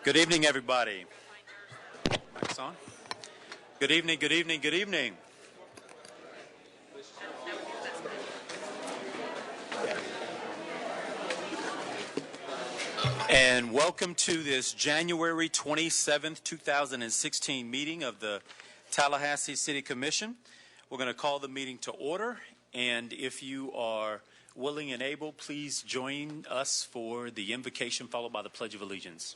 Good evening, everybody. Mic's on. Good evening, good evening, good evening. And welcome to this January 27th, 2016 meeting of the Tallahassee City Commission. We're going to call the meeting to order, and if you are willing and able, please join us for the invocation followed by the Pledge of Allegiance.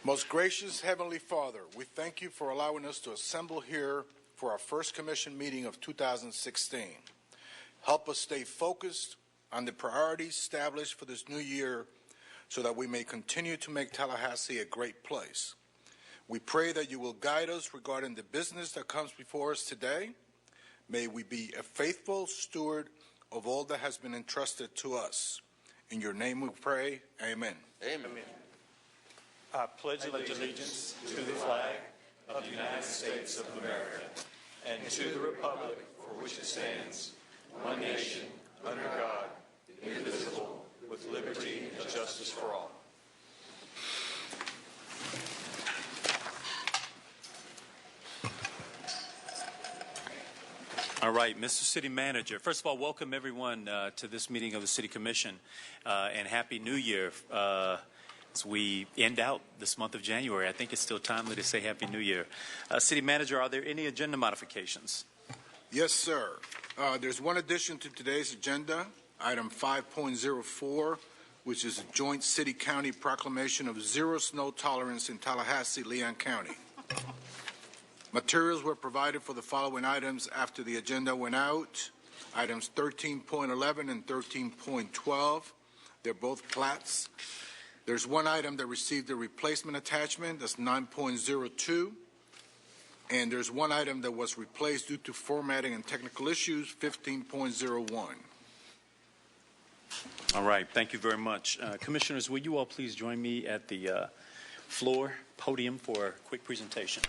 Most gracious Heavenly Father, we thank you for allowing us to assemble here for our first commission meeting of 2016. Help us stay focused on the priorities established for this new year so that we may continue to make Tallahassee a great place. We pray that you will guide us regarding the business that comes before us today. May we be a faithful steward of all that has been entrusted to us. In your name we pray, amen. Amen. I pledge allegiance to the flag of the United States of America and to the republic for which it stands, one nation, under God, indivisible, with liberty and justice for all. All right, Mr. City Manager. First of all, welcome everyone to this meeting of the City Commission, and Happy New Year. As we end out this month of January, I think it's still timely to say Happy New Year. City Manager, are there any agenda modifications? Yes, sir. There's one addition to today's agenda, item 5.04, which is a joint city-county proclamation of zero snow tolerance in Tallahassee, Leon County. Materials were provided for the following items after the agenda went out. Items 13.11 and 13.12. They're both plats. There's one item that received a replacement attachment, that's 9.02. And there's one item that was replaced due to formatting and technical issues, 15.01. All right, thank you very much. Commissioners, will you all please join me at the floor podium for a quick presentation?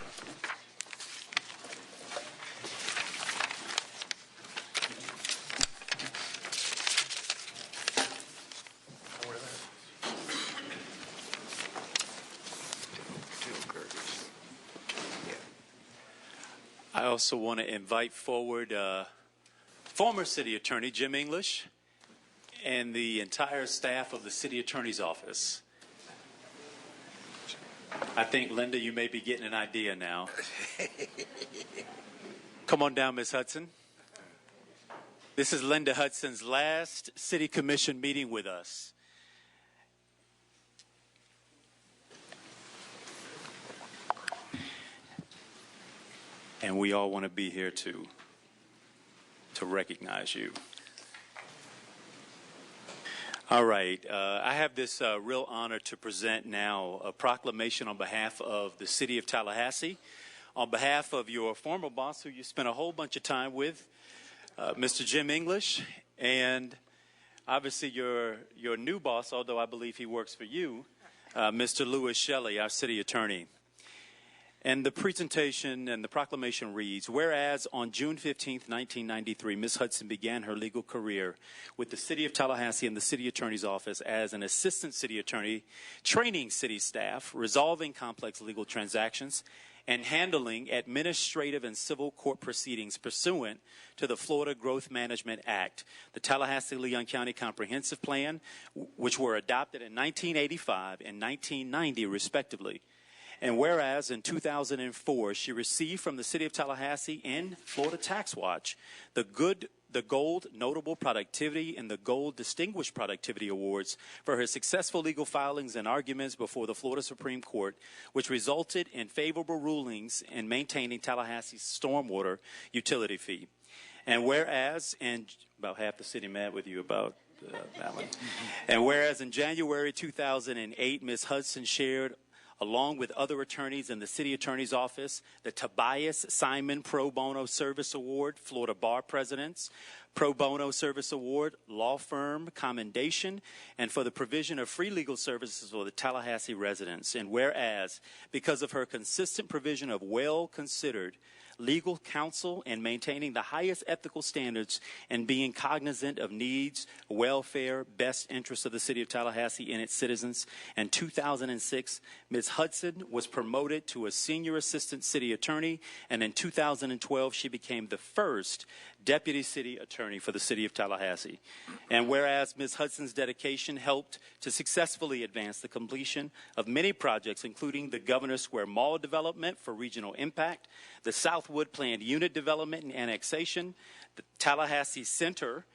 I also want to invite forward former City Attorney Jim English and the entire staff of the City Attorney's Office. I think, Linda, you may be getting an idea now. Come on down, Ms. Hudson. This is Linda Hudson's last City Commission meeting with us. And we all want to be here to recognize you. All right. I have this real honor to present now a proclamation on behalf of the City of Tallahassee, on behalf of your former boss, who you spent a whole bunch of time with, Mr. Jim English, and obviously your new boss, although I believe he works for you, Mr. Lewis Shelley, our City Attorney. And the presentation and the proclamation reads, whereas on June 15, 1993, Ms. Hudson began her legal career with the City of Tallahassee and the City Attorney's Office as an assistant city attorney, training city staff, resolving complex legal transactions, and handling administrative and civil court proceedings pursuant to the Florida Growth Management Act, the Tallahassee-Leon County Comprehensive Plan, which were adopted in 1985 and 1990, respectively. And whereas in 2004, she received from the City of Tallahassee and Florida Tax Watch the Gold Notable Productivity and the Gold Distinguished Productivity Awards for her successful legal filings and arguments before the Florida Supreme Court, which resulted in favorable rulings in maintaining Tallahassee's stormwater utility fee. And whereas, and about half the city met with you about that one. And whereas in January 2008, Ms. Hudson shared, along with other attorneys in the City Attorney's Office, the Tobias Simon Pro Bono Service Award, Florida Bar Presidents, Pro Bono Service Award, Law Firm Commendation, and for the provision of free legal services for the Tallahassee residents. And whereas, because of her consistent provision of well-considered legal counsel, and maintaining the highest ethical standards and being cognizant of needs, welfare, best interests of the city of Tallahassee and its citizens. In 2006, Ms. Hudson was promoted to a senior assistant city attorney, and in 2012, she became the first deputy city attorney for the city of Tallahassee. And whereas Ms. Hudson's dedication helped to successfully advance the completion of many projects, including the Governor Square Mall development for regional impact, the Southwood Planned Unit development and annexation, the Tallahassee Center,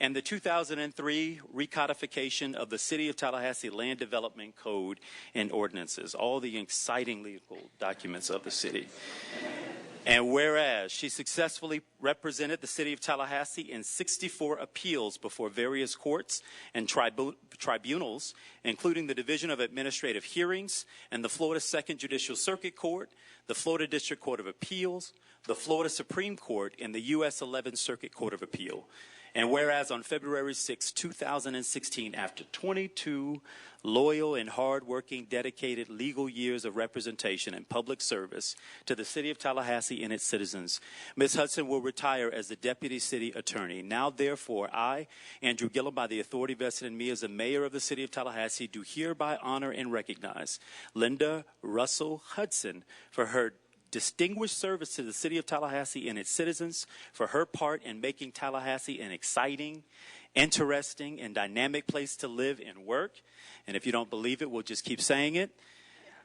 and the 2003 recodification of the City of Tallahassee Land Development Code and ordinances, all the exciting legal documents of the city. And whereas she successfully represented the city of Tallahassee in 64 appeals before various courts and tribunals, including the Division of Administrative Hearings and the Florida Second Judicial Circuit Court, the Florida District Court of Appeals, the Florida Supreme Court, and the U.S. 11th Circuit Court of Appeal. And whereas on February 6, 2016, after 22 loyal and hard-working, dedicated legal years of representation and public service to the city of Tallahassee and its citizens, Ms. Hudson will retire as the Deputy City Attorney. Now, therefore, I, Andrew Gillum, by the authority vested in me as the Mayor of the city of Tallahassee, do hereby honor and recognize Linda Russell Hudson for her distinguished service to the city of Tallahassee and its citizens, for her part in making Tallahassee an exciting, interesting, and dynamic place to live and work. And if you don't believe it, we'll just keep saying it.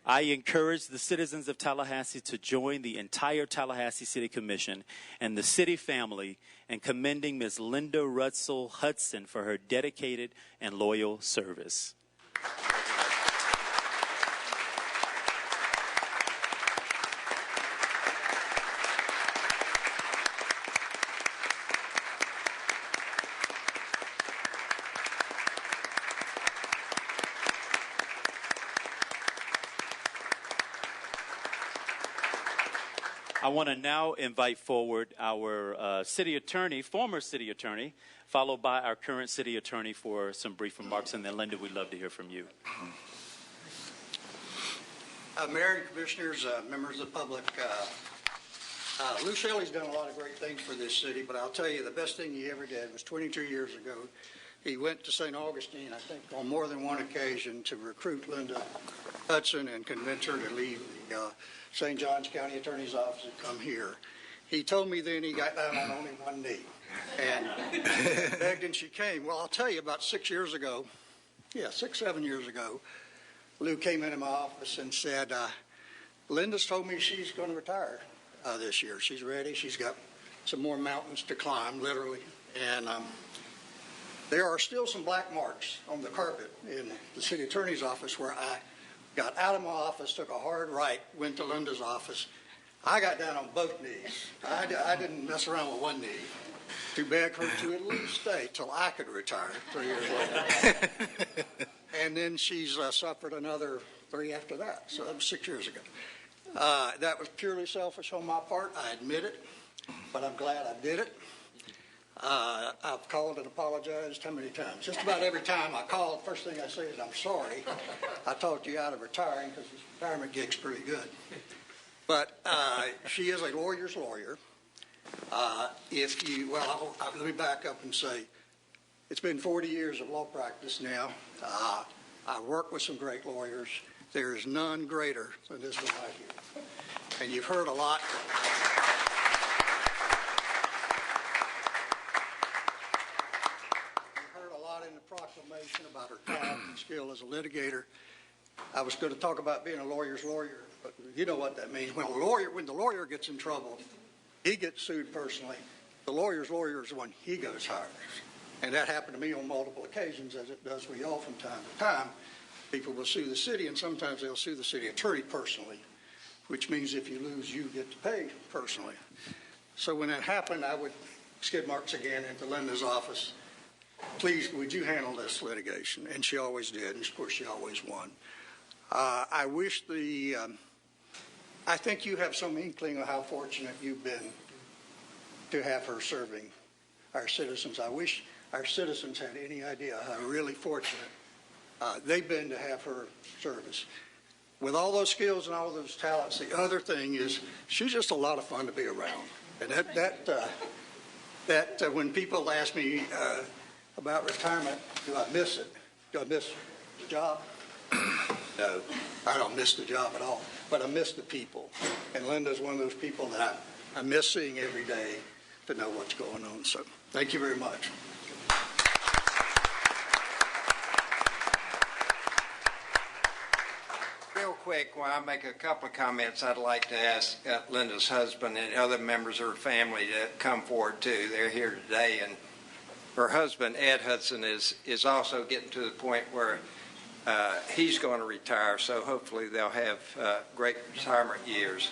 I encourage the citizens of Tallahassee to join the entire Tallahassee City Commission and the city family in commending Ms. Linda Russell Hudson for her dedicated and loyal service. I want to now invite forward our city attorney, former city attorney, followed by our current city attorney for some brief remarks. And then, Linda, we'd love to hear from you. Mayor and commissioners, members of the public, Lou Shelley's done a lot of great things for this city, but I'll tell you the best thing he ever did was 22 years ago. He went to St. Augustine, I think, on more than one occasion to recruit Linda Hudson and convince her to leave the St. Johns County Attorney's Office and come here. He told me then he got down on only one knee and begged and she came. Well, I'll tell you, about 6 years ago, 7 years ago, Lou came into my office and said, Linda's told me she's going to retire this year. She's ready. She's got some more mountains to climb, literally. And there are still some black marks on the carpet in the city attorney's office where I got out of my office, took a hard right, went to Linda's office. I got down on both knees. I didn't mess around with one knee to beg her to at least stay till I could retire 3 years later. And then she's suffered another 3 after that. So that was 6 years ago. That was purely selfish on my part. I admit it, but I'm glad I did it. I've called and apologized how many times? Just about every time I call, first thing I say is, I'm sorry. I talked you out of retiring because this retirement gig's pretty good. But she is a lawyer's lawyer. Let me back up and say, it's been 40 years of law practice now. I work with some great lawyers. There is none greater than this one right here. And you've heard a lot. Proclamation about her talent and skill as a litigator. I was going to talk about being a lawyer's lawyer, but you know what that means. When the lawyer gets in trouble, he gets sued personally. The lawyer's lawyer is when he goes hires. And that happened to me on multiple occasions, as it does with y'all from time to time. People will sue the city, and sometimes they'll sue the city attorney personally, which means if you lose, you get to pay personally. So when that happened, I would skid marks again into Linda's office. Please, would you handle this litigation? And she always did, and of course she always won. I think you have some inkling of how fortunate you've been to have her serving our citizens. I wish our citizens had any idea how really fortunate they've been to have her service. with all those skills and all those talents, the other thing is she's just a lot of fun to be around. And when people ask me about retirement, do I miss it? Do I miss the job? No, I don't miss the job at all, but I miss the people. And Linda's one of those people that I miss seeing every day to know what's going on. So thank you very much. Real quick, while I make a couple of comments, I'd like to ask Linda's husband and other members of her family to come forward too. They're here today, and her husband, Ed Hudson, is also getting to the point where he's going to retire, so hopefully they'll have great retirement years.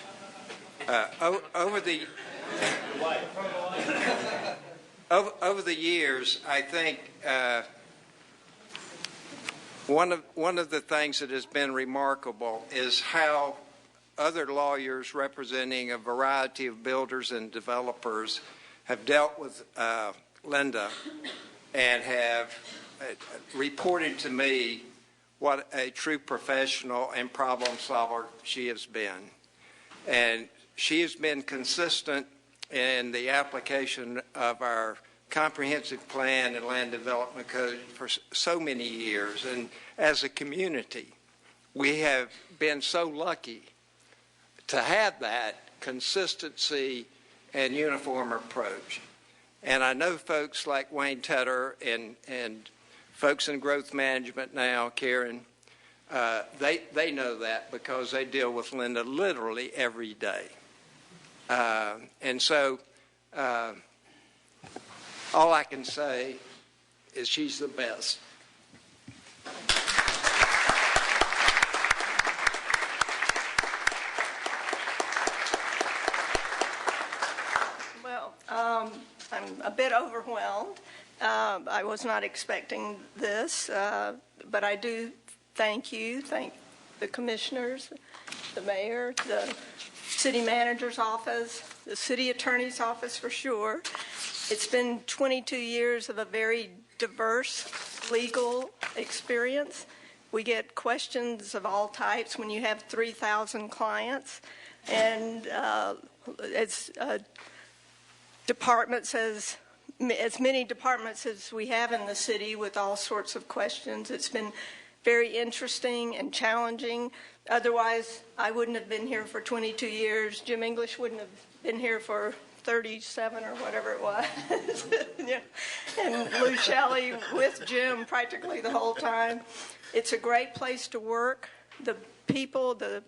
Over the years, I think one of the things that has been remarkable is how other lawyers representing a variety of builders and developers have dealt with Linda and have reported to me what a true professional and problem solver she has been. And she has been consistent in the application of our comprehensive plan and land development code for so many years. And as a community, we have been so lucky to have that consistency and uniform approach. And I know folks like Wayne Tedder and folks in growth management now, Karen, they know that because they deal with Linda literally every day. And so all I can say is she's the best. Well, I'm a bit overwhelmed. I was not expecting this, but I do thank the commissioners, the mayor, the city manager's office, the city attorney's office for sure. It's been 22 years of a very diverse legal experience. We get questions of all types when you have 3,000 clients, and as many departments as we have in the city with all sorts of questions. It's been very interesting and challenging. Otherwise, I wouldn't have been here for 22 years. Jim English wouldn't have been here for 37 or whatever it was. Yeah. And Lou Shelley with Jim practically the whole time. It's a great place to work. The people, the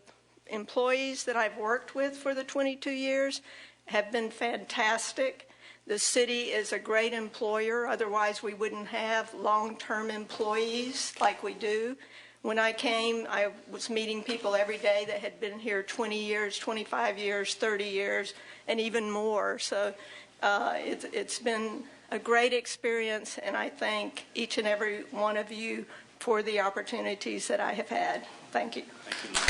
employees that I've worked with for the 22 years have been fantastic. The city is a great employer. Otherwise, we wouldn't have long-term employees like we do. When I came, I was meeting people every day that had been here 20 years, 25 years, 30 years, and even more. So it's been a great experience, and I thank each and every one of you for the opportunities that I have had. Thank you. Thank you.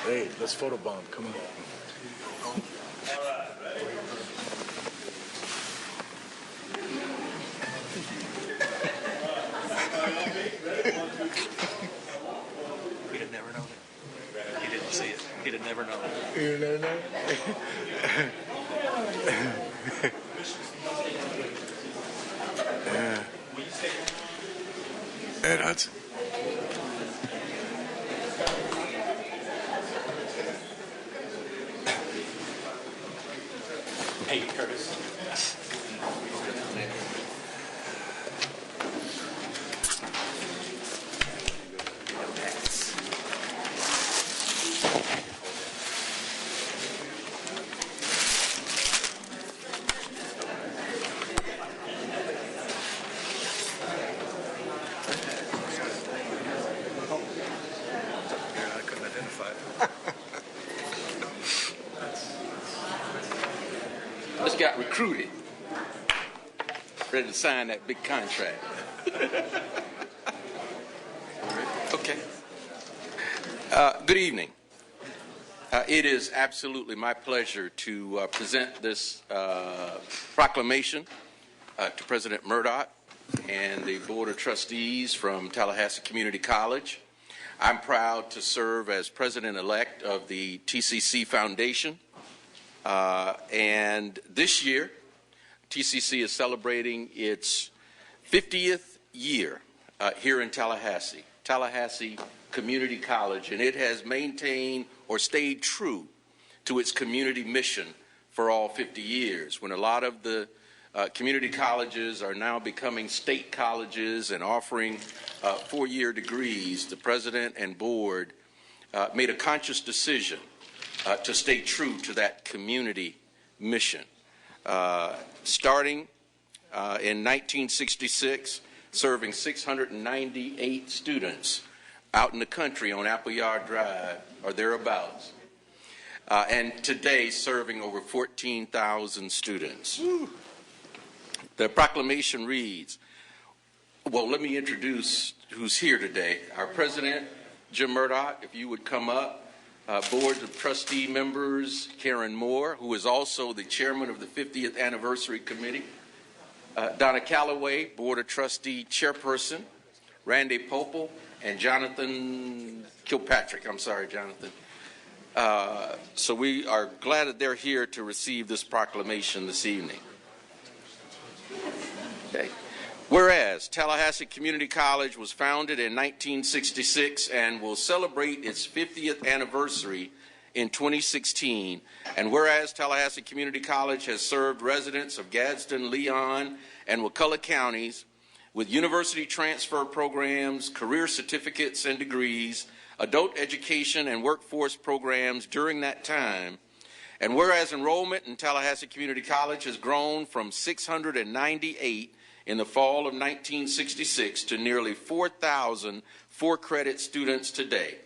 Hey, let's photobomb. Come on. He'd have never known it. He didn't see it. He'd have never known it. You never know. Ed Hudson. Hey, Curtis. I couldn't identify it. Just got recruited. Ready to sign that big contract. Okay. Good evening. It is absolutely my pleasure to present this proclamation to President Murdoch and the Board of Trustees from Tallahassee Community College. I'm proud to serve as President-elect of the TCC Foundation. And this year, TCC is celebrating its 50th year here in Tallahassee, Tallahassee Community College, and it has maintained or stayed true to its community mission for all 50 years. When a lot of the community colleges are now becoming state colleges and offering four-year degrees, the president and board made a conscious decision to stay true to that community mission. Starting in 1966, serving 698 students out in the country on Appleyard Drive or thereabouts, and today serving over 14,000 students. Woo. The proclamation reads, well, let me introduce who's here today. Our president, Jim Murdoch, if you would come up. Board of trustee members, Karen Moore, who is also the chairman of the 50th Anniversary Committee. Donna Calloway, Board of Trustee chairperson. Randy Popel and Jonathan Kilpatrick. I'm sorry, Jonathan. So we are glad that they're here to receive this proclamation this evening. Okay. Whereas Tallahassee Community College was founded in 1966 and will celebrate its 50th anniversary in 2016, and whereas Tallahassee Community College has served residents of Gadsden, Leon, and Wakulla counties with university transfer programs, career certificates and degrees, adult education and workforce programs during that time, and whereas enrollment in Tallahassee Community College has grown from 698 in the fall of 1966 to nearly 4,000 four-credit students today.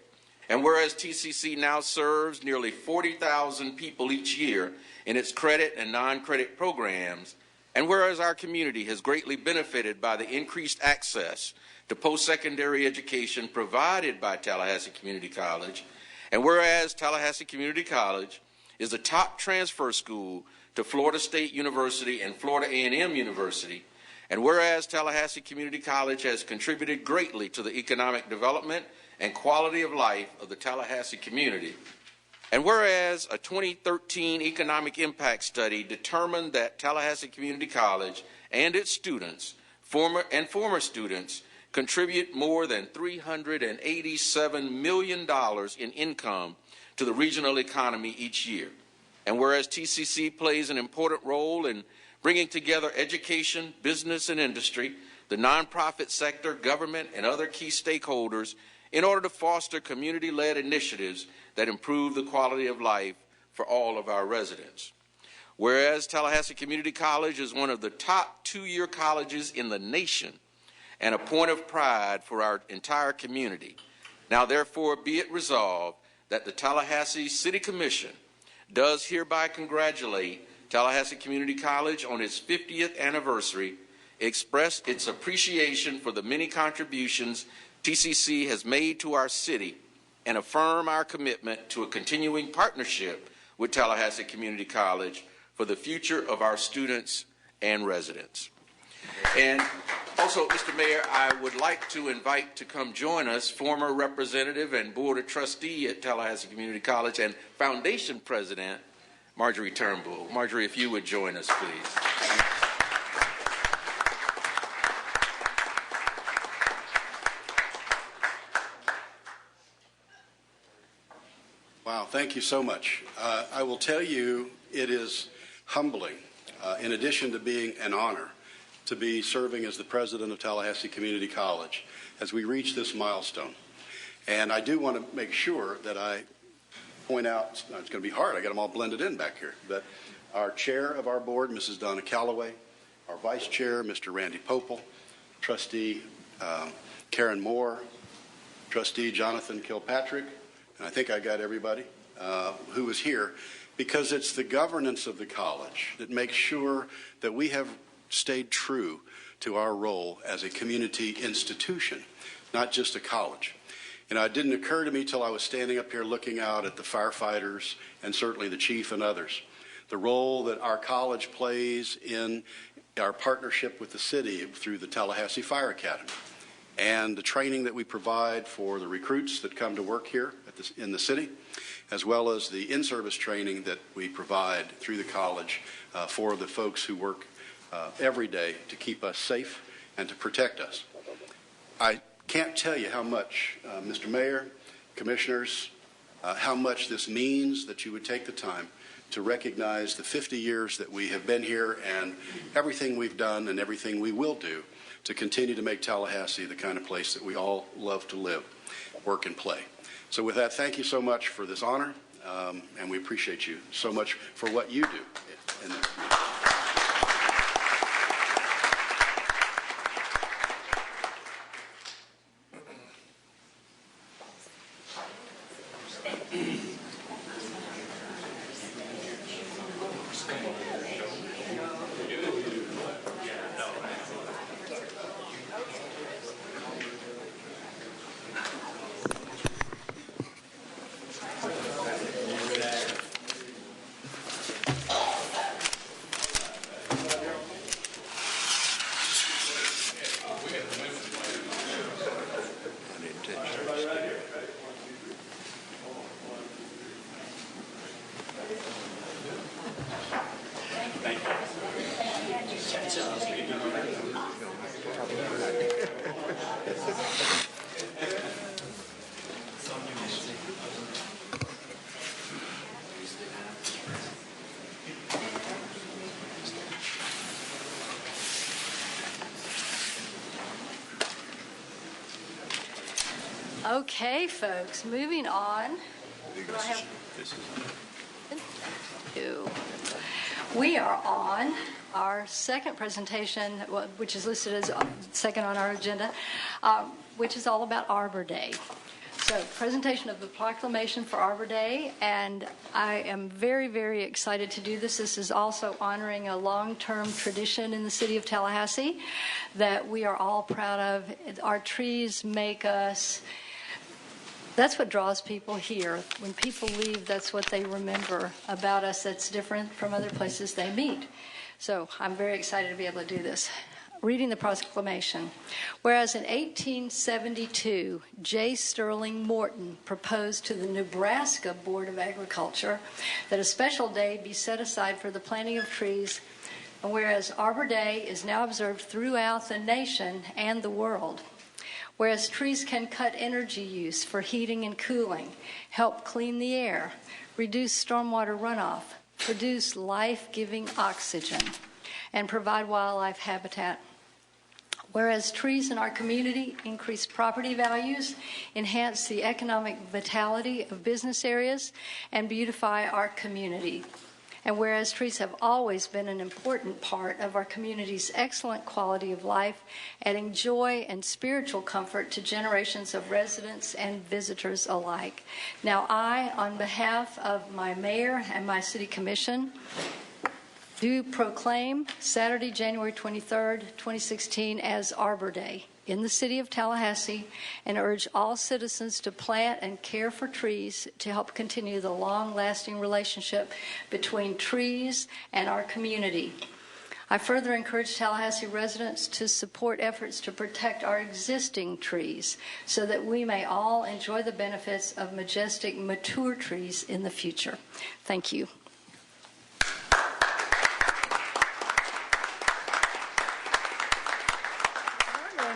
And whereas TCC now serves nearly 40,000 people each year in its credit and non-credit programs, and whereas our community has greatly benefited by the increased access to post-secondary education provided by Tallahassee Community College, and whereas Tallahassee Community College is the top transfer school to Florida State University and Florida A&M University, and whereas Tallahassee Community College has contributed greatly to the economic development and quality of life of the Tallahassee community, and whereas a 2013 economic impact study determined that Tallahassee Community College and its students, former students, contribute more than $387 million in income to the regional economy each year, and whereas TCC plays an important role in bringing together education, business, and industry, the nonprofit sector, government, and other key stakeholders in order to foster community-led initiatives that improve the quality of life for all of our residents. Whereas Tallahassee Community College is one of the top two-year colleges in the nation and a point of pride for our entire community, now therefore be it resolved that the Tallahassee City Commission does hereby congratulate Tallahassee Community College on its 50th anniversary, express its appreciation for the many contributions TCC has made to our city, and affirm our commitment to a continuing partnership with Tallahassee Community College for the future of our students and residents. And also, Mr. Mayor, I would like to invite to come join us former representative and board of trustee at Tallahassee Community College and foundation president, Marjorie Turnbull. Marjorie, if you would join us, please. Wow, thank you so much. I will tell you it is humbling, in addition to being an honor, to be serving as the president of Tallahassee Community College as we reach this milestone. And I do want to make sure that I point out, it's going to be hard, I got them all blended in back here, but our chair of our board, Mrs. Donna Calloway, our vice chair, Mr. Randy Popel, trustee Karen Moore, trustee Jonathan Kilpatrick, and I think I got everybody who is here, because it's the governance of the college that makes sure that we have stayed true to our role as a community institution, not just a college. It didn't occur to me till I was standing up here looking out at the firefighters and certainly the chief and others, the role that our college plays in our partnership with the city through the Tallahassee Fire Academy, and the training that we provide for the recruits that come to work here in the city, as well as the in-service training that we provide through the college for the folks who work every day to keep us safe and to protect us. I can't tell you how much, Mr. Mayor, commissioners, how much this means that you would take the time to recognize the 50 years that we have been here and everything we've done and everything we will do to continue to make Tallahassee the kind of place that we all love to live, work, and play. So with that, thank you so much for this honor, and we appreciate you so much for what you do in the community. Okay, folks, moving on. We are on our second presentation, which is listed as second on our agenda, which is all about Arbor Day. So, presentation of the proclamation for Arbor Day, and I am very, very excited to do this. This is also honoring a long-term tradition in the city of Tallahassee that we are all proud of. Our trees make us... That's what draws people here. When people leave, that's what they remember about us that's different from other places they meet. So I'm very excited to be able to do this. Reading the proclamation. Whereas in 1872, J. Sterling Morton proposed to the Nebraska Board of Agriculture that a special day be set aside for the planting of trees, and whereas Arbor Day is now observed throughout the nation and the world. Whereas trees can cut energy use for heating and cooling, help clean the air, reduce stormwater runoff, produce life-giving oxygen, and provide wildlife habitat. Whereas trees in our community increase property values, enhance the economic vitality of business areas, and beautify our community. And whereas trees have always been an important part of our community's excellent quality of life, adding joy and spiritual comfort to generations of residents and visitors alike. Now I, on behalf of my mayor and my city commission, do proclaim Saturday, January 23rd, 2016 as Arbor Day in the city of Tallahassee, and urge all citizens to plant and care for trees to help continue the long-lasting relationship between trees and our community. I further encourage Tallahassee residents to support efforts to protect our existing trees so that we may all enjoy the benefits of majestic, mature trees in the future. Thank you.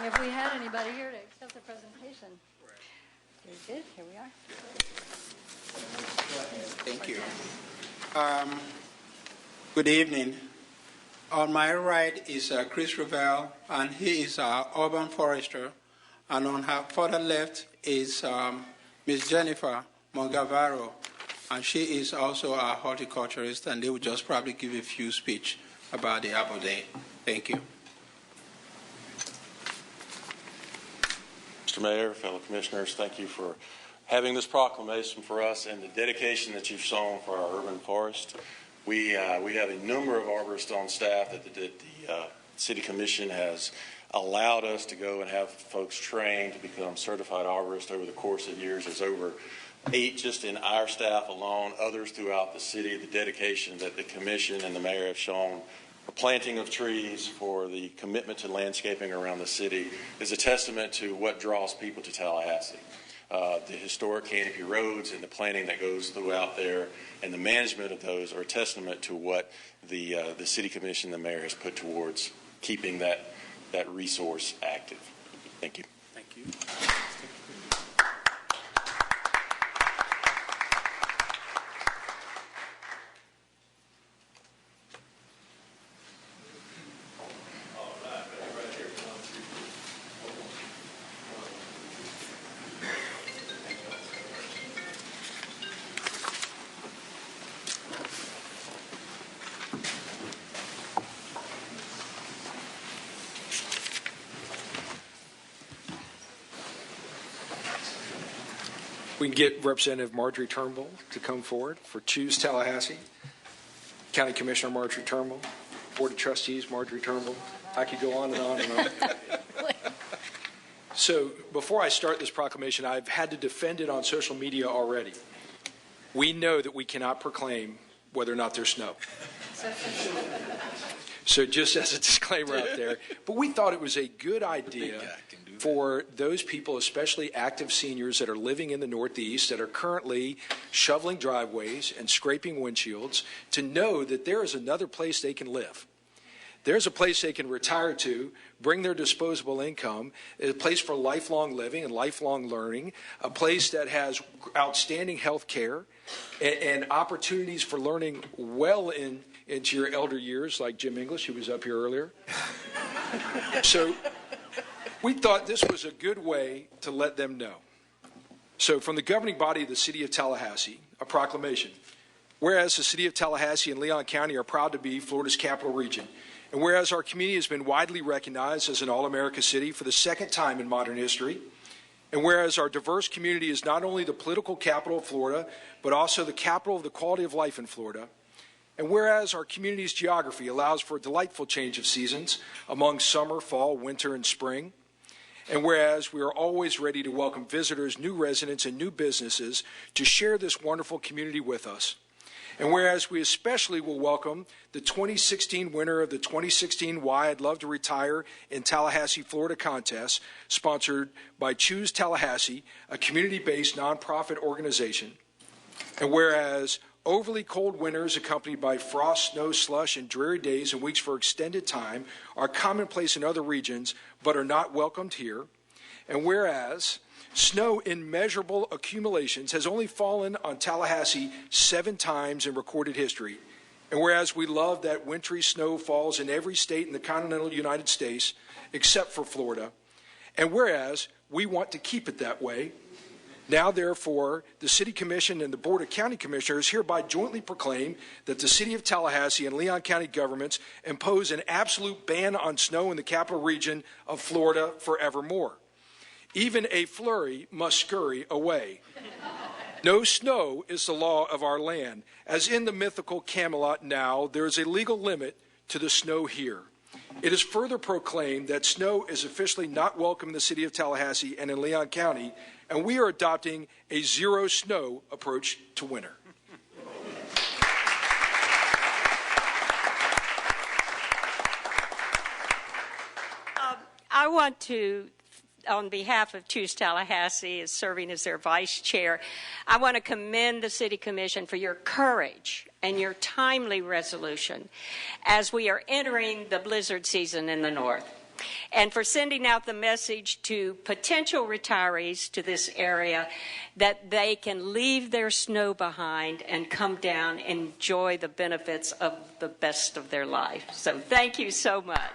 If we had anybody here to accept the presentation. Very good. Here we are. Thank you. Good evening. On my right is Chris Ravel, and he is our urban forester. And on her further left is Ms. Jennifer Mongavaro, and she is also a horticulturist, and they will just probably give a few speech about the Arbor Day. Thank you. Mr. Mayor, fellow commissioners, thank you for having this proclamation for us and the dedication that you've shown for our urban forest. We have a number of arborists on staff that did the City Commission has allowed us to go and have folks trained to become certified arborists over the course of years. There's over 8 just in our staff alone, others throughout the city. The dedication that the commission and the mayor have shown for planting of trees, for the commitment to landscaping around the city is a testament to what draws people to Tallahassee. The historic canopy roads and the planning that goes throughout there and the management of those are a testament to what the city commission and the mayor has put towards keeping that resource active. Thank you. Thank you. We can get Representative Marjorie Turnbull to come forward for Choose Tallahassee. County Commissioner Marjorie Turnbull, Board of Trustees Marjorie Turnbull. I could go on and on and on. So before I start this proclamation, I've had to defend it on social media already. We know that we cannot proclaim whether or not there's snow. So just as a disclaimer out there, but we thought it was a good idea for those people, especially active seniors that are living in the Northeast, that are currently shoveling driveways and scraping windshields, to know that there is another place they can live. There's a place they can retire to, bring their disposable income, a place for lifelong living and lifelong learning, a place that has outstanding health care and opportunities for learning well into your elder years, like Jim English, who was up here earlier. So we thought this was a good way to let them know. So from the governing body of the City of Tallahassee, a proclamation. Whereas the City of Tallahassee and Leon County are proud to be Florida's capital region, and whereas our community has been widely recognized as an All-America city for the second time in modern history, and whereas our diverse community is not only the political capital of Florida, but also the capital of the quality of life in Florida, and whereas our community's geography allows for a delightful change of seasons among summer, fall, winter, and spring, and whereas we are always ready to welcome visitors, new residents, and new businesses to share this wonderful community with us, and whereas we especially will welcome the 2016 winner of the 2016 Why I'd Love to Retire in Tallahassee, Florida contest, sponsored by Choose Tallahassee, a community-based nonprofit organization, and whereas overly cold winters accompanied by frost, snow, slush, and dreary days and weeks for extended time are commonplace in other regions but are not welcomed here. And whereas snow in measurable accumulations has only fallen on Tallahassee 7 times in recorded history. And whereas we love that wintry snow falls in every state in the continental United States except for Florida. And whereas we want to keep it that way, now, therefore, the City Commission and the Board of County Commissioners hereby jointly proclaim that the City of Tallahassee and Leon County governments impose an absolute ban on snow in the capital region of Florida forevermore. Even a flurry must scurry away. No snow is the law of our land. As in the mythical Camelot now, there is a legal limit to the snow here. It is further proclaimed that snow is officially not welcome in the City of Tallahassee and in Leon County, and we are adopting a zero snow approach to winter. I want to, on behalf of Choose Tallahassee, as serving as their vice chair, I want to commend the City Commission for your courage and your timely resolution as we are entering the blizzard season in the north, and for sending out the message to potential retirees to this area that they can leave their snow behind and come down and enjoy the benefits of the best of their life. So thank you so much.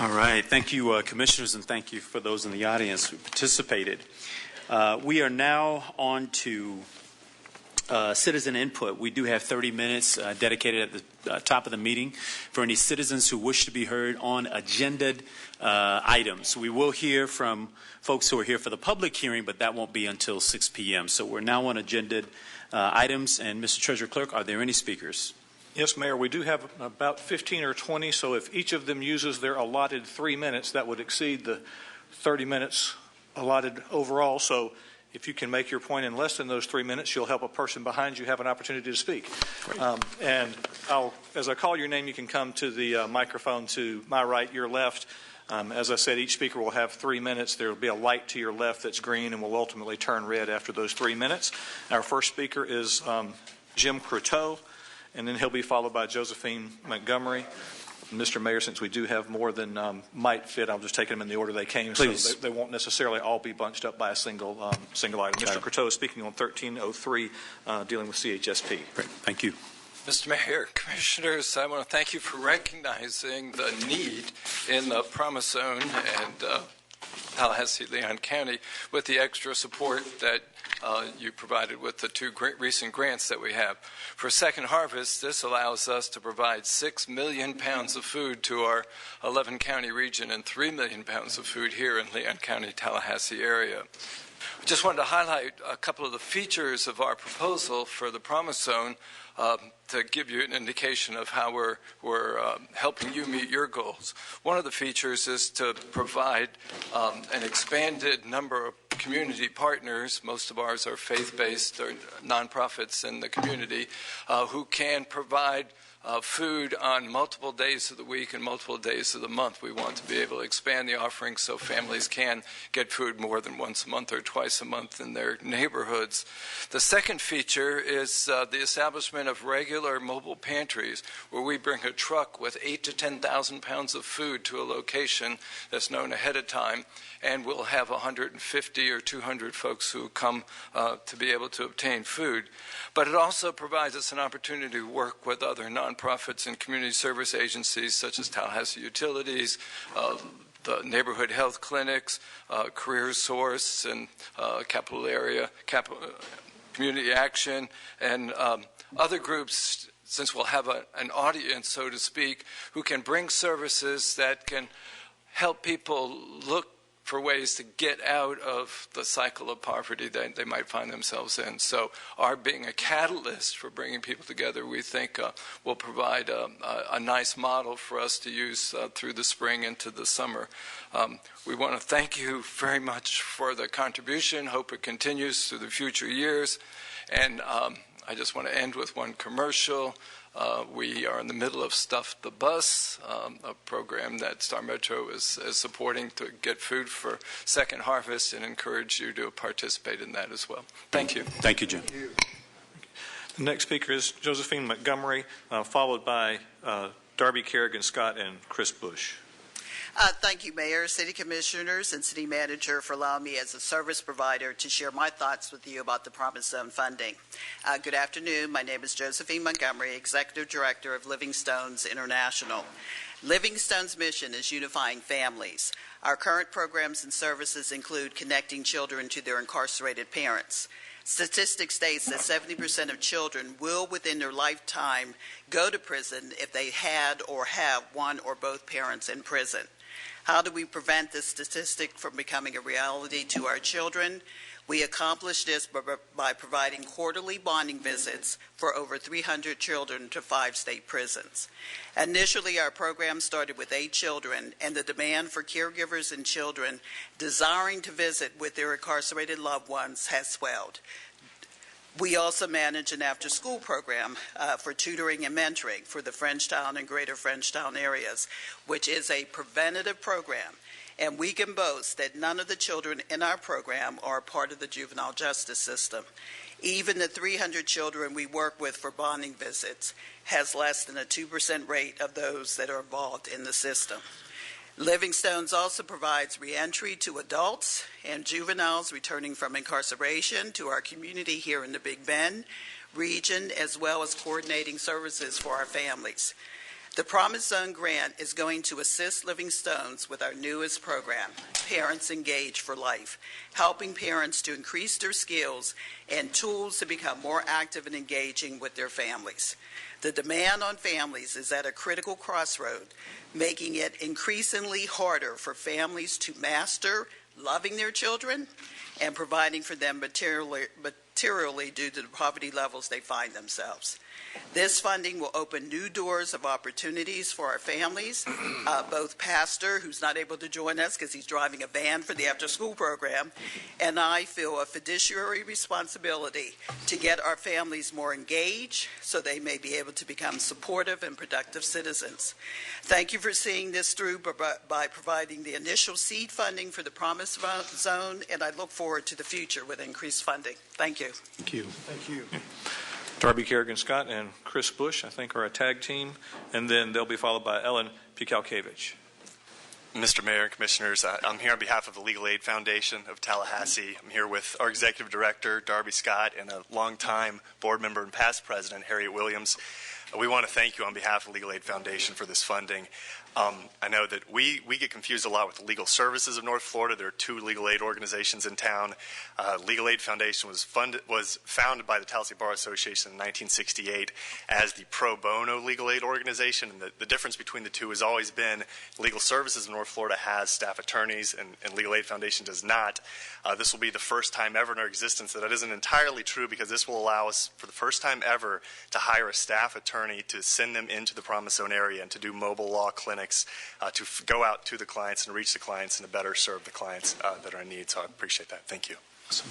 All right. Thank you, commissioners, and thank you for those in the audience who participated. We are now on to citizen input. We do have 30 minutes dedicated at the top of the meeting for any citizens who wish to be heard on agendaed items. We will hear from folks who are here for the public hearing, but that won't be until 6 p.m. So we're now on agendaed items. And Mr. Treasurer Clerk, are there any speakers? Yes, Mayor, we do have about 15 or 20, so if each of them uses their allotted 3 minutes, that would exceed the 30 minutes allotted overall. So if you can make your point in less than those 3 minutes, you'll help a person behind you have an opportunity to speak. And as I call your name, you can come to the microphone to my right, your left. As I said, each speaker will have 3 minutes. There will be a light to your left that's green and will ultimately turn red after those 3 minutes. Our first speaker is Jim Croteau, and then he'll be followed by Josephine Montgomery. Mr. Mayor, since we do have more than might fit, I'll just take them in the order they came. Please. So they won't necessarily all be bunched up by a single item. Mr. Croteau is speaking on 1303, dealing with CHSP. Great. Thank you. Mr. Mayor, Commissioners, I want to thank you for recognizing the need in the Promise Zone and Tallahassee, Leon County, with the extra support that you provided with the two recent grants that we have. For Second Harvest, this allows us to provide 6 million pounds of food to our 11-county region and 3 million pounds of food here in Leon County, Tallahassee area. I just wanted to highlight a couple of the features of our proposal for the Promise Zone to give you an indication of how we're helping you meet your goals. One of the features is to provide an expanded number of community partners. Most of ours are faith-based or nonprofits in the community who can provide food on multiple days of the week and multiple days of the month. We want to be able to expand the offerings so families can get food more than once a month or twice a month in their neighborhoods. The second feature is the establishment of regular mobile pantries where we bring a truck with 8,000 to 10,000 pounds of food to a location that's known ahead of time, and we'll have 150 or 200 folks who come to be able to obtain food. But it also provides us an opportunity to work with other nonprofits and community service agencies such as Tallahassee Utilities, the neighborhood health clinics, Career Source, and Capital Area, Community Action, and other groups, since we'll have an audience, so to speak, who can bring services that can help people look for ways to get out of the cycle of poverty that they might find themselves in. So our being a catalyst for bringing people together, we think will provide a nice model for us to use through the spring into the summer. We want to thank you very much for the contribution. Hope it continues through the future years. And I just want to end with one commercial. We are in the middle of Stuff the Bus, a program that Star Metro is supporting to get food for Second Harvest, and encourage you to participate in that as well. Thank you. Thank you, Jim. Thank you. The next speaker is Josephine Montgomery, followed by Darby Kerrigan Scott and Chris Bush. Thank you, Mayor, City Commissioners, and City Manager for allowing me as a service provider to share my thoughts with you about the Promise Zone funding. Good afternoon. My name is Josephine Montgomery, Executive Director of Living Stones International. Living Stone's mission is unifying families. Our current programs and services include connecting children to their incarcerated parents. Statistics states that 70% of children will, within their lifetime, go to prison if they had or have one or both parents in prison. How do we prevent this statistic from becoming a reality to our children? We accomplish this by providing quarterly bonding visits for over 300 children to 5 state prisons. Initially, our program started with 8 children, and the demand for caregivers and children desiring to visit with their incarcerated loved ones has swelled. We also manage an after-school program for tutoring and mentoring for the Frenchtown and Greater Frenchtown areas, which is a preventative program. And we can boast that none of the children in our program are part of the juvenile justice system. Even the 300 children we work with for bonding visits has less than a 2% rate of those that are involved in the system. Living Stones also provides reentry to adults and juveniles returning from incarceration to our community here in the Big Bend region, as well as coordinating services for our families. The Promise Zone grant is going to assist Living Stones with our newest program, Parents Engage for Life, helping parents to increase their skills and tools to become more active and engaging with their families. The demand on families is at a critical crossroad, making it increasingly harder for families to master loving their children and providing for them materially due to the poverty levels they find themselves. This funding will open new doors of opportunities for our families. Both Pastor, who's not able to join us because he's driving a van for the after-school program, and I feel a fiduciary responsibility to get our families more engaged so they may be able to become supportive and productive citizens. Thank you for seeing this through by providing the initial seed funding for the Promise Zone, and I look forward to the future with increased funding. Thank you. Thank you. Thank you. Darby Kerrigan-Scott and Chris Bush, I think, are a tag team, and then they'll be followed by Ellen Pikalkevich. Mr. Mayor and Commissioners, I'm here on behalf of the Legal Aid Foundation of Tallahassee. I'm here with our Executive Director, Darby Scott, and a longtime board member and past president, Harriet Williams. We want to thank you on behalf of the Legal Aid Foundation for this funding. I know that we get confused a lot with the Legal Services of North Florida. There are two legal aid organizations in town. Legal Aid Foundation was founded by the Tallahassee Bar Association in 1968 as the pro bono legal aid organization. And the difference between the two has always been Legal Services of North Florida has staff attorneys and Legal Aid Foundation does not. This will be the first time ever in our existence that isn't entirely true, because this will allow us for the first time ever to hire a staff attorney to send them into the Promise Zone area and to do mobile law clinics. To go out to the clients and reach the clients and to better serve the clients that are in need. So I appreciate that. Thank you. Awesome.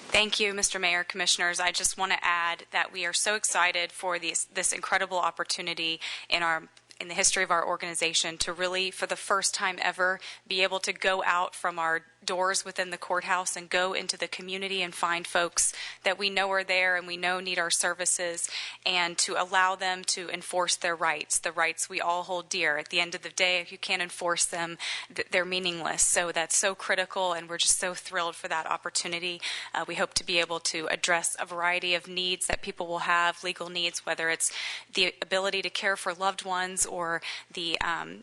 Thank you, Mr. Mayor, Commissioners. I just want to add that we are so excited for this incredible opportunity in the history of our organization to really, for the first time ever, be able to go out from our doors within the courthouse and go into the community and find folks that we know are there and we know need our services, and to allow them to enforce their rights, the rights we all hold dear. At the end of the day, if you can't enforce them, they're meaningless. So that's so critical, and we're just so thrilled for that opportunity. We hope to be able to address a variety of needs that people will have, legal needs, whether it's the ability to care for loved ones or the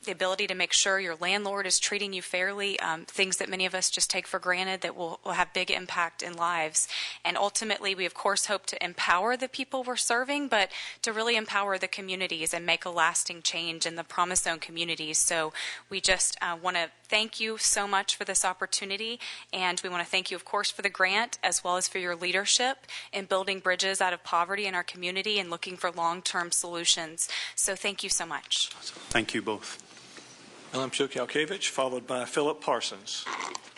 ability to make sure your landlord is treating you fairly, things that many of us just take for granted that will have big impact in lives. And ultimately, we of course hope to empower the people we're serving, but to really empower the communities and make a lasting change in the Promise Zone communities. So we just want to thank you so much for this opportunity, and we want to thank you, of course, for the grant as well as for your leadership in building bridges out of poverty in our community and looking for long-term solutions. So thank you so much. Thank you both. Ellen Pikalkevich, followed by Philip Parsons.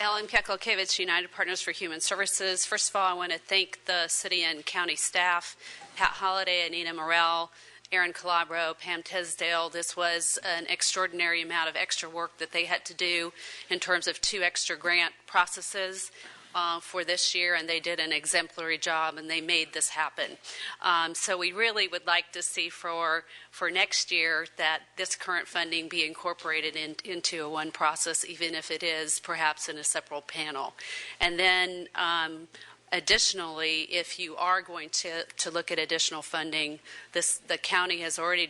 Ellen Pikalkevich, United Partners for Human Services. First of all, I want to thank the city and county staff, Pat Holliday, Anita Morrell, Aaron Calabro, Pam Tesdale. This was an extraordinary amount of extra work that they had to do in terms of 2 extra grant processes for this year, and they did an exemplary job, and they made this happen. So we really would like to see for next year that this current funding be incorporated into a one process, even if it is perhaps in a separate panel. And then additionally, if you are going to look at additional funding, the county has already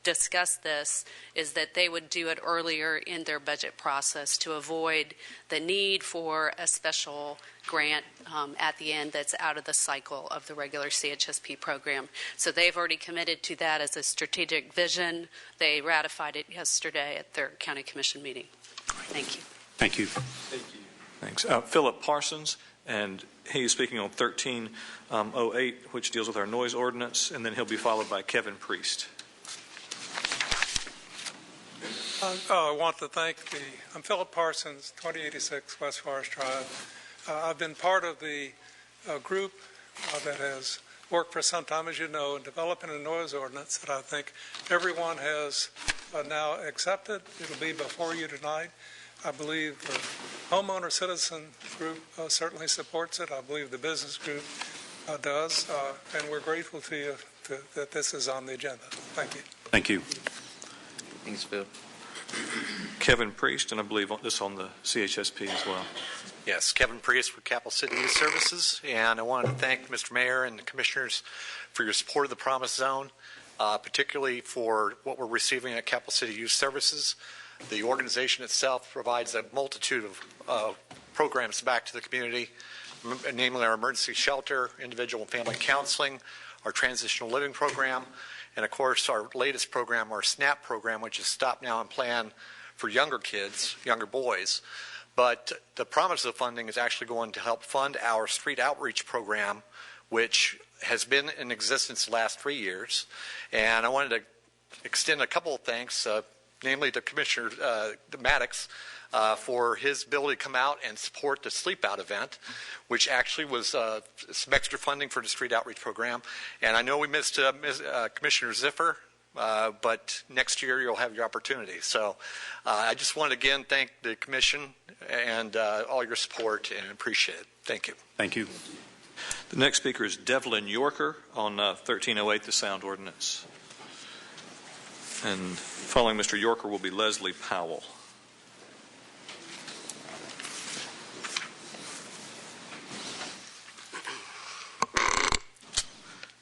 discussed this, is that they would do it earlier in their budget process to avoid the need for a special grant at the end that's out of the cycle of the regular CHSP program. So they've already committed to that as a strategic vision. They ratified it yesterday at their county commission meeting. Thank you. Thank you. Thank you. Thanks. Philip Parsons, and he is speaking on 1308, which deals with our noise ordinance, and then he'll be followed by Kevin Priest. I want to thank I'm Philip Parsons, 2086 West Forest Drive. I've been part of the group that has worked for some time, as you know, in developing a noise ordinance that I think everyone has now accepted. It'll be before you tonight. I believe the homeowner citizen group certainly supports it. I believe the business group does, and we're grateful to you that this is on the agenda. Thank you. Thank you. Thanks, Phil. Kevin Priest, and I believe this on the CHSP as well. Yes, Kevin Priest with Capital City Youth Services, and I wanted to thank Mr. Mayor and the Commissioners for your support of the Promise Zone. particularly for what we're receiving at Capital City Youth Services. The organization itself provides a multitude of programs back to the community, namely our emergency shelter, individual and family counseling, our transitional living program, and of course our latest program, our SNAP program, which is Stop Now and Plan for younger kids, younger boys. But the promise of funding is actually going to help fund our street outreach program, which has been in existence the last 3 years. And I wanted to extend a couple of thanks, namely to Commissioner Maddox for his ability to come out and support the Sleep Out event, which actually was some extra funding for the street outreach program. And I know we missed Commissioner Ziffer, but next year you'll have your opportunity. So I just want to again thank the Commission and all your support and appreciate it. Thank you. Thank you. The next speaker is Devlin Yorker on 1308, the sound ordinance. And following Mr. Yorker will be Leslie Powell.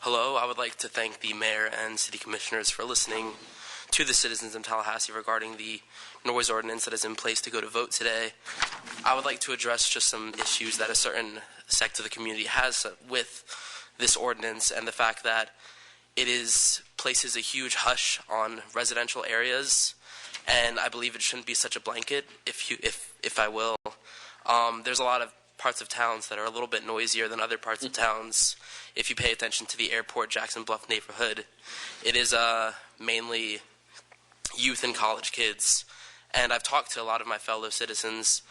Hello, I would like to thank the Mayor and City Commissioners for listening to the citizens of Tallahassee regarding the noise ordinance that is in place to go to vote today. I would like to address just some issues that a certain sect of the community has with this ordinance and the fact that it places a huge hush on residential areas, and I believe it shouldn't be such a blanket, if I will. There's a lot of parts of towns that are a little bit noisier than other parts of towns. If you pay attention to the Airport Jackson Bluff neighborhood, it is mainly youth and college kids. And I've talked to a lot of my fellow citizens,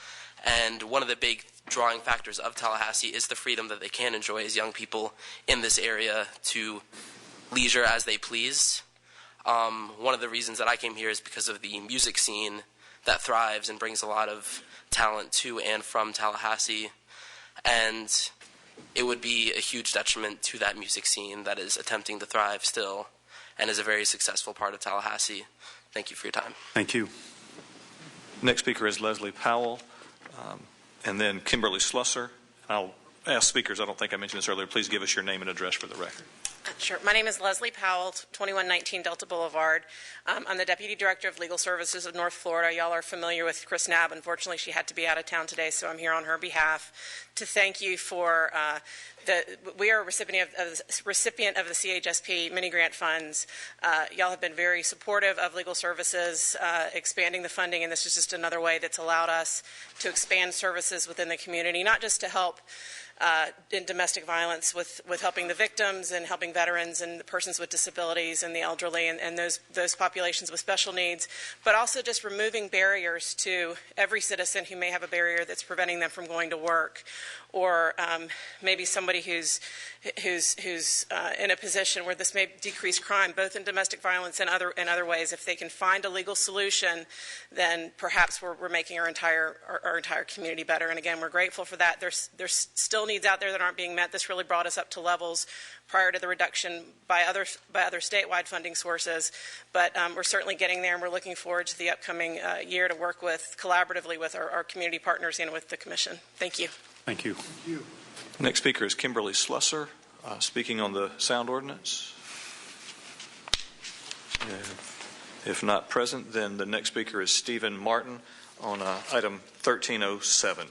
and one of the big drawing factors of Tallahassee is the freedom that they can enjoy as young people in this area to leisure as they please. One of the reasons that I came here is because of the music scene that thrives and brings a lot of talent to and from Tallahassee, and it would be a huge detriment to that music scene that is attempting to thrive still and is a very successful part of Tallahassee. Thank you for your time. Thank you. Next speaker is Leslie Powell, and then Kimberly Slusser. I'll ask speakers, I don't think I mentioned this earlier, please give us your name and address for the record. Sure. My name is Leslie Powell, 2119 Delta Boulevard. I'm the Deputy Director of Legal Services of North Florida. Y'all are familiar with Chris Knabb. Unfortunately, she had to be out of town today, so I'm here on her behalf to thank you for we are a recipient of the CHSP mini grant funds. Y'all have been very supportive of legal services, expanding the funding, and this is just another way that's allowed us to expand services within the community, not just to help in domestic violence with helping the victims and helping veterans and the persons with disabilities and the elderly and those populations with special needs, but also just removing barriers to every citizen who may have a barrier that's preventing them from going to work, or maybe somebody who's in a position where this may decrease crime, both in domestic violence and other ways. If they can find a legal solution, then perhaps we're making our entire community better. And again, we're grateful for that. There's still needs out there that aren't being met. This really brought us up to levels prior to the reduction by other statewide funding sources. But we're certainly getting there, and we're looking forward to the upcoming year to work collaboratively with our community partners and with the Commission. Thank you. Thank you. Next speaker is Kimberly Slusser, speaking on the sound ordinance. If not present, then the next speaker is Stephen Martin on item 1307,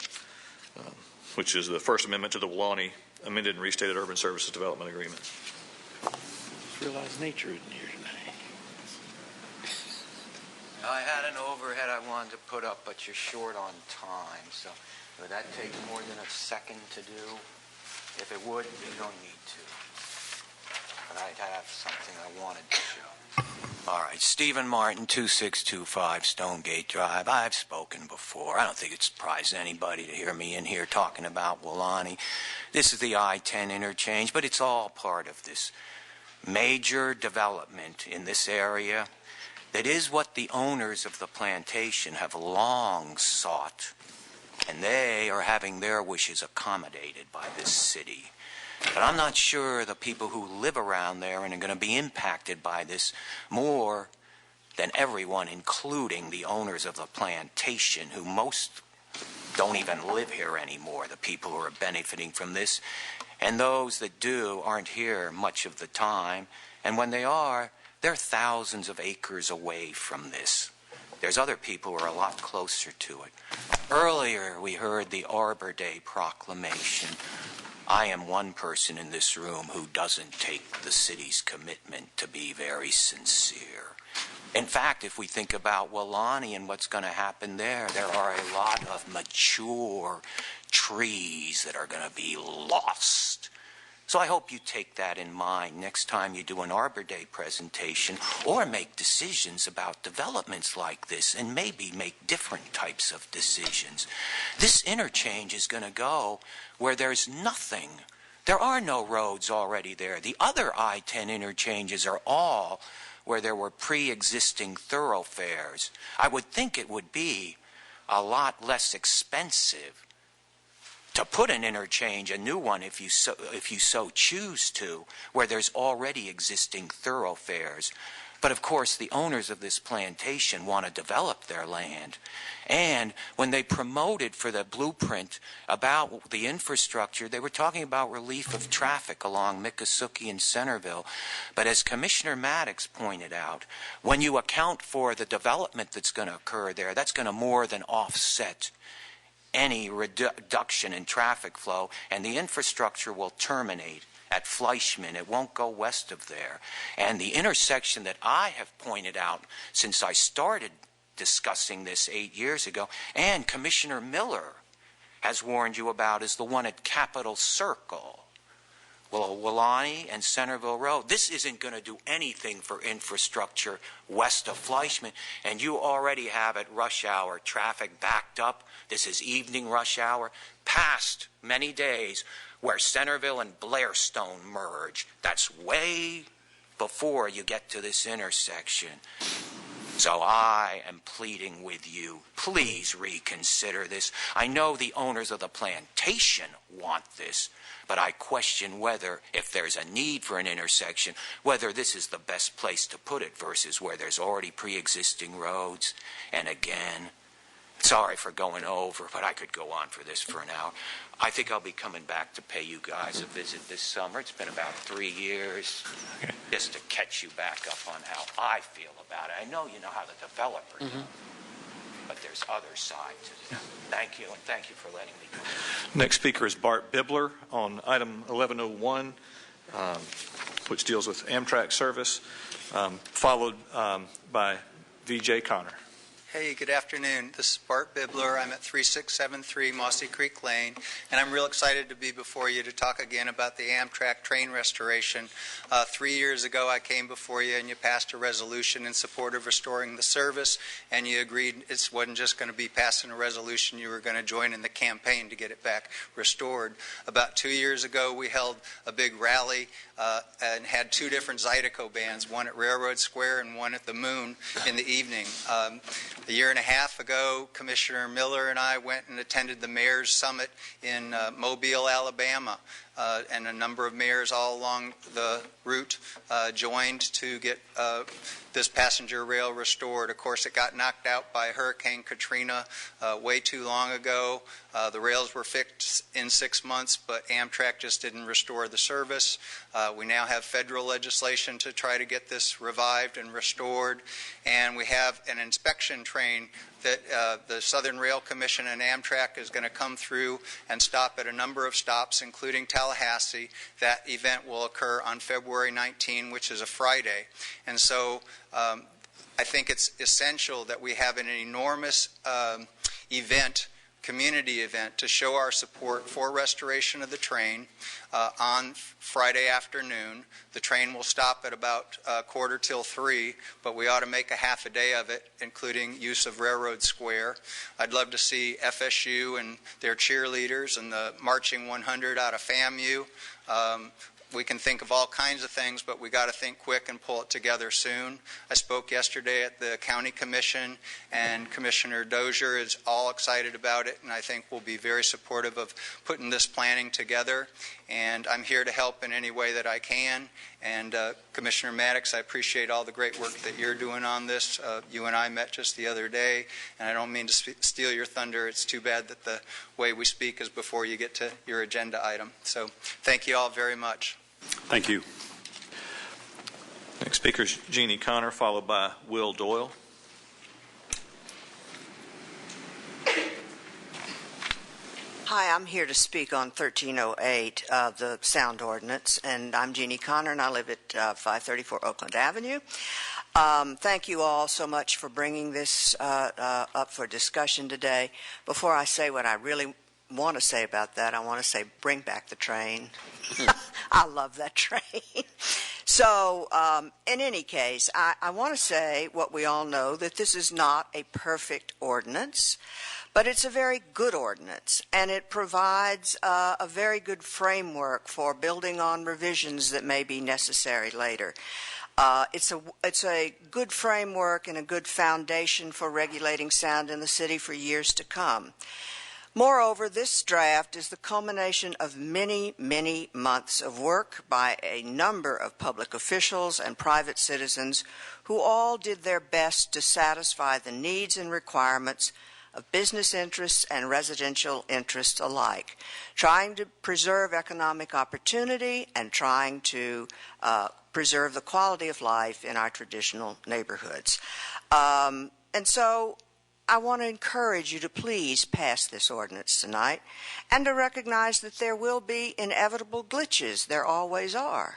which is the First Amendment to the Welaunee Amended and Restated Urban Services Development Agreement. Realize nature isn't here tonight. I had an overhead I wanted to put up, but you're short on time, so would that take more than a second to do? If it would, you don't need to. But I have something I wanted to show. All right, Stephen Martin, 2625 Stonegate Drive. I've spoken before. I don't think it surprises anybody to hear me in here talking about Welaunee. This is the I-10 interchange, but it's all part of this major development in this area that is what the owners of the plantation have long sought, and they are having their wishes accommodated by this city. But I'm not sure the people who live around there and are going to be impacted by this more than everyone, including the owners of the plantation, who most don't even live here anymore, the people who are benefiting from this. And those that do aren't here much of the time. And when they are, They're thousands of acres away from this. There's other people who are a lot closer to it. Earlier, we heard the Arbor Day proclamation. I am one person in this room who doesn't take the city's commitment to be very sincere. In fact, if we think about Welaunee and what's going to happen there are a lot of mature trees that are going to be lost. So I hope you take that in mind next time you do an Arbor Day presentation or make decisions about developments like this, and maybe make different types of decisions. This interchange is going to go where there's nothing. There are no roads already there. The other I-10 interchanges are all where there were pre-existing thoroughfares. I would think it would be a lot less expensive to put an interchange, a new one, if you so choose to, where there's already existing thoroughfares. But of course, the owners of this plantation want to develop their land. And when they promoted for the blueprint about the infrastructure, they were talking about relief of traffic along Miccosukee and Centerville. But as Commissioner Maddox pointed out, when you account for the development that's going to occur there, that's going to more than offset any reduction in traffic flow, and the infrastructure will terminate at Fleischman. It won't go west of there. And the intersection that I have pointed out since I started discussing this 8 years ago, and Commissioner Miller has warned you about, is the one at Capitol Circle. Well, Welaunee and Centerville Road, this isn't going to do anything for infrastructure west of Fleischman, and you already have at rush hour traffic backed up. This is evening rush hour, past many days where Centerville and Blairstone merge. That's way before you get to this intersection. So I am pleading with you, please reconsider this. I know the owners of the plantation want this, but I question whether, if there's a need for an intersection, whether this is the best place to put it versus where there's already pre-existing roads. And again, sorry for going over, but I could go on for this for an hour. I think I'll be coming back to pay you guys a visit this summer. It's been about 3 years, just to catch you back up on how I feel about it. I know you know how the developer does, but there's other side to it. Thank you, and thank you for letting me go. Next speaker is Bart Bibler on item 1101, which deals with Amtrak service, followed by V.J. Connor. Hey, good afternoon. This is Bart Bibler. I'm at 3673 Mossy Creek Lane, and I'm real excited to be before you to talk again about the Amtrak train restoration. 3 years ago, I came before you, and you passed a resolution in support of restoring the service, and you agreed it wasn't just going to be passing a resolution, you were going to join in the campaign to get it back restored. About 2 years ago, we held a big rally and had two different Zydeco bands, one at Railroad Square and one at the Moon in the evening. A year and a half ago, Commissioner Miller and I went and attended the Mayor's Summit in Mobile, Alabama, and a number of mayors all along the route joined to get this passenger rail restored. Of course, it got knocked out by Hurricane Katrina way too long ago. The rails were fixed in 6 months, but Amtrak just didn't restore the service. We now have federal legislation to try to get this revived and restored, and we have an inspection train that the Southern Rail Commission and Amtrak is going to come through and stop at a number of stops, including Tallahassee. That event will occur on February 19, which is a Friday. And so I think it's essential that we have an enormous event, community event, to show our support for restoration of the train on Friday afternoon. The train will stop at about 2:45, but we ought to make a half a day of it, including use of Railroad Square. I'd love to see FSU and their cheerleaders and the Marching 100 out of FAMU. We can think of all kinds of things, but we got to think quick and pull it together soon. I spoke yesterday at the County Commission, and Commissioner Dozier is all excited about it, and I think will be very supportive of putting this planning together. And I'm here to help in any way that I can. And Commissioner Maddox, I appreciate all the great work that you're doing on this. You and I met just the other day, and I don't mean to steal your thunder. It's too bad that the way we speak is before you get to your agenda item. So thank you all very much. Thank you. Next speaker is Jeannie Connor, followed by Will Doyle. Hi, I'm here to speak on 1308, the sound ordinance, and I'm Jeannie Connor, and I live at 534 Oakland Avenue. Thank you all so much for bringing this up for discussion today. Before I say what I really want to say about that, I want to say bring back the train. I love that train. So in any case, I want to say what we all know, that this is not a perfect ordinance, but it's a very good ordinance, and it provides a very good framework for building on revisions that may be necessary later. It's a good framework and a good foundation for regulating sound in the city for years to come. Moreover, this draft is the culmination of many, many months of work by a number of public officials and private citizens who all did their best to satisfy the needs and requirements of business interests and residential interests alike, trying to preserve economic opportunity and trying to preserve the quality of life in our traditional neighborhoods. And so I want to encourage you to please pass this ordinance tonight and to recognize that there will be inevitable glitches. There always are.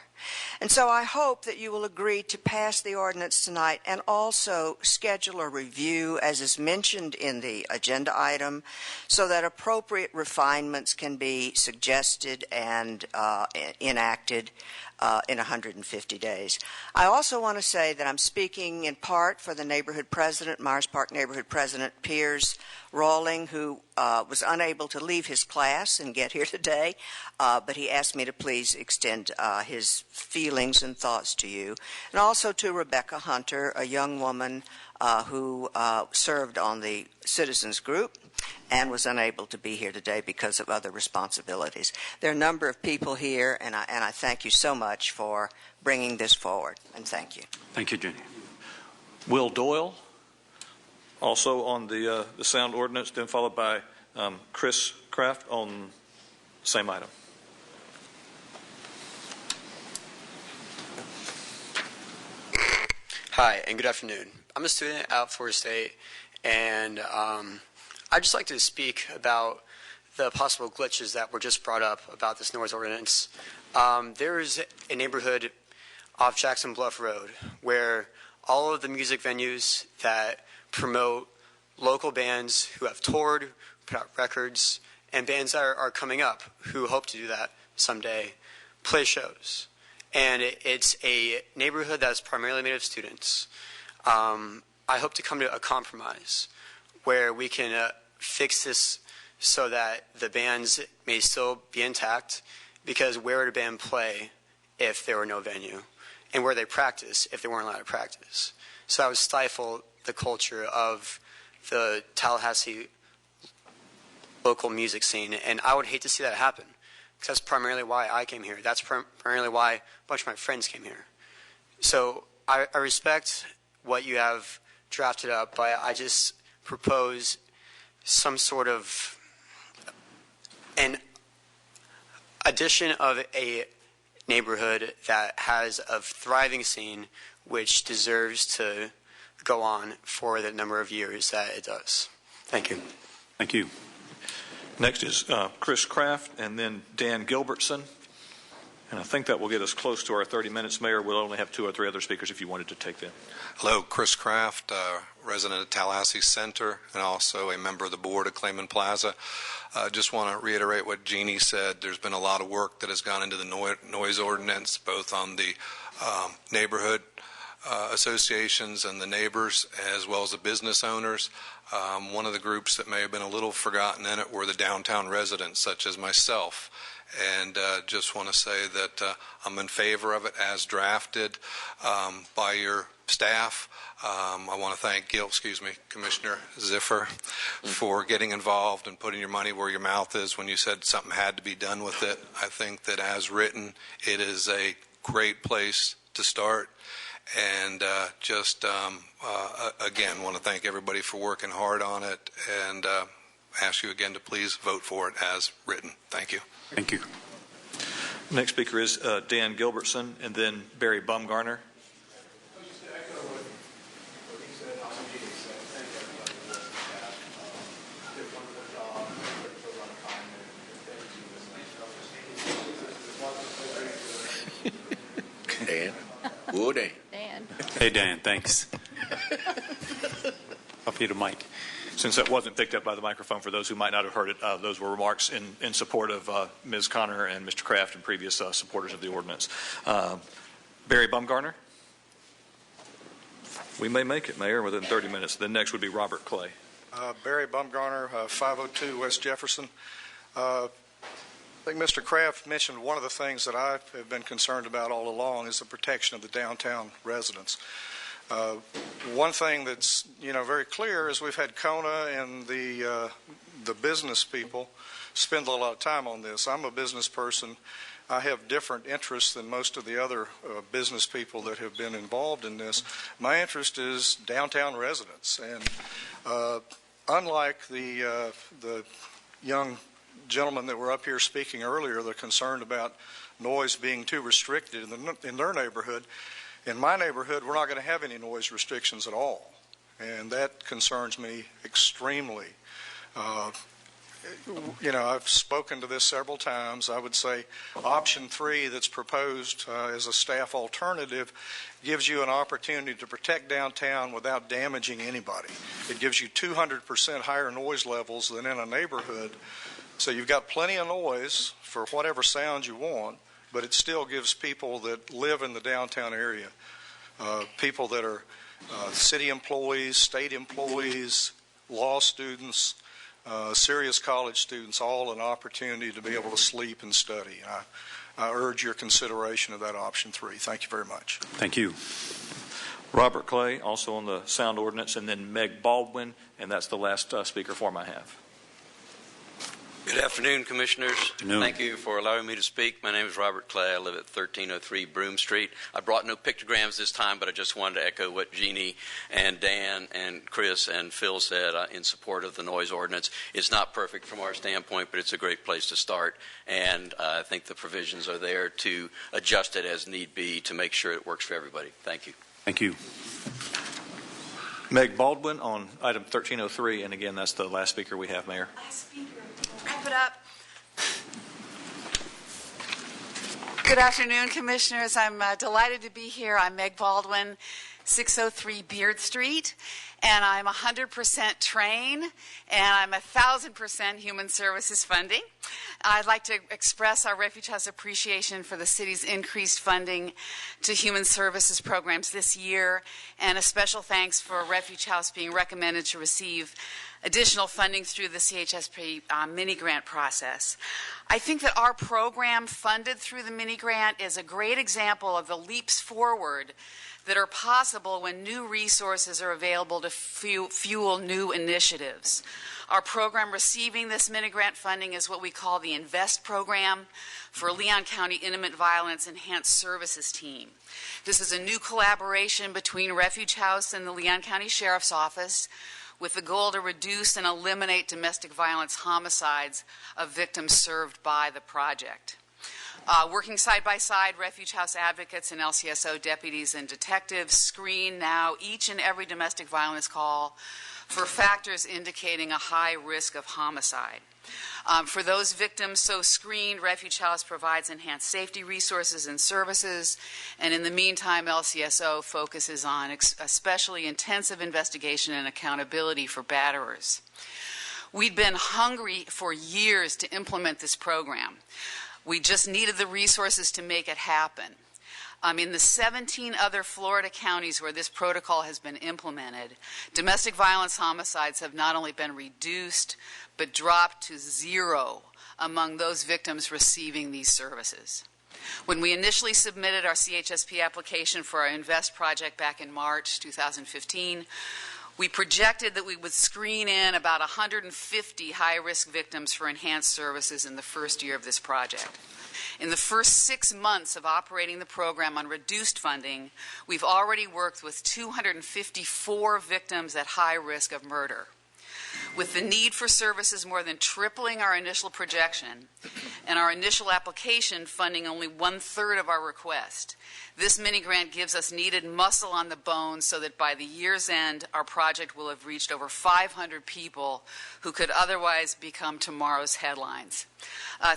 And so I hope that you will agree to pass the ordinance tonight and also schedule a review, as is mentioned in the agenda item, so that appropriate refinements can be suggested and enacted in 150 days. I also want to say that I'm speaking in part for the neighborhood president, Myers Park neighborhood president Piers Rawling, who was unable to leave his class and get here today, but he asked me to please extend his feelings and thoughts to you, and also to Rebecca Hunter, a young woman who served on the citizens group and was unable to be here today because of other responsibilities. There are a number of people here, and I thank you so much for bringing this forward, and thank you. Thank you, Jenny. Will Doyle, also on the sound ordinance, then followed by Chris Kraft on the same item. Hi, and good afternoon. I'm a student at Florida State, and I'd just like to speak about the possible glitches that were just brought up about this noise ordinance. There's a neighborhood off Jackson Bluff Road where all of the music venues that promote local bands who have toured, put out records, and bands that are coming up who hope to do that someday, play shows. And it's a neighborhood that's primarily made of students. I hope to come to a compromise where we can fix this so that the bands may still be intact, because where would a band play if there were no venue? And where they practice if they weren't allowed to practice? So that would stifle the culture of the Tallahassee local music scene, and I would hate to see that happen. That's primarily why I came here. That's primarily why a bunch of my friends came here. So I respect what you have drafted up, but I just propose some sort of an addition of a neighborhood that has a thriving scene which deserves to go on for the number of years that it does. Thank you. Thank you. Next is Chris Kraft and then Dan Gilbertson. And I think that will get us close to our 30 minutes, Mayor. We'll only have 2 or 3 other speakers if you wanted to take them. Hello, Chris Kraft, resident of Tallahassee Center and also a member of the board at Clayman Plaza. Just want to reiterate what Jeannie said. There's been a lot of work that has gone into the noise ordinance, both on the neighborhood associations and the neighbors, as well as the business owners. One of the groups that may have been a little forgotten in it were the downtown residents, such as myself. And just want to say that I'm in favor of it as drafted by your staff. I want to thank Commissioner Ziffer for getting involved and putting your money where your mouth is when you said something had to be done with it. I think that as written, it is a great place to start. And again, want to thank everybody for working hard on it, and ask you again to please vote for it as written. Thank you. Thank you. Next speaker is Dan Gilbertson and then Barry Bumgarner. Dan. Dan. Hey, Dan, thanks. Up here to Mike. Since that wasn't picked up by the microphone, for those who might not have heard it, those were remarks in support of Ms. Connor and Mr. Kraft and previous supporters of the ordinance. Barry Bumgarner. We may make it, Mayor, within 30 minutes. Then next would be Robert Clay. Barry Bumgarner, 502 West Jefferson. I think Mr. Kraft mentioned one of the things that I have been concerned about all along is the protection of the downtown residents. One thing that's very clear is we've had Kona and the business people spend a lot of time on this. I'm a business person. I have different interests than most of the other business people that have been involved in this. My interest is downtown residents, and unlike the young gentlemen that were up here speaking earlier, they're concerned about noise being too restricted in their neighborhood. In my neighborhood, we're not going to have any noise restrictions at all, and that concerns me extremely. I've spoken to this several times. I would say option 3 that's proposed as a staff alternative gives you an opportunity to protect downtown without damaging anybody. It gives you 200% higher noise levels than in a neighborhood. So you've got plenty of noise for whatever sound you want, but it still gives people that live in the downtown area, people that are city employees, state employees, law students, serious college students, all an opportunity to be able to sleep and study. I urge your consideration of that option 3. Thank you very much. Thank you. Robert Clay, also on the sound ordinance, and then Meg Baldwin, and that's the last speaker form I have. Good afternoon, Commissioners. Afternoon. Thank you for allowing me to speak. My name is Robert Clay. I live at 1303 Broome Street. I brought no pictograms this time, but I just wanted to echo what Jeannie and Dan and Chris and Phil said in support of the noise ordinance. It's not perfect from our standpoint, but it's a great place to start, and I think the provisions are there to adjust it as need be to make sure it works for everybody. Thank you. Thank you. Meg Baldwin on item 1303, and again, that's the last speaker we have, Mayor. Last speaker. Wrap it up. Good afternoon, Commissioners. I'm delighted to be here. I'm Meg Baldwin, 603 Beard Street, and I'm 100% train, and I'm 1,000% human services funding. I'd like to express our Refuge House appreciation for the city's increased funding to human services programs this year, and a special thanks for Refuge House being recommended to receive additional funding through the CHSP mini-grant process. I think that our program funded through the mini-grant is a great example of the leaps forward that are possible when new resources are available to fuel new initiatives. Our program receiving this mini-grant funding is what we call the INVEST program for Leon County Intimate Violence Enhanced Services Team. This is a new collaboration between Refuge House and the Leon County Sheriff's Office with the goal to reduce and eliminate domestic violence homicides of victims served by the project. Working side by side, Refuge House advocates and LCSO deputies and detectives screen now each and every domestic violence call for factors indicating a high risk of homicide. For those victims so screened, Refuge House provides enhanced safety resources and services, and in the meantime, LCSO focuses on especially intensive investigation and accountability for batterers. We'd been hungry for years to implement this program. We just needed the resources to make it happen. In the 17 other Florida counties where this protocol has been implemented, domestic violence homicides have not only been reduced, but dropped to 0 among those victims receiving these services. When we initially submitted our CHSP application for our INVEST project back in March 2015, we projected that we would screen in about 150 high-risk victims for enhanced services in the first year of this project. In the first 6 months of operating the program on reduced funding, we've already worked with 254 victims at high risk of murder. With the need for services more than tripling our initial projection and our initial application funding only 1/3 of our request, this mini grant gives us needed muscle on the bone so that by the year's end, our project will have reached over 500 people who could otherwise become tomorrow's headlines.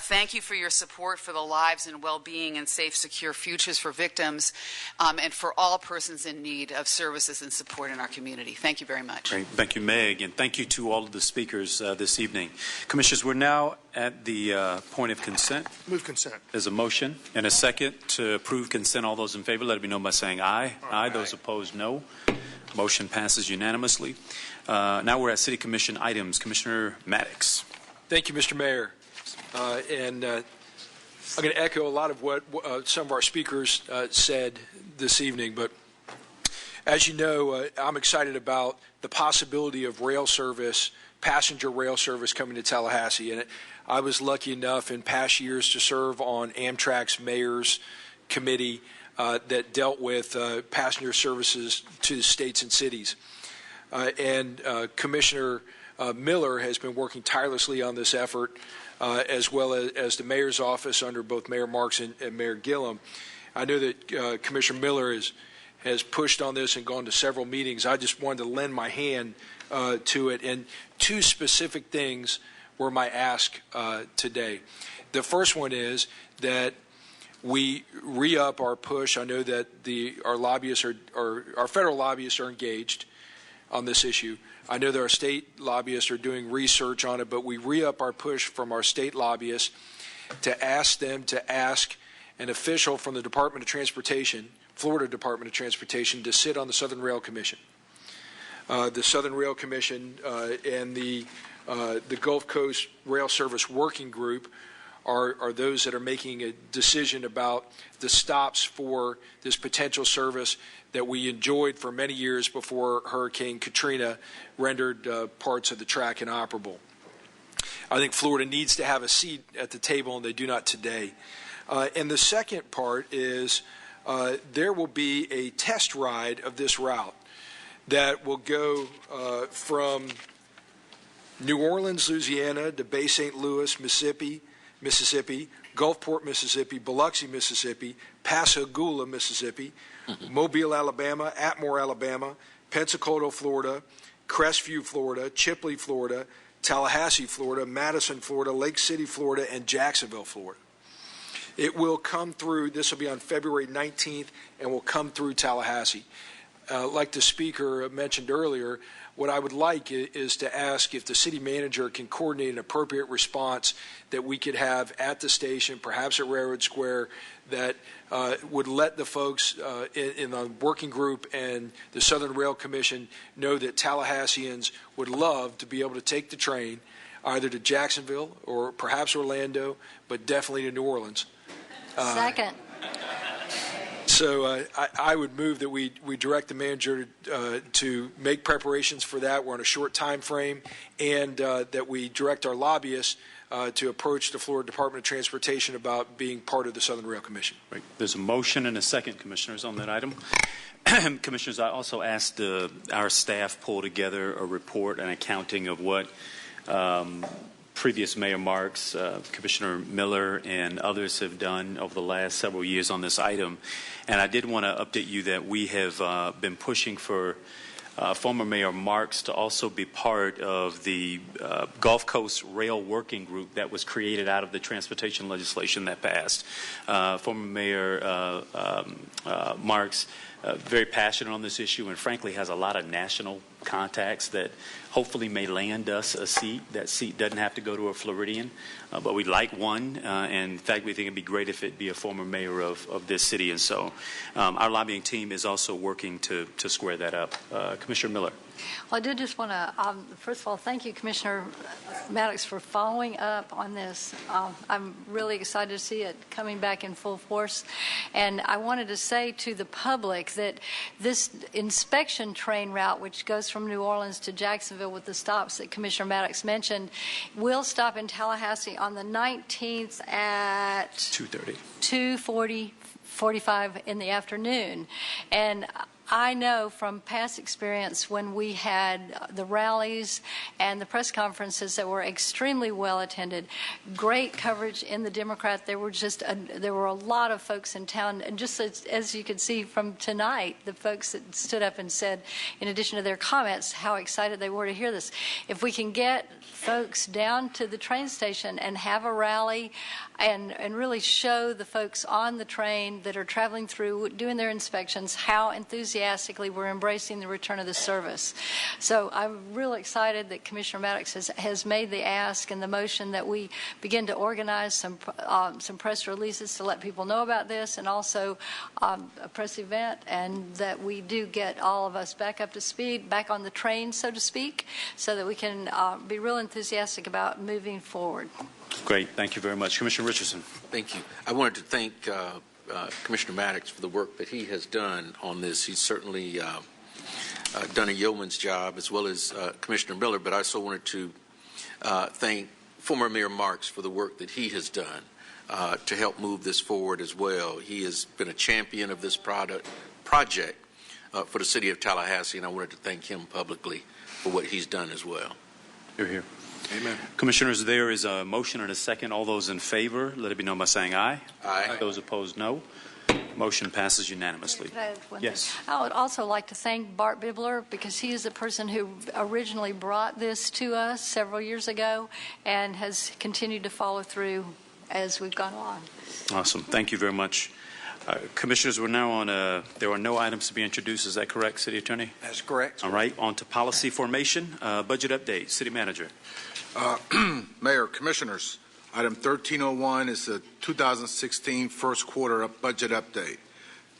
Thank you for your support for the lives and well-being and safe, secure futures for victims and for all persons in need of services and support in our community. Thank you very much. Great. Thank you, Meg, and thank you to all of the speakers this evening. Commissioners, we're now at the point of consent. Move consent. There's a motion and a second to approve consent. All those in favor, let it be known by saying aye. Aye. Those opposed, no. Motion passes unanimously. Now we're at City Commission items. Commissioner Maddox. Thank you, Mr. Mayor. I'm going to echo a lot of what some of our speakers said this evening, but as you know, I'm excited about the possibility of rail service, passenger rail service coming to Tallahassee. And I was lucky enough in past years to serve on Amtrak's mayor's committee that dealt with passenger services to the states and cities. Commissioner Miller has been working tirelessly on this effort, as well as the mayor's office under both Mayor Marks and Mayor Gillum. I know that Commissioner Miller has pushed on this and gone to several meetings. I just wanted to lend my hand to it. And two specific things were my ask today. The first one is that we re-up our push. I know that our lobbyists our federal lobbyists are engaged on this issue. I know that our state lobbyists are doing research on it, but we re-up our push from our state lobbyists to ask them to ask an official from the Department of Transportation, Florida Department of Transportation, to sit on the Southern Rail Commission. The Southern Rail Commission and the Gulf Coast Rail Service Working Group are those that are making a decision about the stops for this potential service that we enjoyed for many years before Hurricane Katrina rendered parts of the track inoperable. I think Florida needs to have a seat at the table, and they do not today. And the second part is there will be a test ride of this route that will go from New Orleans, Louisiana, to Bay St. Louis, Mississippi, Gulfport, Mississippi, Biloxi, Mississippi, Pascagoula, Mississippi, Mobile, Alabama, Atmore, Alabama, Pensacola, Florida, Crestview, Florida, Chipley, Florida, Tallahassee, Florida, Madison, Florida, Lake City, Florida, and Jacksonville, Florida. It will come through, this will be on February 19th, and will come through Tallahassee. Like the speaker mentioned earlier, what I would like is to ask if the city manager can coordinate an appropriate response that we could have at the station, perhaps at Railroad Square, that would let the folks in the working group and the Southern Rail Commission know that Tallahasseans would love to be able to take the train either to Jacksonville or perhaps Orlando, but definitely to New Orleans. Second. So I would move that we direct the manager to make preparations for that. We're on a short time frame, and that we direct our lobbyists to approach the Florida Department of Transportation about being part of the Southern Rail Commission. Right. There's a motion and a second, Commissioners, on that item. Commissioners, I also asked our staff pull together a report, an accounting of what previous Mayor Marks, Commissioner Miller, and others have done over the last several years on this item. And I did want to update you that we have been pushing for former Mayor Marks to also be part of the Gulf Coast Rail Working Group that was created out of the transportation legislation that passed. Former Mayor Marks, very passionate on this issue and frankly has a lot of national contacts that hopefully may land us a seat. That seat doesn't have to go to a Floridian, but we'd like one. And in fact, we think it'd be great if it'd be a former mayor of this city. And so our lobbying team is also working to square that up. Commissioner Miller. Well, I did just want to, first of all, thank you, Commissioner Maddox, for following up on this. I'm really excited to see it coming back in full force. And I wanted to say to the public that this inspection train route, which goes from New Orleans to Jacksonville with the stops that Commissioner Maddox mentioned, will stop in Tallahassee on the 19th at 2:30. 2:45 in the afternoon. And I know from past experience when we had the rallies and the press conferences that were extremely well attended, great coverage in the Democrat. There were a lot of folks in town, and just as you could see from tonight, the folks that stood up and said, in addition to their comments, how excited they were to hear this. If we can get folks down to the train station and have a rally and really show the folks on the train that are traveling through, doing their inspections, how enthusiastically we're embracing the return of the service. So I'm really excited that Commissioner Maddox has made the ask and the motion that we begin to organize some press releases to let people know about this, and also a press event, and that we do get all of us back up to speed, back on the train, so to speak, so that we can be real enthusiastic about moving forward. Great. Thank you very much. Commissioner Richardson. Thank you. I wanted to thank Commissioner Maddox for the work that he has done on this. He's certainly done a yeoman's job, as well as Commissioner Miller, but I also wanted to thank former Mayor Marks for the work that he has done to help move this forward as well. He has been a champion of this project for the city of Tallahassee, and I wanted to thank him publicly for what he's done as well. Here. Amen. Commissioners, there is a motion and a second. All those in favor, let it be known by saying aye. Aye. Those opposed, no. Motion passes unanimously. Could I add one Yes. thing? I would also like to thank Bart Bibler, because he is the person who originally brought this to us several years ago and has continued to follow through as we've gone along. Awesome. Thank you very much. Commissioners, we're now on there are no items to be introduced. Is that correct, City Attorney? That's correct. All right. On to policy formation. Budget update. City Manager. Mayor, Commissioners, item 1301 is the 2016 first quarter budget update.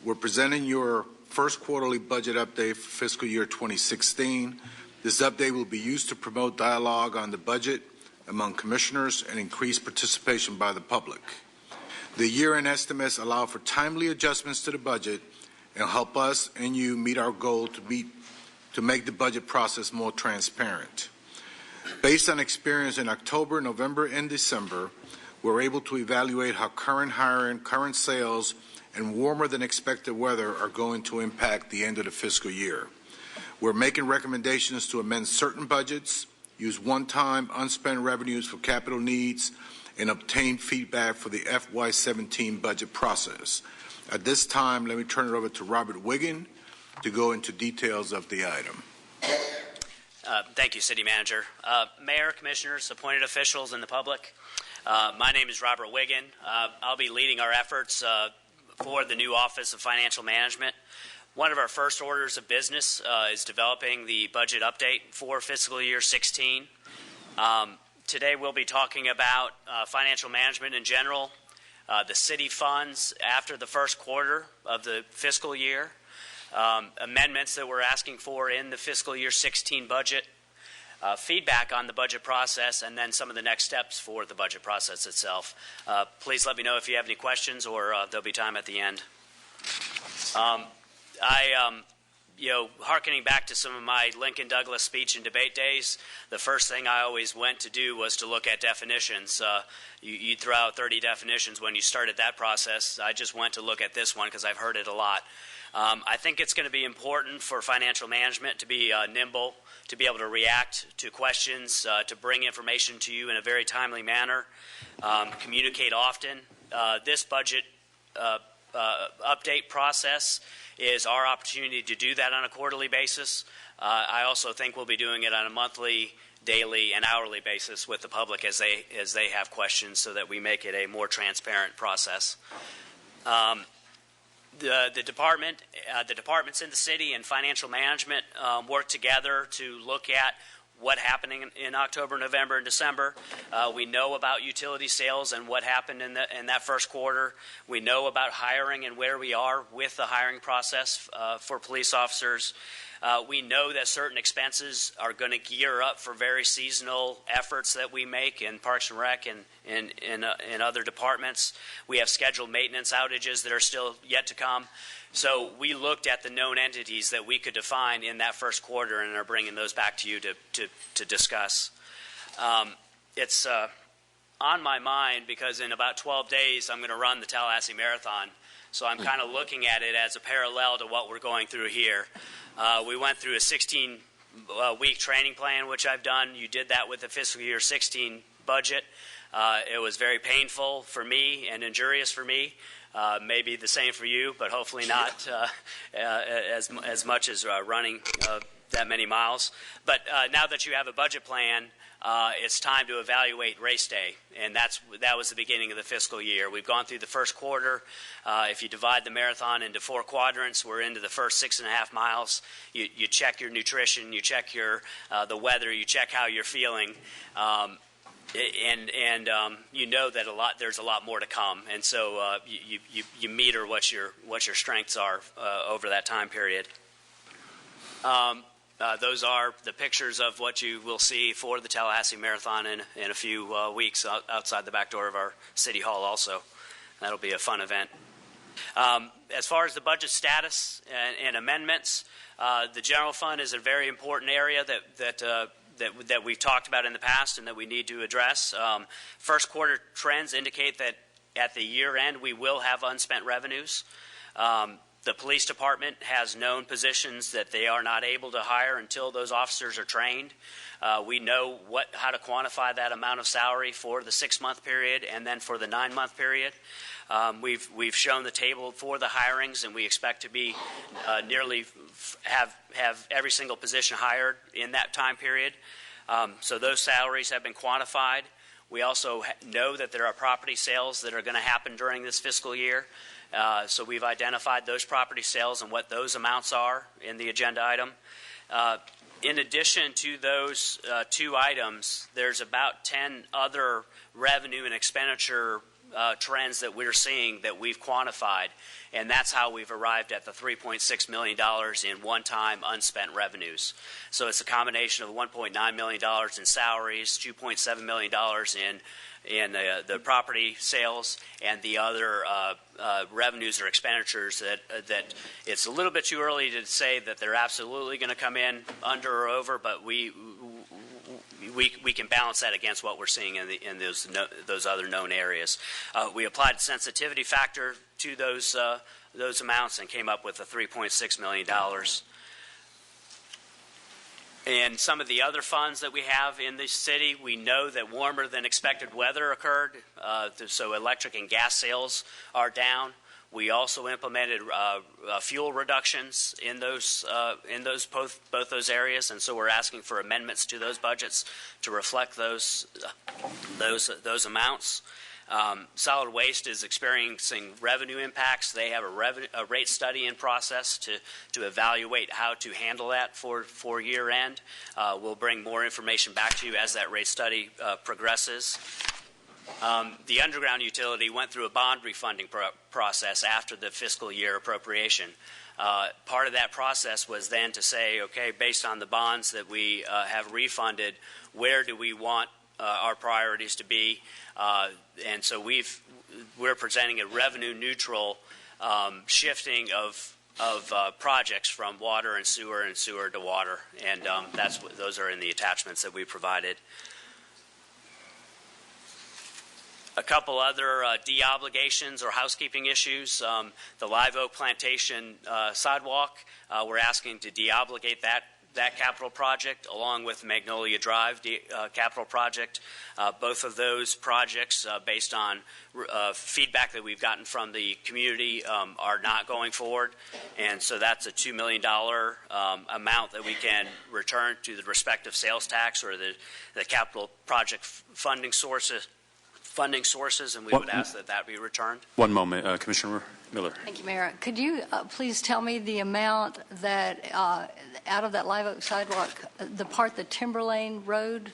We're presenting your first quarterly budget update for fiscal year 2016. This update will be used to promote dialogue on the budget among commissioners and increase participation by the public. The year-end estimates allow for timely adjustments to the budget and help us and you meet our goal to make the budget process more transparent. Based on experience in October, November, and December, we're able to evaluate how current hiring, current sales, and warmer than expected weather are going to impact the end of the fiscal year. We're making recommendations to amend certain budgets, use one-time unspent revenues for capital needs, and obtain feedback for the FY17 budget process. At this time, let me turn it over to Robert Wiggin to go into details of the item. Thank you, City Manager. Mayor, Commissioners, appointed officials, and the public. My name is Robert Wiggin. I'll be leading our efforts for the new Office of Financial Management. One of our first orders of business is developing the budget update for fiscal year 16. Today we'll be talking about financial management in general, the city funds after the first quarter of the fiscal year, amendments that we're asking for in the fiscal year 16 budget, feedback on the budget process, and then some of the next steps for the budget process itself. Please let me know if you have any questions, or there'll be time at the end. Hearkening back to some of my Lincoln Douglas speech and debate days, the first thing I always went to do was to look at definitions. You throw out 30 definitions when you started that process. I just went to look at this one because I've heard it a lot. I think it's going to be important for financial management to be nimble, to be able to react to questions, to bring information to you in a very timely manner, communicate often. This budget update process is our opportunity to do that on a quarterly basis. I also think we'll be doing it on a monthly, daily, and hourly basis with the public as they have questions, so that we make it a more transparent process. The departments in the city and financial management work together to look at what happened in October, November, and December. We know about utility sales and what happened in that first quarter. We know about hiring and where we are with the hiring process for police officers. We know that certain expenses are going to gear up for very seasonal efforts that we make in Parks and Rec and in other departments. We have scheduled maintenance outages that are still yet to come. So we looked at the known entities that we could define in that first quarter and are bringing those back to you to discuss. It's on my mind because in about 12 days I'm going to run the Tallahassee Marathon. So I'm kind of looking at it as a parallel to what we're going through here. We went through a 16-week training plan, which I've done. You did that with the fiscal year 16 budget. It was very painful for me and injurious for me. Maybe the same for you, but hopefully not as much as running that many miles. But now that you have a budget plan, it's time to evaluate race day, and that was the beginning of the fiscal year. We've gone through the first quarter. If you divide the marathon into 4 quadrants, we're into the first 6.5 miles. You check your nutrition, you check the weather, you check how you're feeling. And you know that there's a lot more to come, and so you meter what your strengths are over that time period. Those are the pictures of what you will see for the Tallahassee Marathon in a few weeks outside the back door of our City Hall also. That'll be a fun event. As far as the budget status and amendments, the general fund is a very important area that we've talked about in the past and that we need to address. First quarter trends indicate that at the year end we will have unspent revenues. The police department has known positions that they are not able to hire until those officers are trained. We know how to quantify that amount of salary for the 6-month period and then for the 9-month period. We've shown the table for the hirings, and we expect to be nearly have every single position hired in that time period. So those salaries have been quantified. We also know that there are property sales that are going to happen during this fiscal year. So we've identified those property sales and what those amounts are in the agenda item. In addition to those 2 items, there's about 10 other revenue and expenditure trends that we're seeing that we've quantified, and that's how we've arrived at the $3.6 million in one-time unspent revenues. So it's a combination of $1.9 million in salaries, $2.7 million in the property sales, and the other revenues or expenditures that it's a little bit too early to say that they're absolutely going to come in under or over, but we can balance that against what we're seeing in those other known areas. We applied sensitivity factor to those amounts and came up with a $3.6 million. And some of the other funds that we have in this city, we know that warmer than expected weather occurred, so electric and gas sales are down. We also implemented fuel reductions in both those areas, and so we're asking for amendments to those budgets to reflect those amounts. Solid waste is experiencing revenue impacts. They have a rate study in process to evaluate how to handle that for year end. We'll bring more information back to you as that rate study progresses. The underground utility went through a bond refunding process after the fiscal year appropriation. Part of that process was then to say, okay, based on the bonds that we have refunded, where do we want our priorities to be? And so we're presenting a revenue neutral shifting of projects from water and sewer to water, and those are in the attachments that we provided. A couple other de-obligations or housekeeping issues. The Live Oak Plantation sidewalk, we're asking to de-obligate that capital project along with Magnolia Drive capital project. Both of those projects, based on feedback that we've gotten from the community, are not going forward. And so that's a $2 million amount that we can return to the respective sales tax or the capital project funding sources, and we would ask that be returned. One moment, Commissioner Miller. Thank you, Mayor. Could you please tell me the amount that out of that Live Oak sidewalk, the Timberlane Road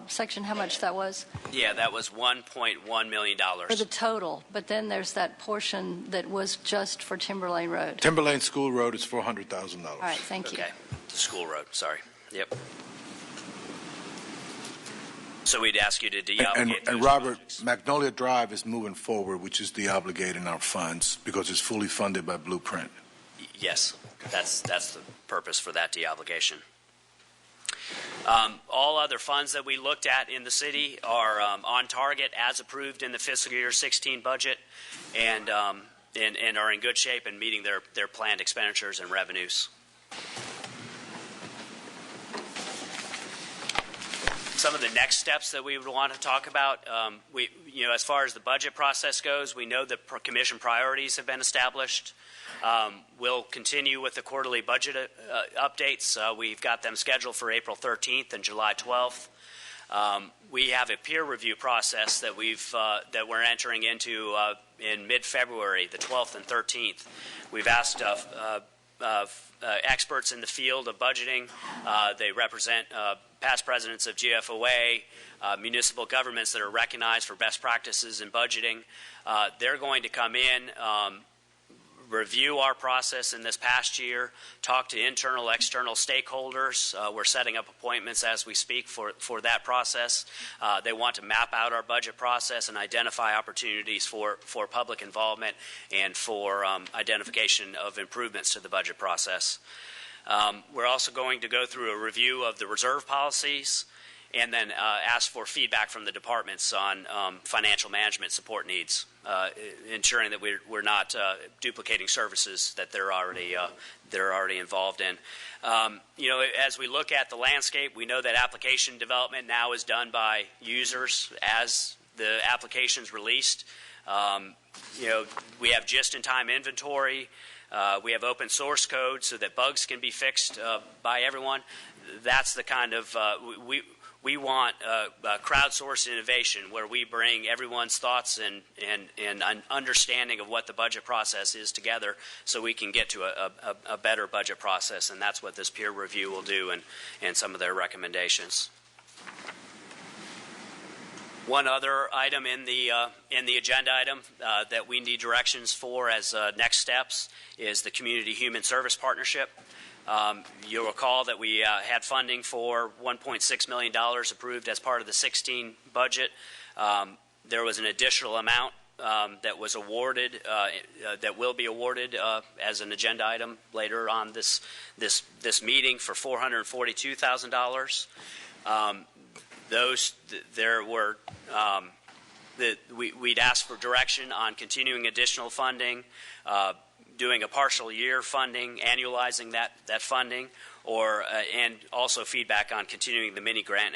section, how much that was? Yeah, that was $1.1 million. For the total, but then there's that portion that was just for Timberlane Road. Timberlane School Road is $400,000. All right, thank you. Okay, the school road, sorry. Yep. So we'd ask you to de-obligate And Robert, projects. Magnolia Drive is moving forward, which is de-obligating our funds because it's fully funded by Blueprint. Yes, that's the purpose for that de-obligation. All other funds that we looked at in the city are on target as approved in the fiscal year 16 budget, and and are in good shape and meeting their planned expenditures and revenues. Some of the next steps that we would want to talk about, as far as the budget process goes, we know that commission priorities have been established. We'll continue with the quarterly budget updates. We've got them scheduled for April 13th and July 12th. We have a peer review process that we're entering into in mid-February, the 12th and 13th. We've asked experts in the field of budgeting. They represent past presidents of GFOA, municipal governments that are recognized for best practices in budgeting. They're going to come in, review our process in this past year, talk to internal, external stakeholders. We're setting up appointments as we speak for that process. They want to map out our budget process and identify opportunities for public involvement and for identification of improvements to the budget process. We're also going to go through a review of the reserve policies and then ask for feedback from the departments on financial management support needs, ensuring that we're not duplicating services that they're already involved in. As we look at the landscape, we know that application development now is done by users as the application's released. We have just-in-time inventory. We have open source code so that bugs can be fixed by everyone. That's the kind of we want crowdsourced innovation where we bring everyone's thoughts and an understanding of what the budget process is together so we can get to a better budget process, and that's what this peer review will do and some of their recommendations. One other item in the agenda item that we need directions for as next steps is the Community Human Service Partnership. You'll recall that we had funding for $1.6 million approved as part of the 16 budget. There was an additional amount that was awarded, that will be awarded as an agenda item later on this meeting for $442,000. We'd ask for direction on continuing additional funding, doing a partial year funding, annualizing that funding, and also feedback on continuing the mini grant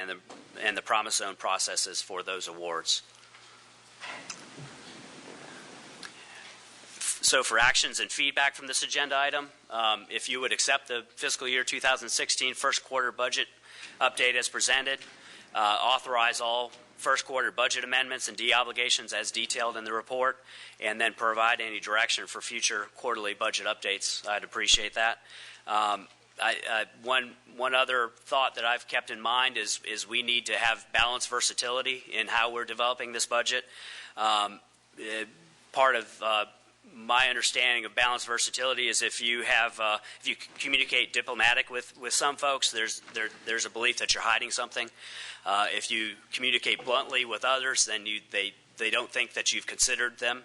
and the Promise Zone processes for those awards. So for actions and feedback from this agenda item, if you would accept the fiscal year 2016 first quarter budget update as presented, authorize all first quarter budget amendments and de-obligations as detailed in the report, and then provide any direction for future quarterly budget updates. I'd appreciate that. One other thought that I've kept in mind is we need to have balanced versatility in how we're developing this budget. Part of my understanding of balanced versatility is if you communicate diplomatic with some folks, there's a belief that you're hiding something. If you communicate bluntly with others, then they don't think that you've considered them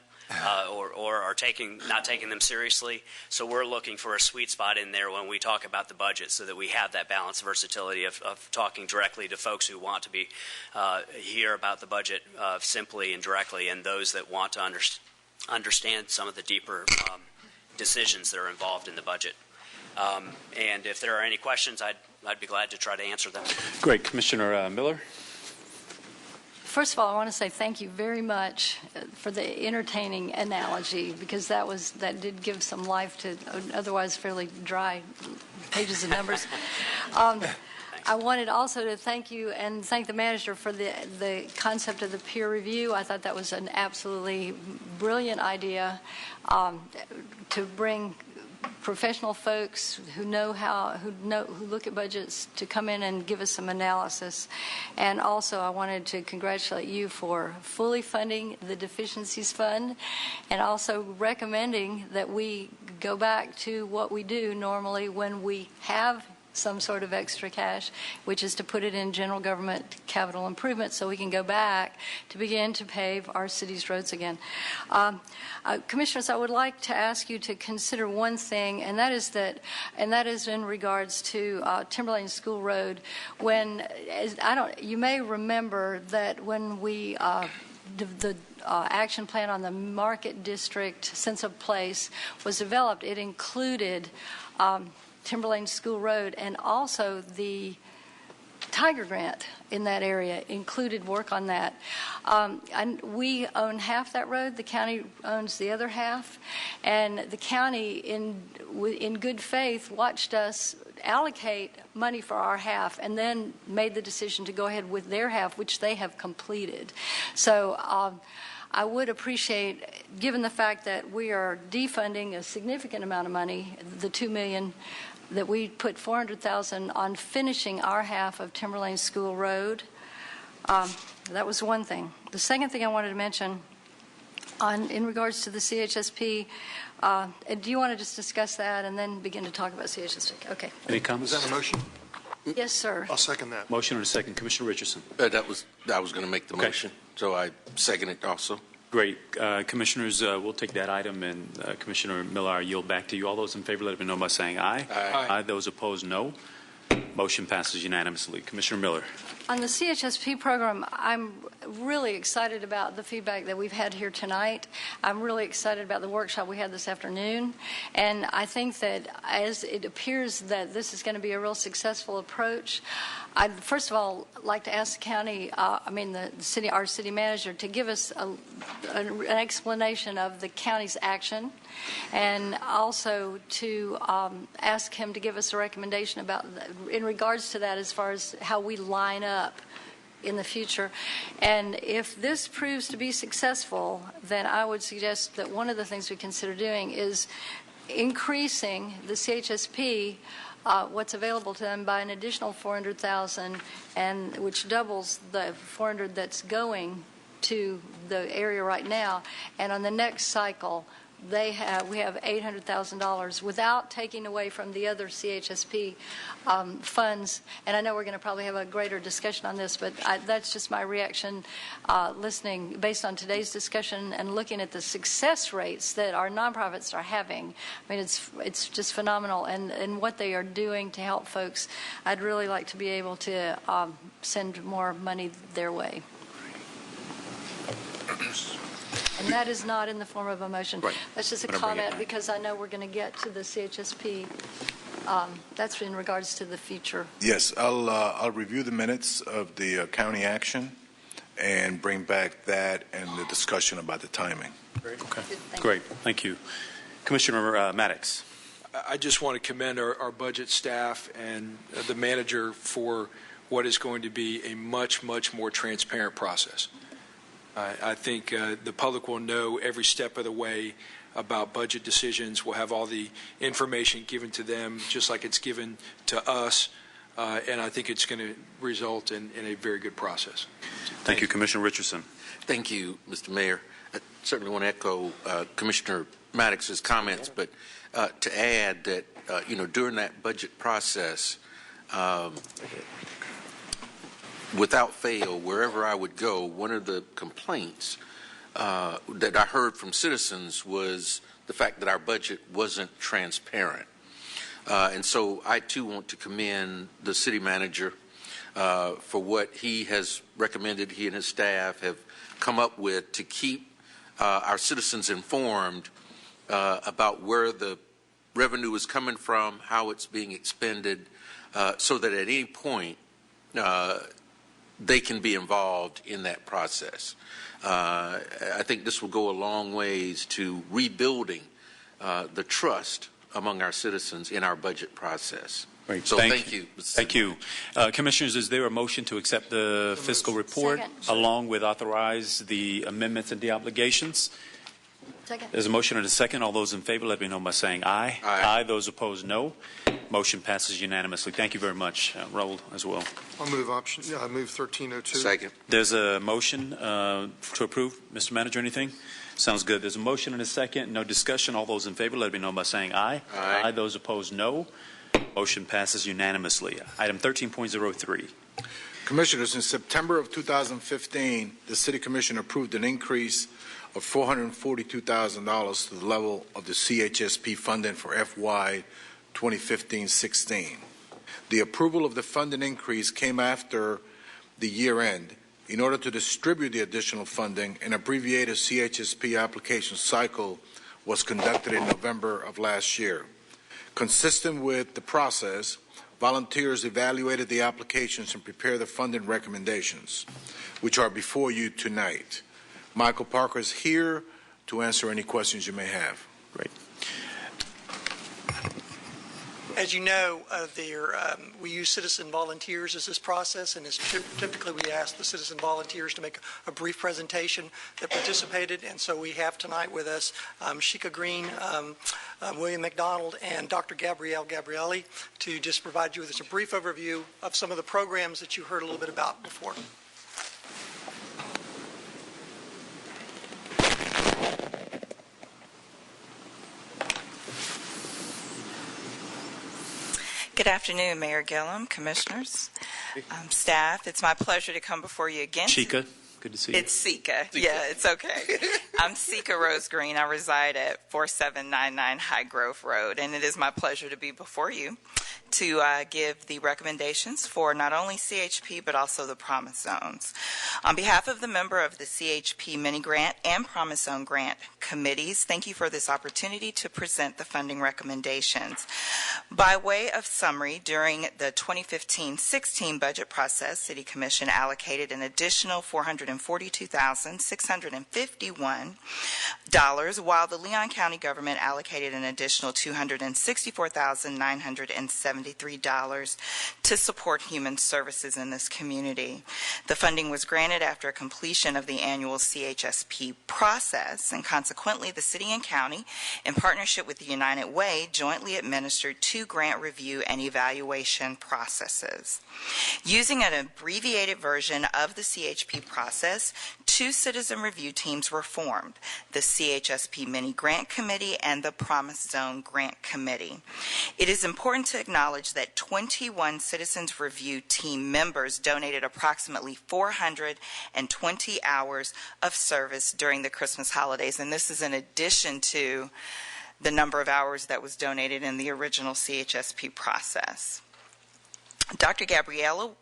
or are not taking them seriously. So we're looking for a sweet spot in there when we talk about the budget, so that we have that balanced versatility of talking directly to folks who want to hear about the budget simply and directly, and those that want to understand some of the deeper decisions that are involved in the budget. And if there are any questions, I'd be glad to try to answer them. Great. Commissioner Miller? First of all, I want to say thank you very much for the entertaining analogy, because that did give some life to otherwise fairly dry pages of numbers. I wanted also to thank you and thank the manager for the concept of the peer review. I thought that was an absolutely brilliant idea to bring professional folks who look at budgets to come in and give us some analysis. And also I wanted to congratulate you for fully funding the deficiencies fund, and also recommending that we go back to what we do normally when we have some sort of extra cash, which is to put it in general government capital improvement so we can go back to begin to pave our city's roads again. Commissioners, I would like to ask you to consider one thing, and that is in regards to Timberlane School Road. You may remember that when we action plan on the Market District sense of place was developed, it included Timberlane School Road, and also the Tiger Grant in that area included work on that. And we own half that road. The county owns the other half. And the county, in good faith, watched us allocate money for our half and then made the decision to go ahead with their half, which they have completed. So I would appreciate, given the fact that we are defunding a significant amount of money, the $2 million, that we put $400,000 on finishing our half of Timberlane School Road. That was one thing. The second thing I wanted to mention, in regards to the CHSP, do you want to just discuss that and then begin to talk about CHSP? Okay. Any comments? Is that a motion? Yes, sir. I'll second that. Motion and a second. Commissioner Richardson. I was going to make the motion, so I second it also. Great. Commissioners, we'll take that item, and Commissioner Miller, I yield back to you. All those in favor, let me know by saying aye. Aye. Aye. Those opposed, no. Motion passes unanimously. Commissioner Miller. On the CHSP program, I'm really excited about the feedback that we've had here tonight. I'm really excited about the workshop we had this afternoon. And I think that as it appears that this is going to be a real successful approach, I'd first of all like to ask the county, our city manager, to give us an explanation of the county's action, and also to ask him to give us a recommendation about, in regards to that, as far as how we line up in the future. And if this proves to be successful, then I would suggest that one of the things we consider doing is increasing the CHSP what's available to them by an additional $400,000, and which doubles the $400,000 that's to the area right now. And on the next cycle, we have $800,000 without taking away from the other CHSP funds. And I know we're going to probably have a greater discussion on this, but that's just my reaction listening based on today's discussion and looking at the success rates that our nonprofits are having. I mean, it's just phenomenal, and what they are doing to help folks. I'd really like to be able to send more money their way. And that is not in the form of a motion. Right. That's just a comment, because I know we're going to get to the CHSP. That's in regards to the future. Yes, I'll review the minutes of the county action and bring back that and the discussion about the timing. Okay. Great. Thank you. Commissioner Maddox. I just want to commend our budget staff and the manager for what is going to be a much, much more transparent process. I think the public will know every step of the way about budget decisions. We'll have all the information given to them just like it's given to us, and I think it's going to result in a very good process. Thank you, Commissioner Richardson. Thank you, Mr. Mayor. I certainly want to echo Commissioner Maddox's comments, but to add that, during that budget process, without fail, wherever I would go, one of the complaints that I heard from citizens was the fact that our budget wasn't transparent. And so I, too, want to commend the city manager for what he has recommended, he and his staff have come up with to keep our citizens informed about where the revenue is coming from, how it's being expended, so that at any point they can be involved in that process. I think this will go a long ways to rebuilding the trust among our citizens in our budget process. Great. So thank you. Thank you. Commissioners, is there a motion to accept the fiscal report along with authorize the amendments and the obligations? Second. There's a motion and a second. All those in favor, let me know by saying aye. Aye. Those opposed, no. Motion passes unanimously. Thank you very much, Raul, as well. I'll move I move 1302. Second. There's a motion to approve. Mr. Manager, anything? Sounds good. There's a motion and a second. No discussion. All those in favor, let me know by saying aye. Aye. Those opposed, no. Motion passes unanimously. Item 13.03. Commissioners, in September of 2015, the City Commission approved an increase of $442,000 to the level of the CHSP funding for FY 2015-16. The approval of the funding increase came after the year end, in order to distribute the additional funding, an abbreviated CHSP application cycle was conducted in November of last year. Consistent with the process, volunteers evaluated the applications and prepared the funding recommendations, which are before you tonight. Michael Parker is here to answer any questions you may have. Great. As you know, we use citizen volunteers as this process, and typically we ask the citizen volunteers to make a brief presentation that participated, and so we have tonight with us Sheikah Green, William McDonald, and Dr. Gabrielle Gabrielli to just provide you with a brief overview of some of the programs that you heard a little bit about before. Good afternoon, Mayor Gillum, commissioners, staff. It's my pleasure to come before you again. Sheikah, good to see you. It's Sika. Yeah, it's okay. I'm Sika Rose Green. I reside at 4799 High Grove Road, and it is my pleasure to be before you to give the recommendations for not only CHP but also the Promise Zones. On behalf of the member of the CHP Mini Grant and Promise Zone Grant committees, thank you for this opportunity to present the funding recommendations. By way of summary, during the 2015-16 budget process, City Commission allocated an additional $442,651, while the Leon County government allocated an additional $264,973 to support human services in this community. The funding was granted after completion of the annual CHSP process, and consequently the city and county, in partnership with the United Way, jointly administered 2 grant review and evaluation processes. Using an abbreviated version of the CHP process, 2 citizen review teams were formed, the CHSP Mini Grant Committee and the Promise Zone Grant Committee. It is important to acknowledge that 21 Citizens Review team members donated approximately 420 hours of service during the Christmas holidays, and this is in addition to the number of hours that was donated in the original CHSP process. Dr. Gabrielli,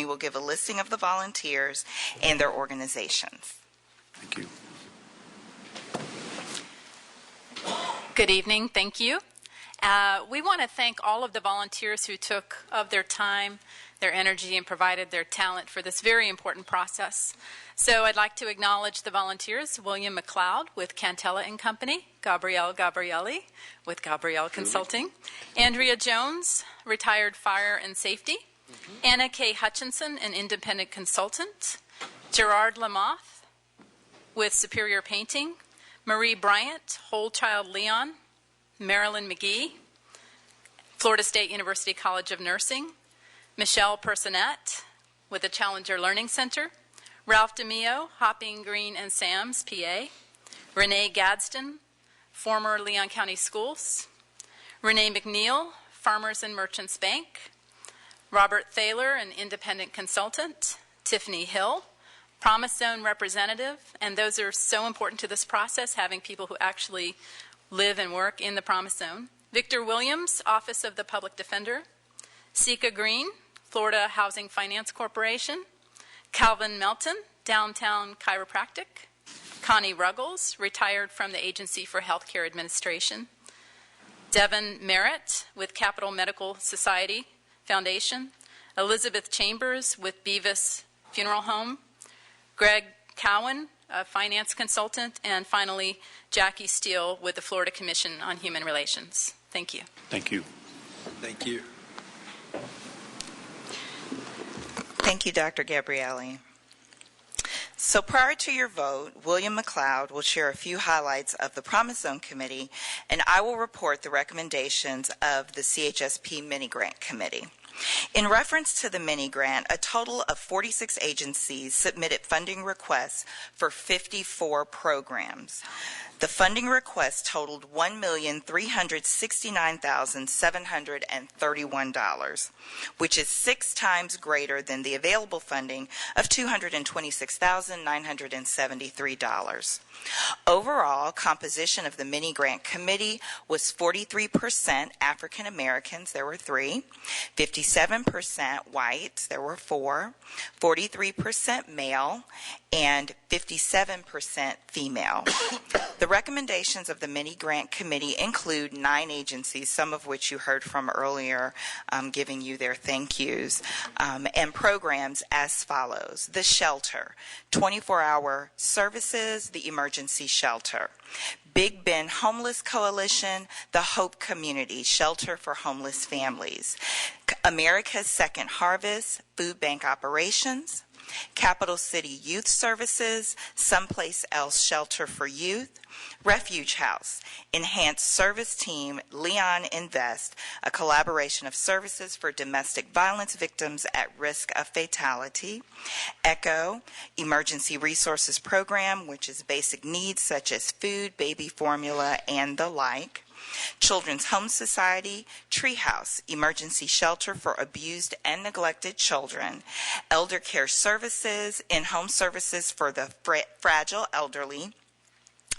will give a listing of the volunteers and their organizations. Thank you. Good evening. Thank you. We want to thank all of the volunteers who took of their time, their energy, and provided their talent for this very important process. So I'd like to acknowledge the volunteers: William McLeod with Cantella & Company, Gabrielle Gabrielli with Gabrielle Consulting, Andrea Jones, retired fire and safety, Anna K. Hutchinson, an independent consultant, Gerard Lamoth with Superior Painting, Marie Bryant, Whole Child Leon, Marilyn McGee, Florida State University College of Nursing, Michelle Personette with the Challenger Learning Center, Ralph DeMio, Hopping Green and Sam's, PA, Renee Gadsden, former Leon County Schools, Renee McNeil, Farmers and Merchants Bank, Robert Thaler, an independent consultant, Tiffany Hill, Promise Zone representative, and those are so important to this process, having people who actually live and work in the Promise Zone. Victor Williams, Office of the Public Defender. Sheikah Green, Florida Housing Finance Corporation. Calvin Melton, Downtown Chiropractic. Connie Ruggles, retired from the Agency for Healthcare Administration. Devin Merritt with Capital Medical Society Foundation. Elizabeth Chambers with Beavis Funeral Home. Greg Cowan, a finance consultant, and finally, Jackie Steele with the Florida Commission on Human Relations. Thank you. Thank you. Thank you. Thank you, Dr. Gabrielli. So prior to your vote, William McLeod will share a few highlights of the Promise Zone Committee, and I will report the recommendations of the CHSP Mini Grant Committee. In reference to the mini grant, a total of 46 agencies submitted funding requests for 54 programs. The funding request totaled $1,369,731, which is 6 times greater than the available funding of $226,973. Overall, composition of the mini grant committee was 43% African Americans, there were 3, 57% 57% white, there were 4, 43% male, and 57% female. The recommendations of the mini-grant committee include 9 agencies, some of which you heard from earlier, giving you their thank yous, and programs as follows. The shelter, 24-hour services, the emergency shelter. Big Bend Homeless Coalition, the Hope Community, Shelter for Homeless Families. America's Second Harvest, Food Bank Operations. Capital City Youth Services, Someplace Else Shelter for Youth. Refuge House, Enhanced Service Team, Leon Invest, a collaboration of services for domestic violence victims at risk of fatality. ECHO, Emergency Resources Program, which is basic needs such as food, baby formula, and the like. Children's Home Society, Treehouse, Emergency Shelter for Abused and Neglected Children. Elder Care Services, In-Home Services for the Fragile Elderly.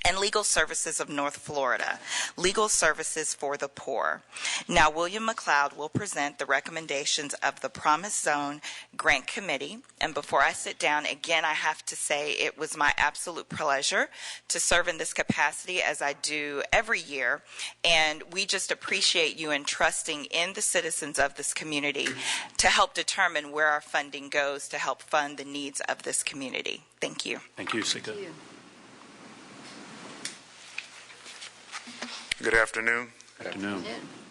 And Legal Services of North Florida, Legal Services for the Poor. Now, William McLeod will present the recommendations of the Promise Zone Grant Committee. And before I sit down, again, I have to say it was my absolute pleasure to serve in this capacity as I do every year. And we just appreciate you entrusting in the citizens of this community to help determine where our funding goes to help fund the needs of this community. Thank you. Thank you, Sika. Good afternoon. Good afternoon.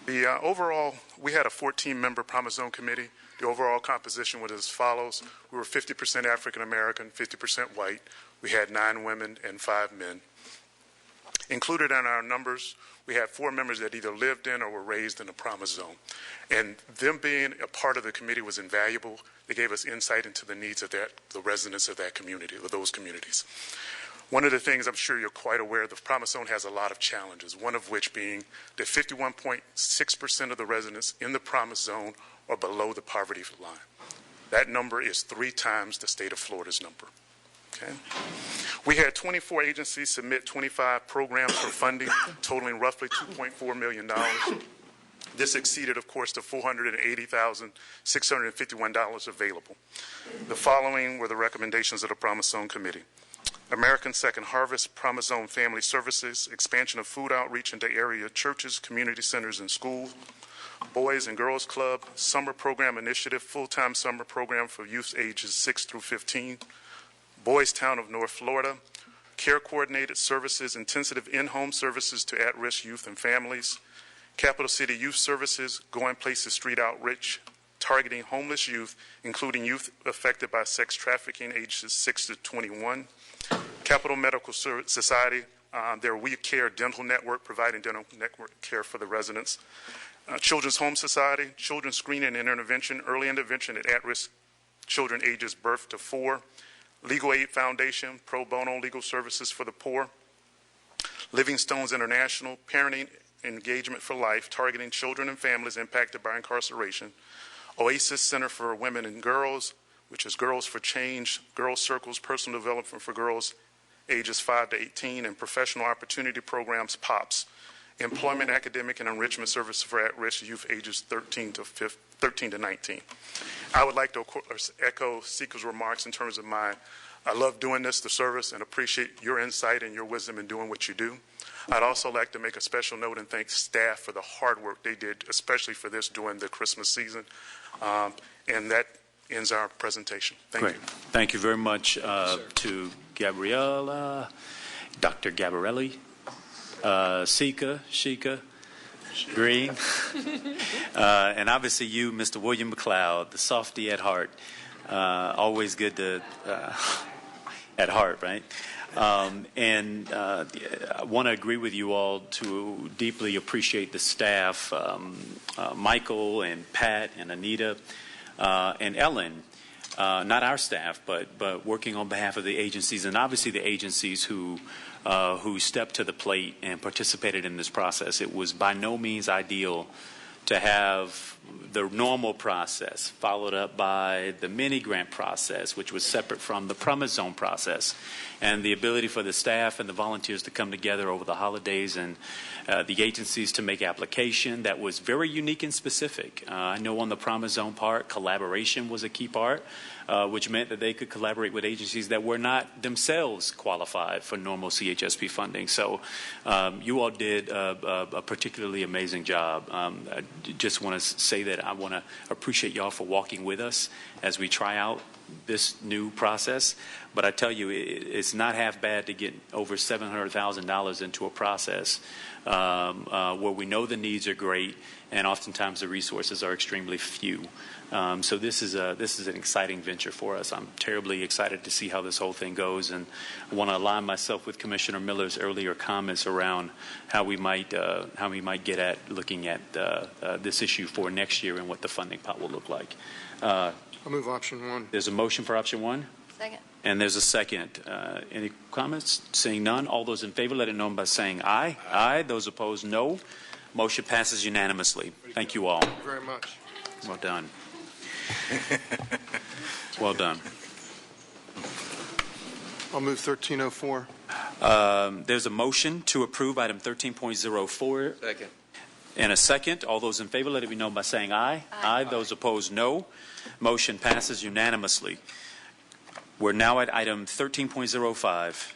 The overall, we had a 14-member Promise Zone committee. The overall composition was as follows. We were 50% African American, 50% white. We had 9 women and 5 men. Included in our numbers, we had 4 members that either lived in or were raised in the Promise Zone. And them being a part of the committee was invaluable. They gave us insight into the needs of the residents of that community, or those communities. One of the things I'm sure you're quite aware, the Promise Zone has a lot of challenges, one of which being that 51.6% of the residents in the Promise Zone are below the poverty line. That number is 3 times the state of Florida's number. Okay? We had 24 agencies submit 25 programs for funding, totaling roughly $2.4 million. This exceeded, of course, the $480,651 available. The following were the recommendations of the Promise Zone Committee. American Second Harvest, Promise Zone Family Services, expansion of food outreach into area churches, community centers, and schools. Boys and Girls Club, Summer Program Initiative, full-time summer program for youth ages 6 through 15. Boys Town of North Florida, Care Coordinated Services, intensive in-home services to at-risk youth and families. Capital City Youth Services, Going Places Street Outreach, targeting homeless youth, including youth affected by sex trafficking ages 6 to 21. Capital Medical Society, their We Care Dental Network, providing dental network care for the residents. Children's Home Society, Children's Screening and Intervention, early intervention at-risk children ages birth to 4. Legal Aid Foundation, pro bono legal services for the poor. Living Stones International, Parenting Engagement for Life, targeting children and families impacted by incarceration. Oasis Center for Women and Girls, which is Girls for Change, Girls Circles, Personal Development for Girls ages 5 to 18, and Professional Opportunity Programs, POPs, Employment, Academic, and Enrichment Services for at-risk youth ages 13 to 19. I would like to, of course, echo Sika's remarks in terms of I love doing this, the service, and appreciate your insight and your wisdom in doing what you do. I'd also like to make a special note and thank staff for the hard work they did, especially for this during the Christmas season. And that ends our presentation. Thank you. Thank you very much to Gabriella, Dr. Gabarelli, Sika, Shika, Green, and obviously you, Mr. William McLeod, the softy at heart. Always good to, at heart, right? And I want to agree with you all to deeply appreciate the staff, Michael and Pat and Anita and Ellen, not our staff, but working on behalf of the agencies, and obviously the agencies who stepped to the plate and participated in this process. It was by no means ideal to have the normal process followed up by the mini grant process, which was separate from the Promise Zone process, and the ability for the staff and the volunteers to come together over the holidays and the agencies to make application that was very unique and specific. I know on the Promise Zone part, collaboration was a key part, which meant that they could collaborate with agencies that were not themselves qualified for normal CHSP funding. So you all did a particularly amazing job. I just want to say that I want to appreciate y'all for walking with us as we try out this new process. But I tell you, it's not half bad to get over $700,000 into a process where we know the needs are great and oftentimes the resources are extremely few. So this is an exciting venture for us. I'm terribly excited to see how this whole thing goes, and I want to align myself with Commissioner Miller's earlier comments around how we might get at looking at this issue for next year and what the funding pot will look like. I'll move option 1. There's a motion for option 1. Second. And there's a second. Any comments? Seeing none, all those in favor, let it know by saying aye. Aye. Those opposed, no. Motion passes unanimously. Thank you all. Thank you very much. Well done. Well done. I'll move 1304. There's a motion to approve item 13.04. Second. And a second. All those in favor, let it be known by saying aye. Aye. Those opposed, no. Motion passes unanimously. We're now at item 13.05.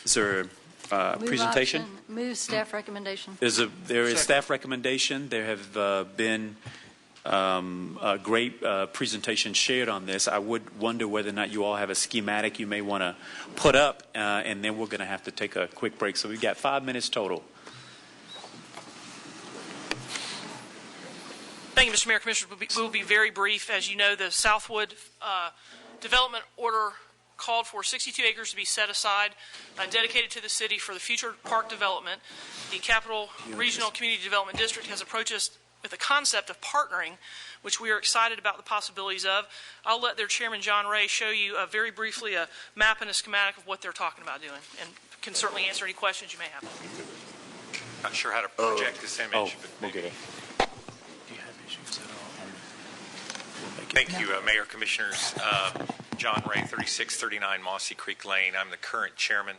Is there a presentation? Option, move staff recommendation. There is staff recommendation. There have been a great presentation shared on this. I would wonder whether or not you all have a schematic you may want to put up, and then we're going to have to take a quick break. So we've got 5 minutes total. Thank you, Mr. Mayor. Commissioner, we'll be very brief. As you know, the Southwood development order called for 62 acres to be set aside, dedicated to the city for the future park development. The Capital Regional Community Development District has approached us with the concept of partnering, which we are excited about the possibilities of. I'll let their chairman, John Ray, show you very briefly a map and a schematic of what they're talking about doing, and can certainly answer any questions you may have. Not sure how to project this image. We'll get it. Thank you, Mayor, Commissioners. John Ray, 3639 Mossy Creek Lane. I'm the current chairman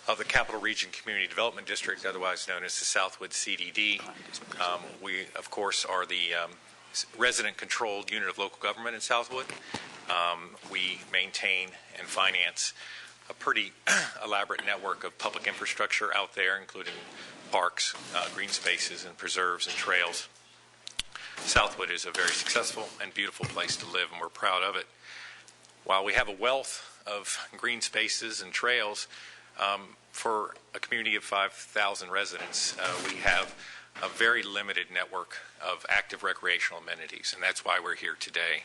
of the Capital Region Community Development District, otherwise known as the Southwood CDD. We, of course, are the resident-controlled unit of local government in Southwood. We maintain and finance a pretty elaborate network of public infrastructure out there, including parks, green spaces, and preserves and trails. Southwood is a very successful and beautiful place to live, and we're proud of it. While we have a wealth of green spaces and trails, for a community of 5,000 residents, we have a very limited network of active recreational amenities, and that's why we're here today.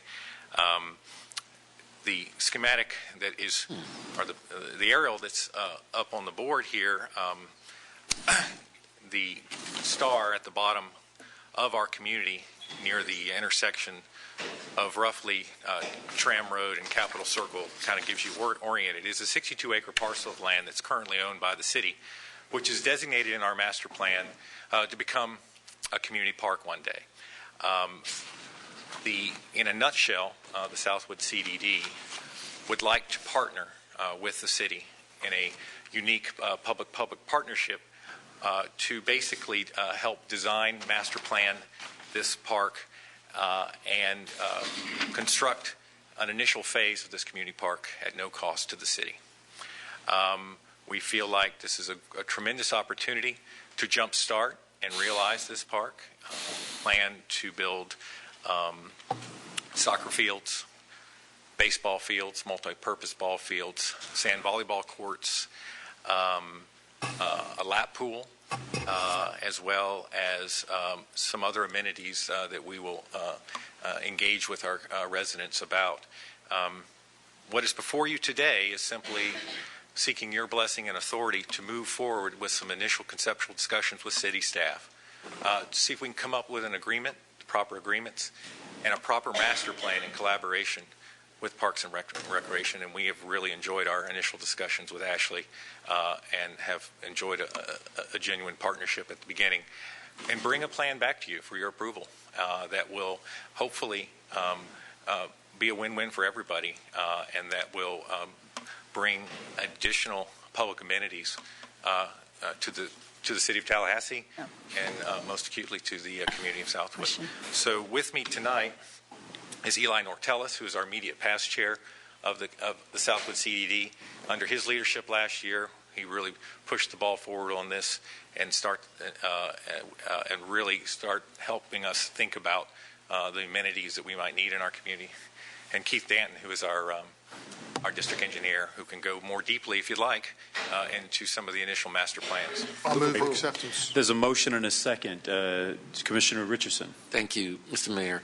The schematic that is, or the aerial that's up on the board here, the star at the bottom of our community near the intersection of roughly Tram Road and Capitol Circle kind of gives you oriented. It is a 62-acre parcel of land that's currently owned by the city, which is designated in our master plan to become a community park one day. In a nutshell, the Southwood CDD would like to partner with the city in a unique public-public partnership to basically help design, master plan this park and construct an initial phase of this community park at no cost to the city. We feel like this is a tremendous opportunity to jumpstart and realize this park. Plan to build soccer fields, baseball fields, multi-purpose ball fields, sand volleyball courts, a lap pool, as well as some other amenities that we will engage with our residents about. What is before you today is simply seeking your blessing and authority to move forward with some initial conceptual discussions with city staff to see if we can come up with an agreement, proper agreements, and a proper master plan in collaboration with Parks and Recreation, and we have really enjoyed our initial discussions with Ashley and have enjoyed a genuine partnership at the beginning. and bring a plan back to you for your approval that will hopefully be a win-win for everybody, and that will bring additional public amenities to the city of Tallahassee, and most acutely to the community of Southwood. So with me tonight is Eli Nortellis, who is our immediate past chair of the Southwood CDD. Under his leadership last year, he really pushed the ball forward on this and really start helping us think about the amenities that we might need in our community. And Keith Danton, who is our district engineer, who can go more deeply, if you'd like, into some of the initial master plans. I'll move for acceptance. There's a motion and a second. Commissioner Richardson. Thank you, Mr. Mayor.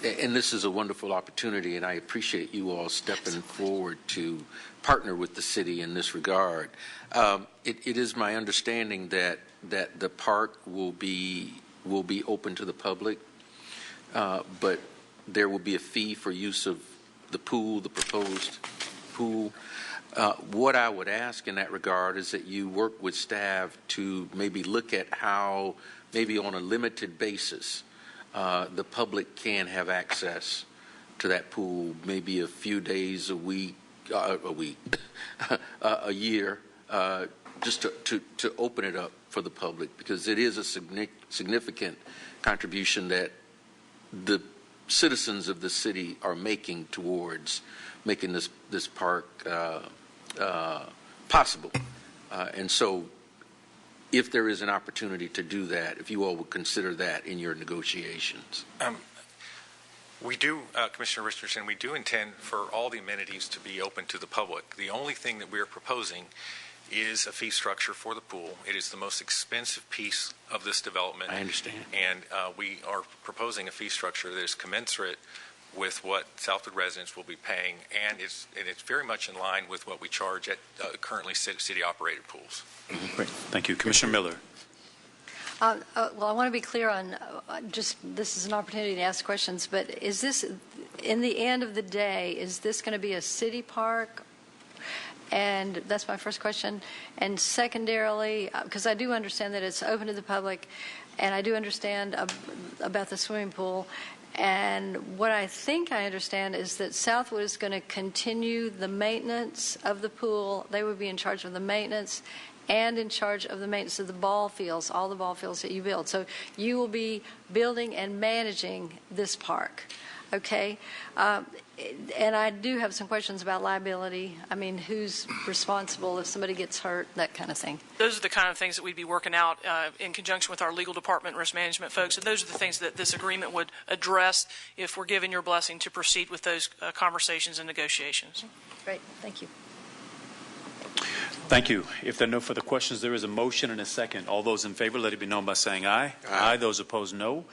And this is a wonderful opportunity, and I appreciate you all stepping forward to partner with the city in this regard. It is my understanding that the park will be open to the public, but there will be a fee for use of the proposed pool. What I would ask in that regard is that you work with staff to maybe look at how, maybe on a limited basis, the public can have access to that pool, maybe a few days a year, just to open it up for the public, because it is a significant contribution that the citizens of the city are making towards making this park possible. And so if there is an opportunity to do that, if you all would consider that in your negotiations. We do, Commissioner Richardson, we do intend for all the amenities to be open to the public. The only thing that we are proposing is a fee structure for the pool. It is the most expensive piece of this development. I understand. And we are proposing a fee structure that is commensurate with what Southwood residents will be paying, and it's very much in line with what we charge at currently city-operated pools. Great. Thank you. Commissioner Miller. Well, I want to be clear on this is an opportunity to ask questions, but is this, in the end of the day, is this going to be a city park? And that's my first question. And secondarily, because I do understand that it's open to the public, and I do understand about the swimming pool, and what I think I understand is that Southwood is going to continue the maintenance of the pool. They would be in charge of the maintenance and in charge of the maintenance of the ball fields, all the ball fields that you build. So you will be building and managing this park, okay? And I do have some questions about liability. I mean, who's responsible if somebody gets hurt, that kind of thing. Those are the kind of things that we'd be working out in conjunction with our legal department, risk management folks. And those are the things that this agreement would address if we're given your blessing to proceed with those conversations and negotiations. Great. Thank you. Thank you. If there are no further questions, there is a motion and a second. All those in favor, let it be known by saying aye. Aye. Those opposed, no.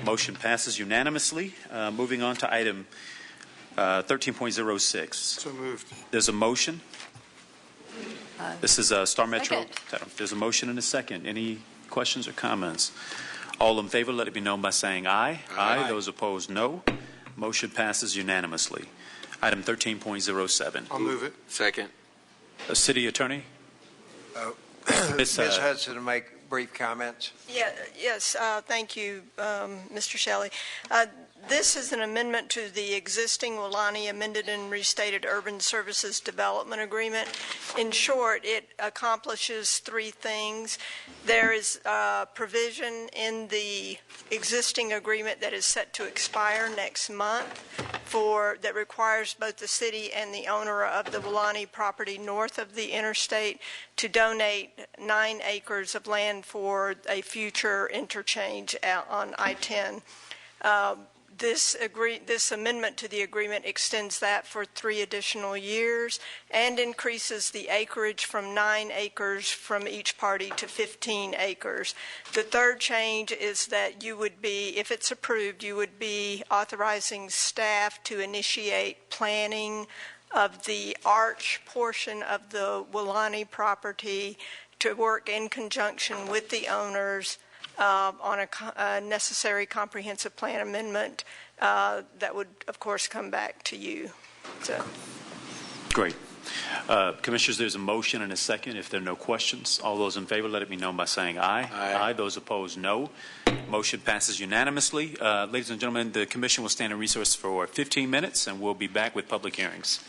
Motion passes unanimously. Moving on to item 13.06. So moved. There's a motion. This is Star Metro. Second. There's a motion and a second. Any questions or comments? All in favor, let it be known by saying aye. Aye. Those opposed, no. Motion passes unanimously. Item 13.07. I'll move it. Second. City Attorney? Ms. Hudson to make brief comments. Yes, thank you, Mr. Shelley. This is an amendment to the existing Wilani amended and restated Urban Services Development Agreement. In short, it accomplishes three things. There is a provision in the existing agreement that is set to expire next month that requires both the city and the owner of the Wilani property north of the interstate to donate 9 acres of land for a future interchange on I-10. This amendment to the agreement extends that for 3 additional years and increases the acreage from 9 acres from each party to 15 acres. The third change is that you would be, if it's approved, you would be authorizing staff to initiate planning of the arch portion of the Wilani property to work in conjunction with the owners on a necessary comprehensive plan amendment that would, of course, come back to you. So. Great. Commissioners, there's a motion and a second. If there are no questions, all those in favor, let it be known by saying aye. Aye. Those opposed, no. Motion passes unanimously. Ladies and gentlemen, the Commission will stand in recess for 15 minutes, and we'll be back with public hearings.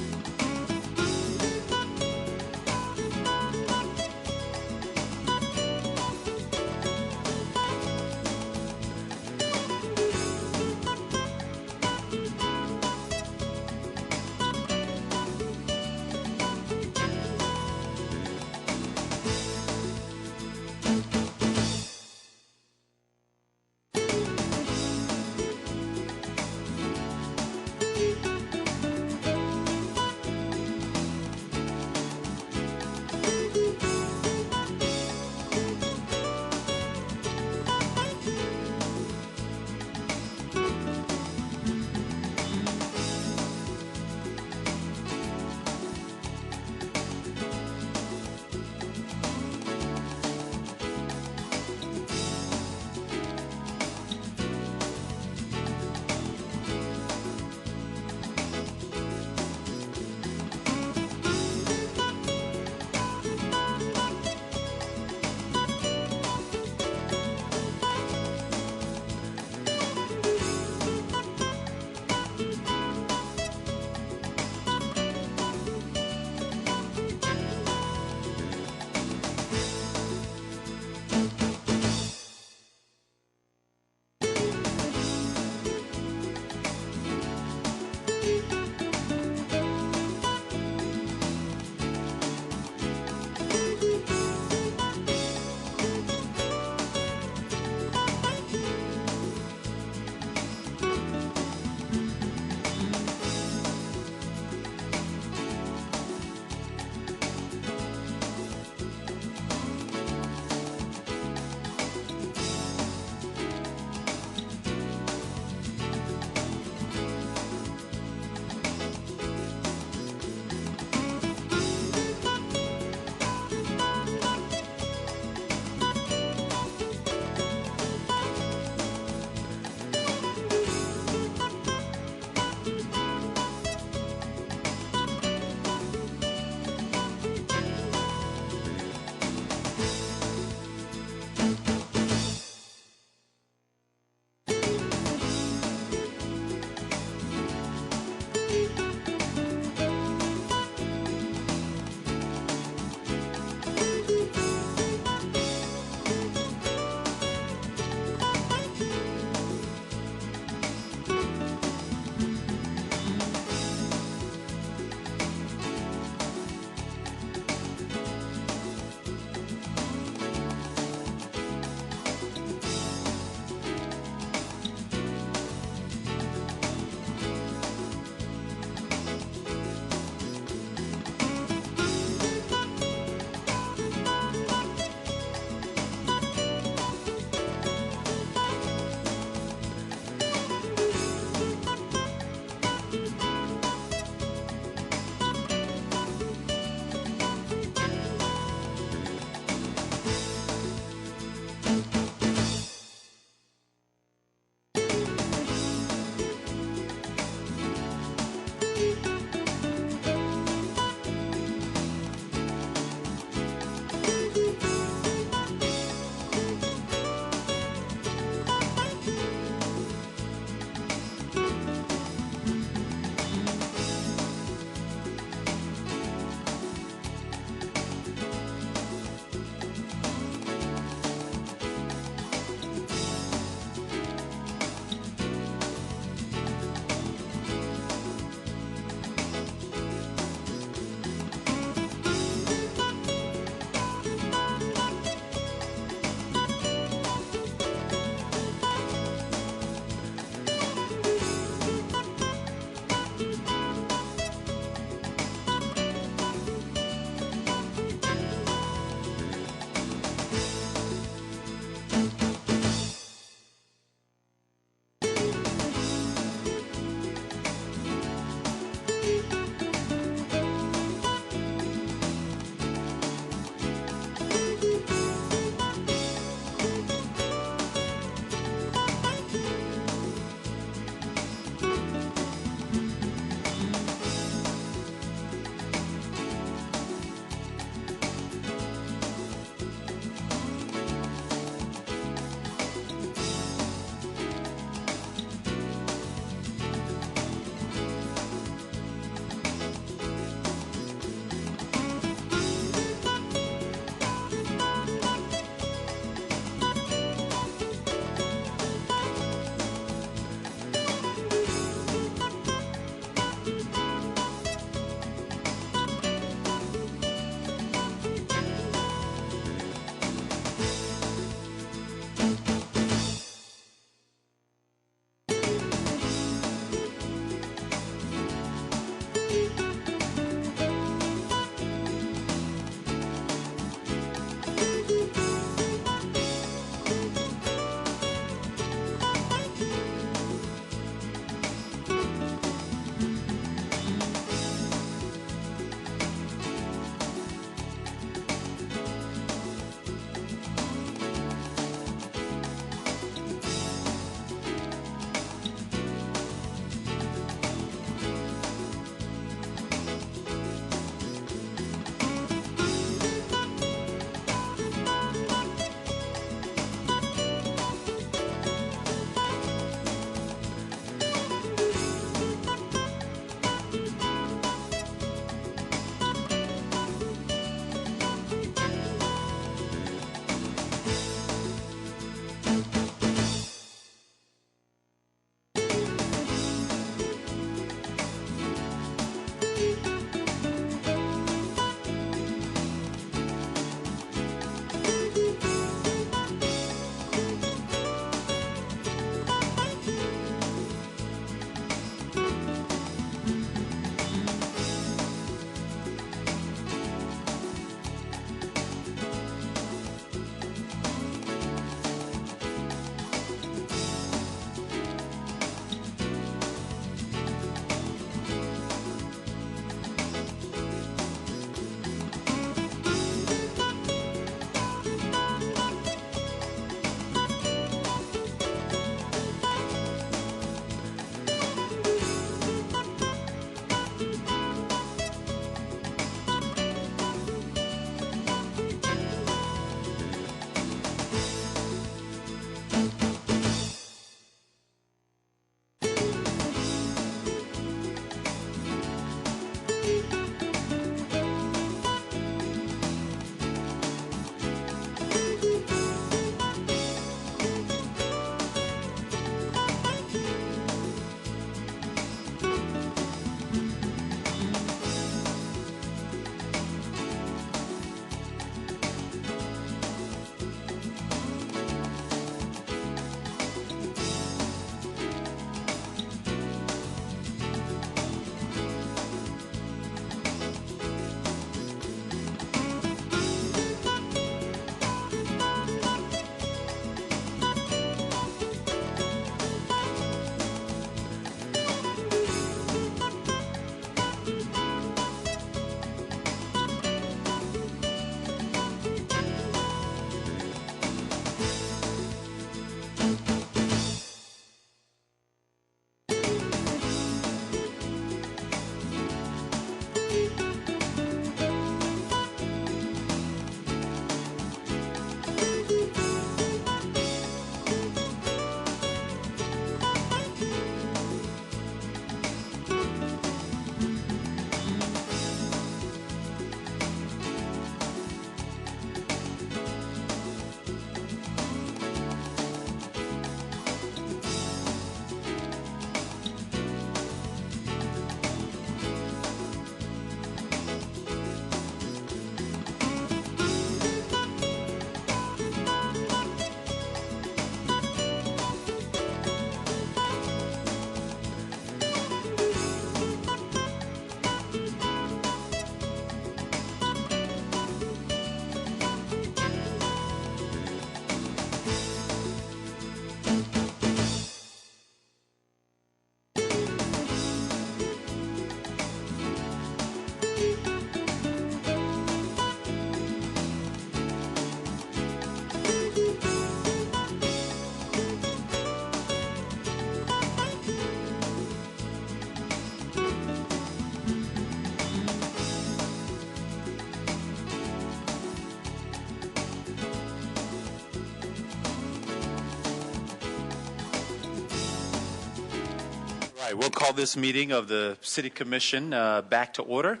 right, we'll call this meeting of the City Commission back to order.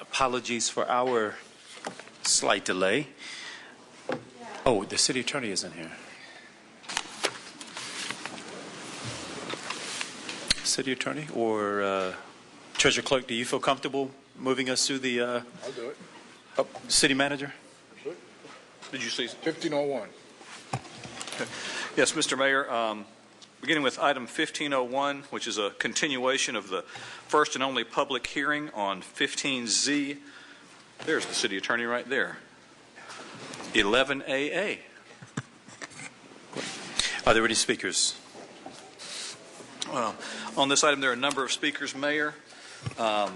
Apologies for our slight delay. Oh, the City Attorney isn't here. City Attorney or Treasurer Clerk, do you feel comfortable moving us through the I'll do it. City Manager? Did you see? 1501. Yes, Mr. Mayor. Beginning with item 1501, which is a continuation of the first and only public hearing on 15Z. There's the City Attorney right there. 11AA. Are there any speakers? On this item, there are a number of speakers, Mayor. The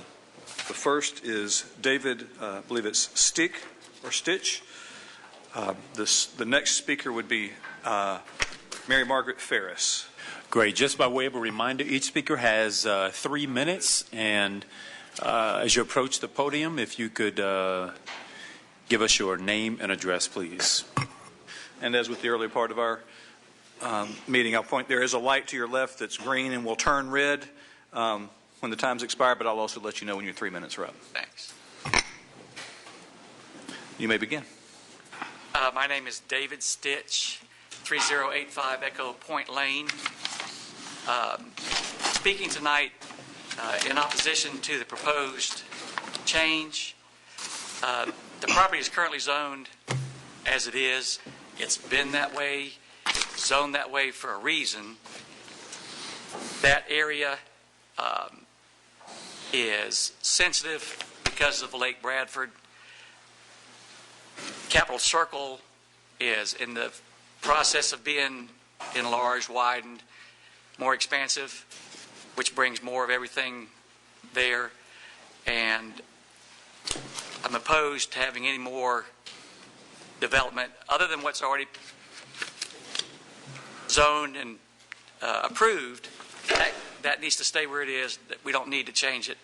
first is David, I believe it's Stitch. The next speaker would be Mary Margaret Ferris. Great. Just by way of a reminder, each speaker has 3 minutes. And as you approach the podium, if you could give us your name and address, please. And as with the earlier part of our meeting, I'll point, there is a light to your left that's green and will turn red when the time's expired, but I'll also let you know when your 3 minutes are up. Thanks. You may begin. My name is David Stitch, 3085 Echo Point Lane. Speaking tonight in opposition to the proposed change. The property is currently zoned as it is. It's been that way, zoned that way for a reason. That area is sensitive because of Lake Bradford. Capitol Circle is in the process of being enlarged, widened, more expansive, which brings more of everything there. And I'm opposed to having any more development other than what's already zoned and approved. That needs to stay where it is. We don't need to change it.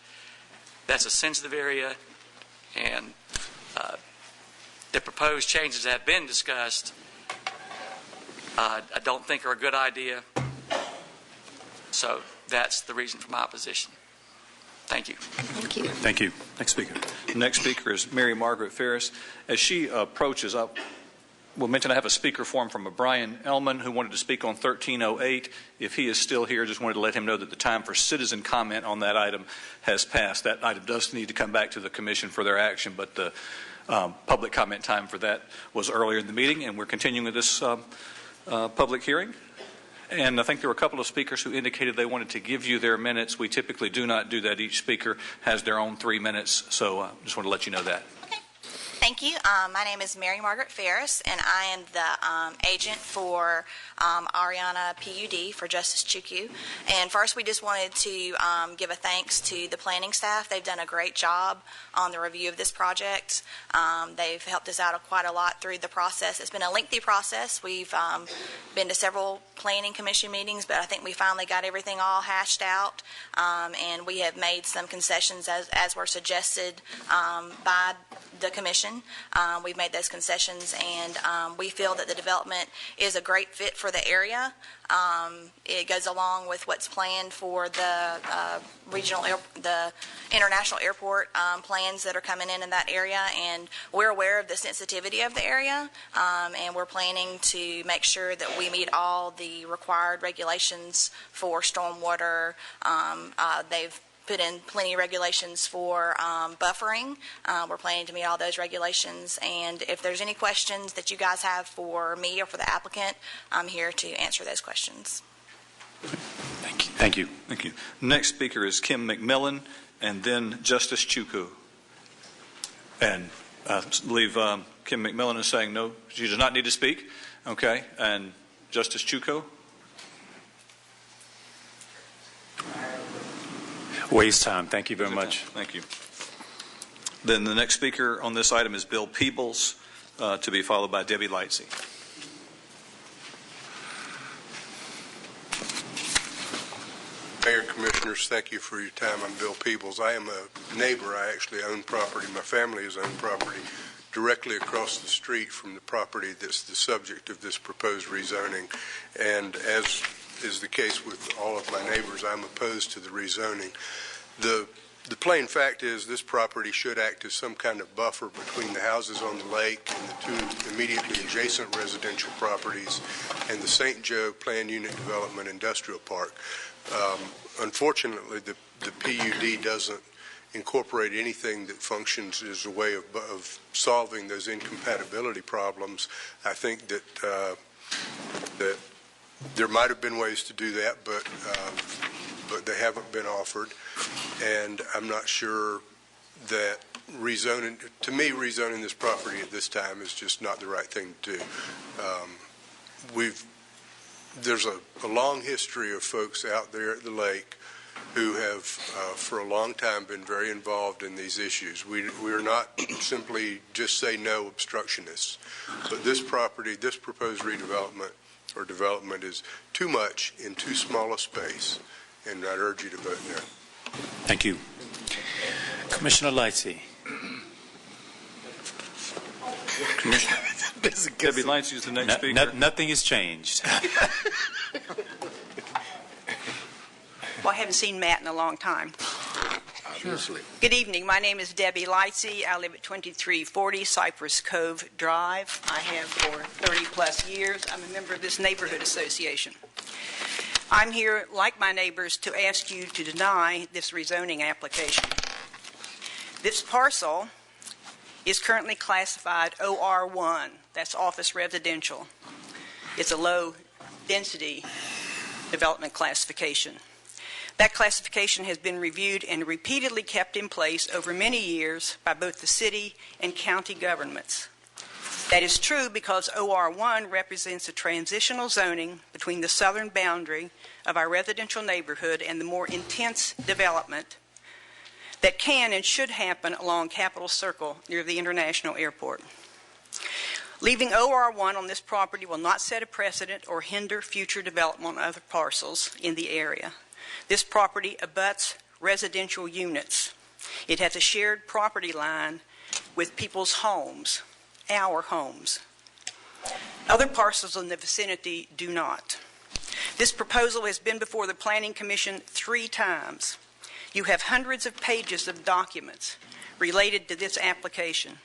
That's a sensitive area, and the proposed changes that have been discussed I don't think are a good idea. So that's the reason for my opposition. Thank you. Thank you. Thank you. Next speaker. The next speaker is Mary Margaret Ferris. As she approaches up, we'll mention I have a speaker form from a Brian Ellman who wanted to speak on 1308. If he is still here, just wanted to let him know that the time for citizen comment on that item has passed. That item does need to come back to the commission for their action, but the public comment time for that was earlier in the meeting, and we're continuing with this public hearing. And I think there were a couple of speakers who indicated they wanted to give you their minutes. We typically do not do that. Each speaker has their own 3 minutes, so just want to let you know that. Thank you. My name is Mary Margaret Ferris, and I am the agent for Ariana PUD for Justice Chukwu. And first, we just wanted to give a thanks to the planning staff. They've done a great job on the review of this project. They've helped us out quite a lot through the process. It's been a lengthy process. We've been to several planning commission meetings, but I think we finally got everything all hashed out, and we have made some concessions as were suggested by the commission. We've made those concessions, and we feel that the development is a great fit for the area. It goes along with what's planned for the the international airport plans that are coming in that area, and we're aware of the sensitivity of the area, and we're planning to make sure that we meet all the required regulations for stormwater. They've put in plenty of regulations for buffering. We're planning to meet all those regulations, and if there's any questions that you guys have for me or for the applicant, I'm here to answer those questions. Thank you. Thank you. Thank you. Next speaker is Kim McMillan, and then Justice Chukwu. And I believe Kim McMillan is saying no, she does not need to speak. Okay, and Justice Chukwu? Waste time. Thank you very much. Thank you. Then the next speaker on this item is Bill Peebles, to be followed by Debbie Lightsey. Mayor, Commissioners, thank you for your time. I'm Bill Peebles. I am a neighbor. I actually own property. My family has owned property directly across the street from the property that's the subject of this proposed rezoning. And as is the case with all of my neighbors, I'm opposed to the rezoning. The plain fact is this property should act as some kind of buffer between the houses on the lake and the two immediately adjacent residential properties and the St. Joe Planned Unit Development Industrial Park. Unfortunately, the PUD doesn't incorporate anything that functions as a way of solving those incompatibility problems. I think that that there might have been ways to do that, but they haven't been offered, and I'm not sure that rezoning, to me, rezoning this property at this time is just not the right thing to do. There's a long history of folks out there at the lake who have, for a long time, been very involved in these issues. We're not simply just say no obstructionists, but this property, this proposed redevelopment or development is too much in too small a space, and I'd urge you to vote no. Thank you. Commissioner Lightsey. Debbie Lightsey is the next speaker. Nothing has changed. Well, I haven't seen Matt in a long time. Obviously. Good evening. My name is Debbie Lightsey. I live at 2340 Cypress Cove Drive. I have for 30-plus years. I'm a member of this neighborhood association. I'm here, like my neighbors, to ask you to deny this rezoning application. This parcel is currently classified OR1. That's office residential. It's a low-density development classification. That classification has been reviewed and repeatedly kept in place over many years by both the city and county governments. That is true because OR1 represents a transitional zoning between the southern boundary of our residential neighborhood and the more intense development that can and should happen along Capitol Circle near the International Airport. Leaving OR1 on this property will not set a precedent or hinder future development on other parcels in the area. This property abuts residential units. It has a shared property line with people's homes, our homes. Other parcels in the vicinity do not. This proposal has been before the Planning Commission 3 times. You have hundreds of pages of documents related to this application.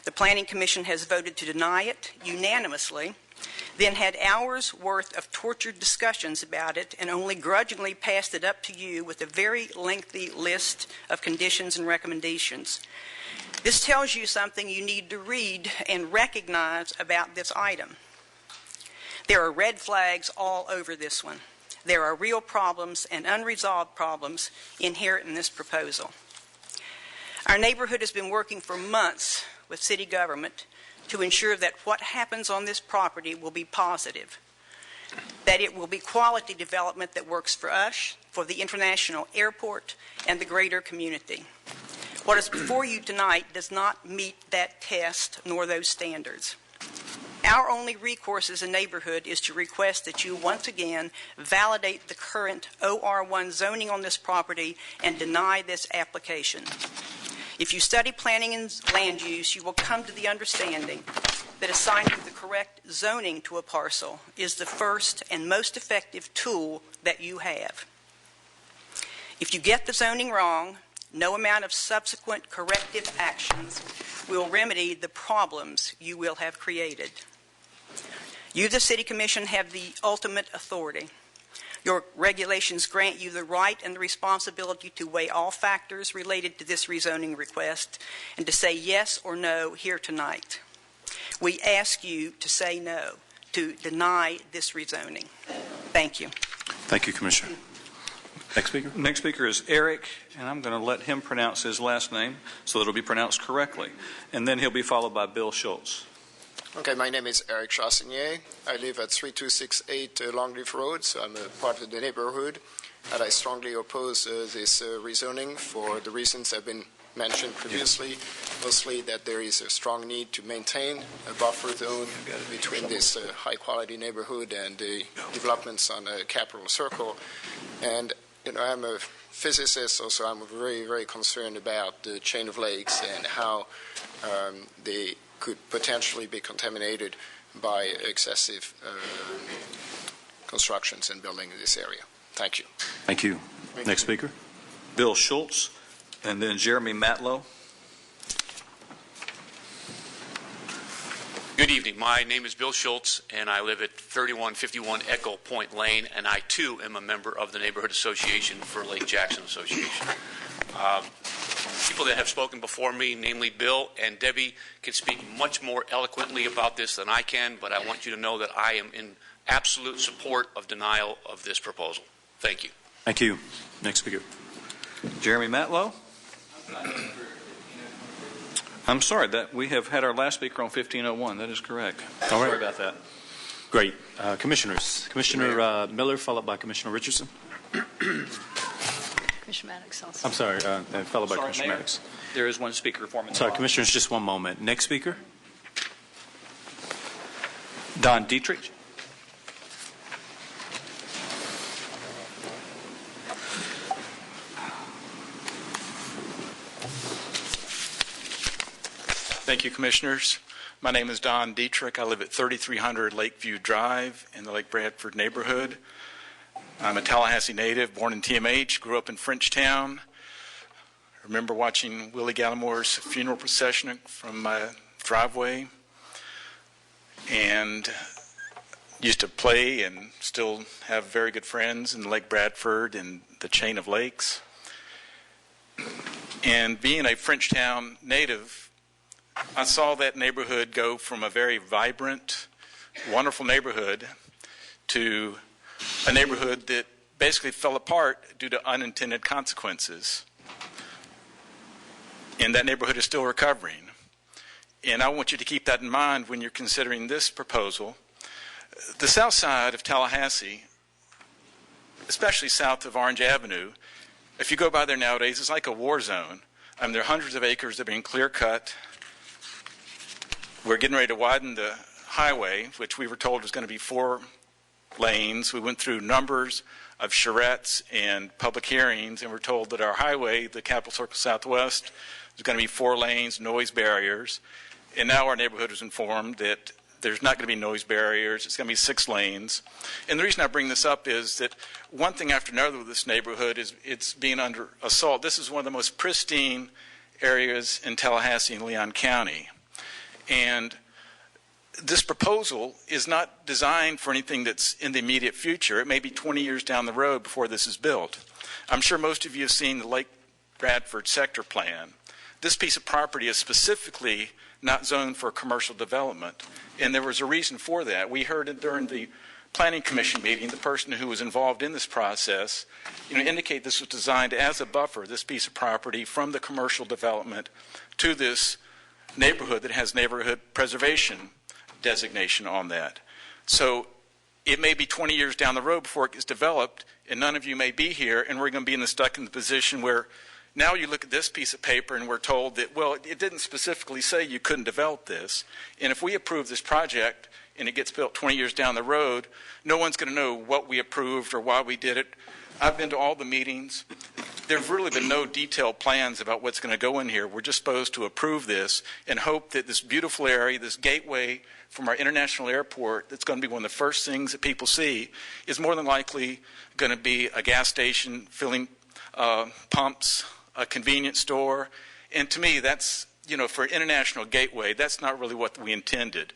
The Planning Commission has voted to deny it unanimously, then had hours worth of tortured discussions about it, and only grudgingly passed it up to you with a very lengthy list of conditions and recommendations. This tells you something you need to read and recognize about this item. There are red flags all over this one. There are real problems and unresolved problems inherent in this proposal. Our neighborhood has been working for months with city government to ensure that what happens on this property will be positive, that it will be quality development that works for us, for the international airport, and the greater community. What is before you tonight does not meet that test nor those standards. Our only recourse as a neighborhood is to request that you once again validate the current OR1 zoning on this property and deny this application. If you study planning and land use, you will come to the understanding that assigning the correct zoning to a parcel is the first and most effective tool that you have. If you get the zoning wrong, no amount of subsequent corrective actions will remedy the problems you will have created. You, the City Commission, have the ultimate authority. Your regulations grant you the right and the responsibility to weigh all factors related to this rezoning request and to say yes or no here tonight. We ask you to say no, to deny this rezoning. Thank you. Thank you, Commissioner. Next speaker. Next speaker is Eric, and I'm going to let him pronounce his last name so that it'll be pronounced correctly. And then he'll be followed by Bill Schultz. Okay, my name is Eric Chassanier. I live at 3268 Longleaf Road, so I'm a part of the neighborhood. And I strongly oppose this rezoning for the reasons have been mentioned previously, mostly that there is a strong need to maintain a buffer zone between this high-quality neighborhood and the developments on Capitol Circle. And, you know, I'm a physicist, so I'm very, very concerned about the chain of lakes and how they could potentially be contaminated by excessive constructions and building in this area. Thank you. Thank you. Next speaker. Bill Schultz, and then Jeremy Matlow. Good evening. My name is Bill Schultz, and I live at 3151 Echo Point Lane, and I, too, am a member of the Neighborhood Association for Lake Jackson Association. People that have spoken before me, namely Bill and Debbie, can speak much more eloquently about this than I can, but I want you to know that I am in absolute support of denial of this proposal. Thank you. Thank you. Next speaker. Jeremy Matlow. I'm sorry that we have had our last speaker on 1501. That is correct. All right. Sorry about that. Great. Commissioners. Commissioner Miller, followed by Commissioner Richardson. Commissioner Maddox also. I'm sorry, followed by Commissioner Mayor, Maddox. there is one speaker for me. Sorry, Commissioners, just one moment. Next speaker. Don Dietrich. Thank you, Commissioners. My name is Don Dietrich. I live at 3300 Lakeview Drive in the Lake Bradford neighborhood. I'm a Tallahassee native, born in TMH, grew up in Frenchtown. I remember watching Willie Gallimore's funeral procession from my driveway, and used to play and still have very good friends in Lake Bradford and the chain of lakes. And being a Frenchtown native, I saw that neighborhood go from a very vibrant, wonderful neighborhood to a neighborhood that basically fell apart due to unintended consequences. And that neighborhood is still recovering. And I want you to keep that in mind when you're considering this proposal. The south side of Tallahassee, especially south of Orange Avenue, if you go by there nowadays, it's like a war zone. There are hundreds of acres that are being clear-cut. We're getting ready to widen the highway, which we were told was going to be 4 lanes. We went through numbers of charrettes and public hearings, and we're told that our highway, the Capitol Circle Southwest, is going to be 4 lanes, noise barriers. And now our neighborhood is informed that there's not going to be noise barriers. It's going to be 6 lanes. And the reason I bring this up is that one thing after another with this neighborhood is it's being under assault. This is one of the most pristine areas in Tallahassee and Leon County. And this proposal is not designed for anything that's in the immediate future. It may be 20 years down the road before this is built. I'm sure most of you have seen the Lake Bradford sector plan. This piece of property is specifically not zoned for commercial development, and there was a reason for that. We heard it during the Planning Commission meeting, the person who was involved in this process, indicate this was designed as a buffer, this piece of property, from the commercial development to this neighborhood that has neighborhood preservation designation on that. So it may be 20 years down the road before it gets developed, and none of you may be here, and we're going to be stuck in the position where now you look at this piece of paper and we're told that, well, it didn't specifically say you couldn't develop this. And if we approve this project and it gets built 20 years down the road, no one's going to know what we approved or why we did it. I've been to all the meetings. There have really been no detailed plans about what's going to go in here. We're just supposed to approve this and hope that this beautiful area, this gateway from our international airport, that's going to be one of the first things that people see, is more than likely going to be a gas station filling pumps, a convenience store. And to me, that's, for an international gateway, that's not really what we intended.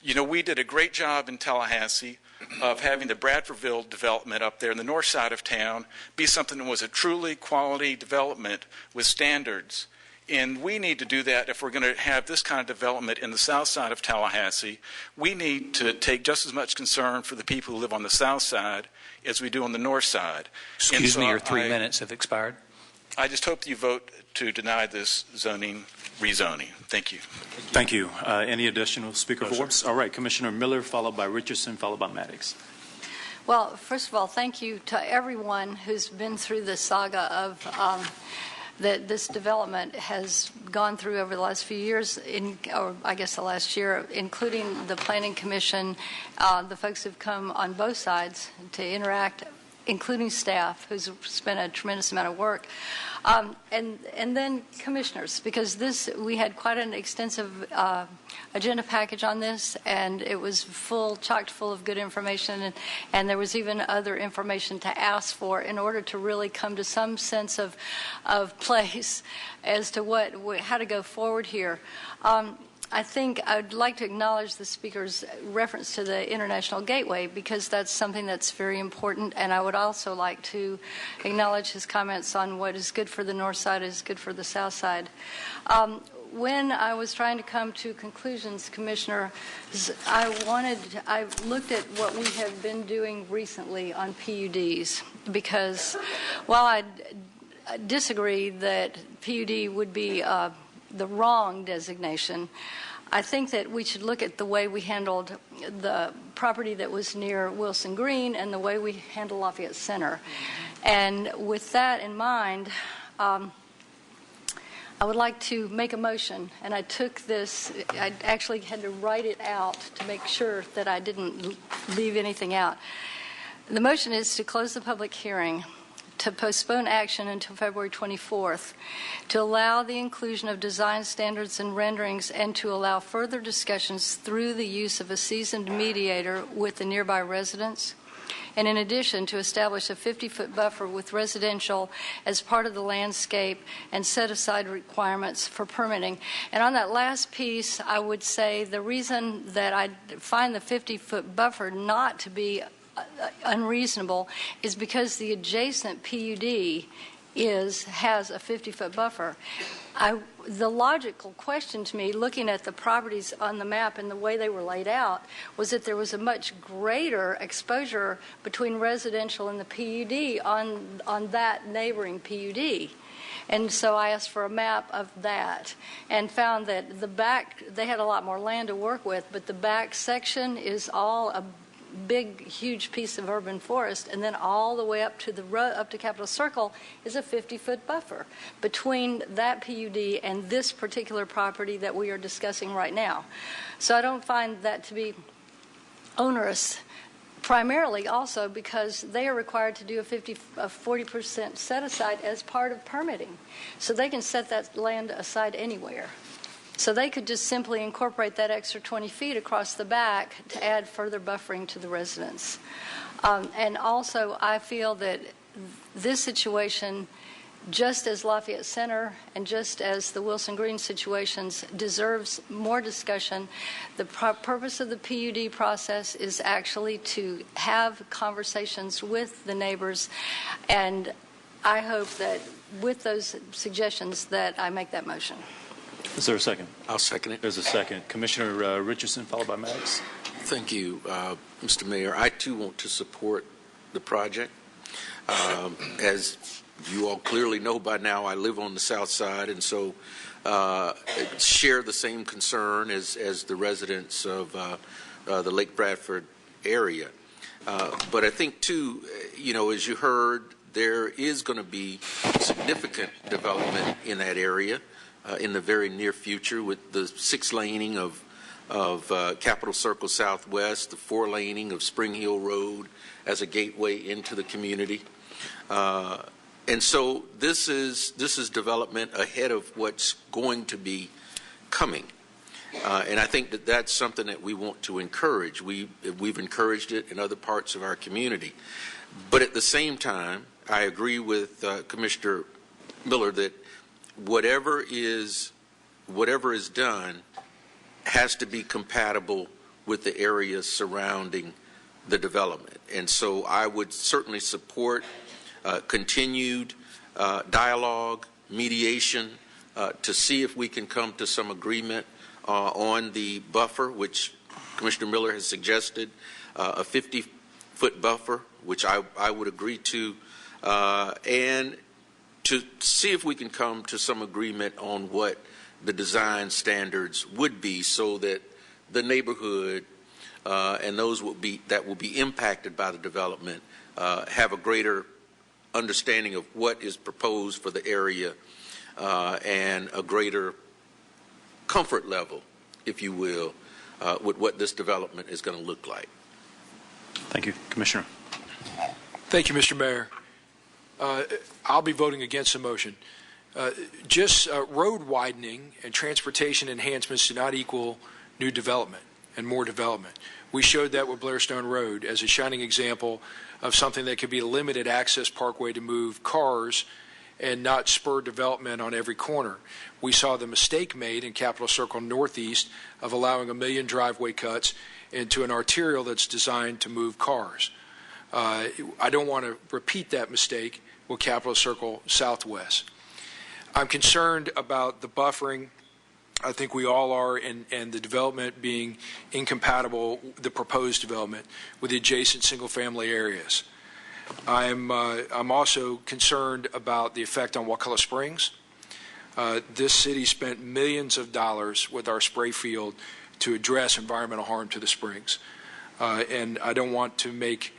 We did a great job in Tallahassee of having the Bradfordville development up there in the north side of town be something that was a truly quality development with standards. And we need to do that if we're going to have this kind of development in the south side of Tallahassee. We need to take just as much concern for the people who live on the south side as we do on the north side. Excuse me, your 3 minutes have expired. I just hope that you vote to deny this rezoning. Thank you. Thank you. Any additional speaker votes? All right, Commissioner Miller, followed by Richardson, followed by Maddox. Well, first of all, thank you to everyone who's been through the saga of that this development has gone through over the last few years, or I guess the last year, including the Planning Commission, the folks who've come on both sides to interact including staff, who's spent a tremendous amount of work, and then commissioners, because we had quite an extensive agenda package on this, and it was chocked full of good information, and there was even other information to ask for in order to really come to some sense of place as to how to go forward here. I think I'd like to acknowledge the speaker's reference to the International Gateway, because that's something that's very important, and I would also like to acknowledge his comments on what is good for the north side is good for the south side. When I was trying to come to conclusions, Commissioner, I looked at what we have been doing recently on PUDs, because while I disagree that PUD would be the wrong designation, I think that we should look at the way we handled the property that was near Wilson Green and the way we handle Lafayette Center. And with that in mind, I would like to make a motion, and I actually had to write it out to make sure that I didn't leave anything out. The motion is to close the public hearing, to postpone action until February 24th, to allow the inclusion of design standards and renderings, and to allow further discussions through the use of a seasoned mediator with the nearby residents, and in addition to establish a 50-foot buffer with residential as part of the landscape and set aside requirements for permitting. And on that last piece, I would say the reason that I find the 50-foot buffer not to be unreasonable is because the adjacent PUD has a 50-foot buffer. The logical question to me, looking at the properties on the map and the way they were laid out, was that there was a much greater exposure between residential and the PUD on that neighboring PUD. And so I asked for a map of that and found that the back, they had a lot more land to work with, but the back section is all a big, huge piece of urban forest, and then all the way up to up to Capitol Circle is a 50-foot buffer between that PUD and this particular property that we are discussing right now. So I don't find that to be onerous, primarily also because they are required to do a 40% set aside as part of permitting. So they can set that land aside anywhere. So they could just simply incorporate that extra 20 feet across the back to add further buffering to the residents. And also, I feel that this situation, just as Lafayette Center and just as the Wilson Green situations, deserves more discussion. The purpose of the PUD process is actually to have conversations with the neighbors, and I hope that with those suggestions that I make that motion. Is there a second? I'll second it. There's a second. Commissioner Richardson, followed by Maddox. Thank you, Mr. Mayor. I, too, want to support the project. As you all clearly know by now, I live on the south side, and so share the same concern as the residents of the Lake Bradford area. But I think, too, as you heard, there is going to be significant development in that area in the very near future, with the 6-laning of Capitol Circle Southwest, the 4-laning of Spring Hill Road as a gateway into the community. And so this is development ahead of what's going to be coming. And I think that that's something that we want to encourage. We've encouraged it in other parts of our community. But at the same time, I agree with Commissioner Miller that whatever is done has to be compatible with the areas surrounding the development. And so I would certainly support continued dialogue, mediation, to see if we can come to some agreement on the buffer, which Commissioner Miller has suggested, a 50-foot buffer, which I would agree to, and to see if we can come to some agreement on what the design standards would be, so that the neighborhood and those that will be impacted by the development have a greater understanding of what is proposed for the area and a greater comfort level, if you will, with what this development is going to look like. Thank you, Commissioner. Thank you, Mr. Mayor. I'll be voting against the motion. Just road widening and transportation enhancements do not equal new development and more development. We showed that with Blairstone Road as a shining example of something that could be a limited access parkway to move cars and not spur development on every corner. We saw the mistake made in Capitol Circle Northeast of allowing 1 million driveway cuts into an arterial that's designed to move cars. I don't want to repeat that mistake with Capitol Circle Southwest. I'm concerned about the buffering. I think we all are, and the development being incompatible, the proposed development, with the adjacent single-family areas. I'm also concerned about the effect on Wakulla Springs. This city spent millions of dollars with our spray field to address environmental harm to the springs, and I don't want to make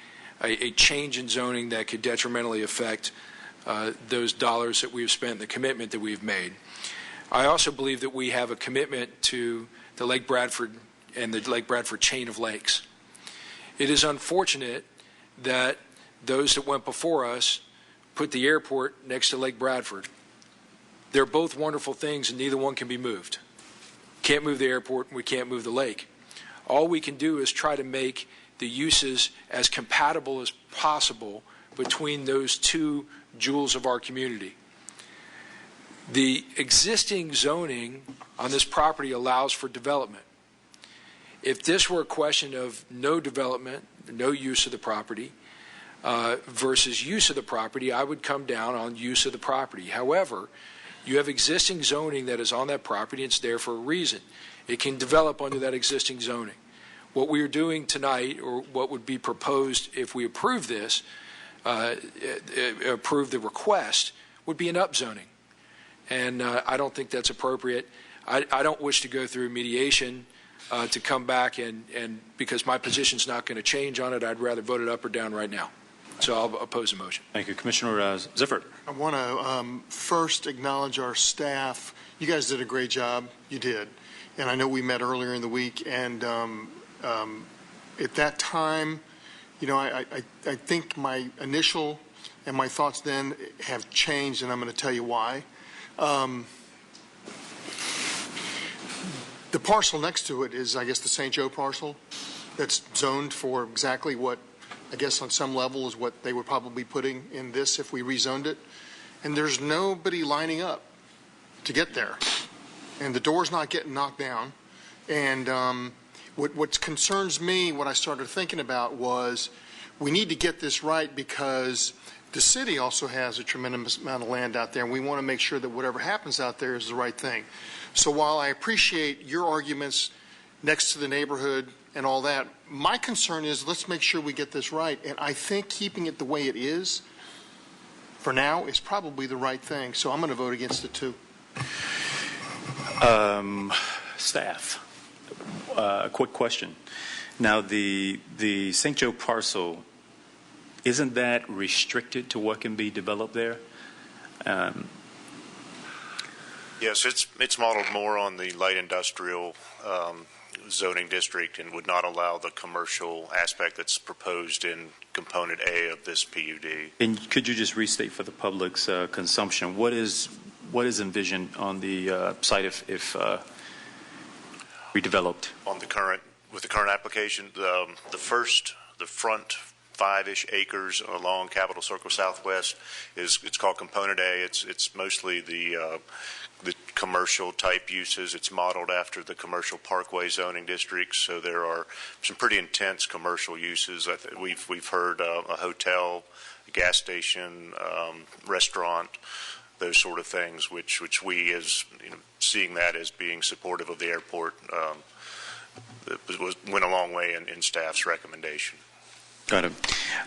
a change in zoning that could detrimentally affect those dollars that we've spent, the commitment that we've made. I also believe that we have a commitment to the Lake Bradford and the Lake Bradford chain of lakes. It is unfortunate that those that went before us put the airport next to Lake Bradford. They're both wonderful things, and neither one can be moved. Can't move the airport, and we can't move the lake. All we can do is try to make the uses as compatible as possible between those two jewels of our community. The existing zoning on this property allows for development. If this were a question of no development, no use of the property, versus use of the property, I would come down on use of the property. However, you have existing zoning that is on that property, and it's there for a reason. It can develop under that existing zoning. What we are doing tonight, or what would be proposed if we approve this, approve the request, would be an upzoning. And I don't think that's appropriate. I don't wish to go through mediation to come back, and because my position's not going to change on it, I'd rather vote it up or down right now. So I'll oppose the motion. Thank you. Commissioner Ziffert. I want to first acknowledge our staff. You guys did a great job. You did. And I know we met earlier in the week, and at that time, you know, I think my initial and my thoughts then have changed, and I'm going to tell you why. The parcel next to it is, I guess, the St. Joe parcel that's zoned for exactly what, I guess on some level, is what they would probably be putting in this if we rezoned it. And there's nobody lining up to get there. And the door's not getting knocked down. And what concerns me, what I started thinking about was we need to get this right because the city also has a tremendous amount of land out there, and we want to make sure that whatever happens out there is the right thing. So while I appreciate your arguments next to the neighborhood and all that, my concern is let's make sure we get this right. And I think keeping it the way it is for now is probably the right thing. So I'm going to vote against it too. Staff, a quick question. Now, the St. Joe parcel, isn't that restricted to what can be developed there? Yes, it's modeled more on the light industrial zoning district and would not allow the commercial aspect that's proposed in component A of this PUD. And could you just restate for the public's consumption, what is envisioned on the site if redeveloped? On the current, with the current application, the front 5-ish acres along Capitol Circle Southwest it's called component A. It's mostly the commercial type uses. It's modeled after the commercial parkway zoning districts, so there are some pretty intense commercial uses. We've heard a hotel, a gas station, restaurant, those sort of things, which we, as seeing that as being supportive of the airport, went a long way in staff's recommendation. Got it.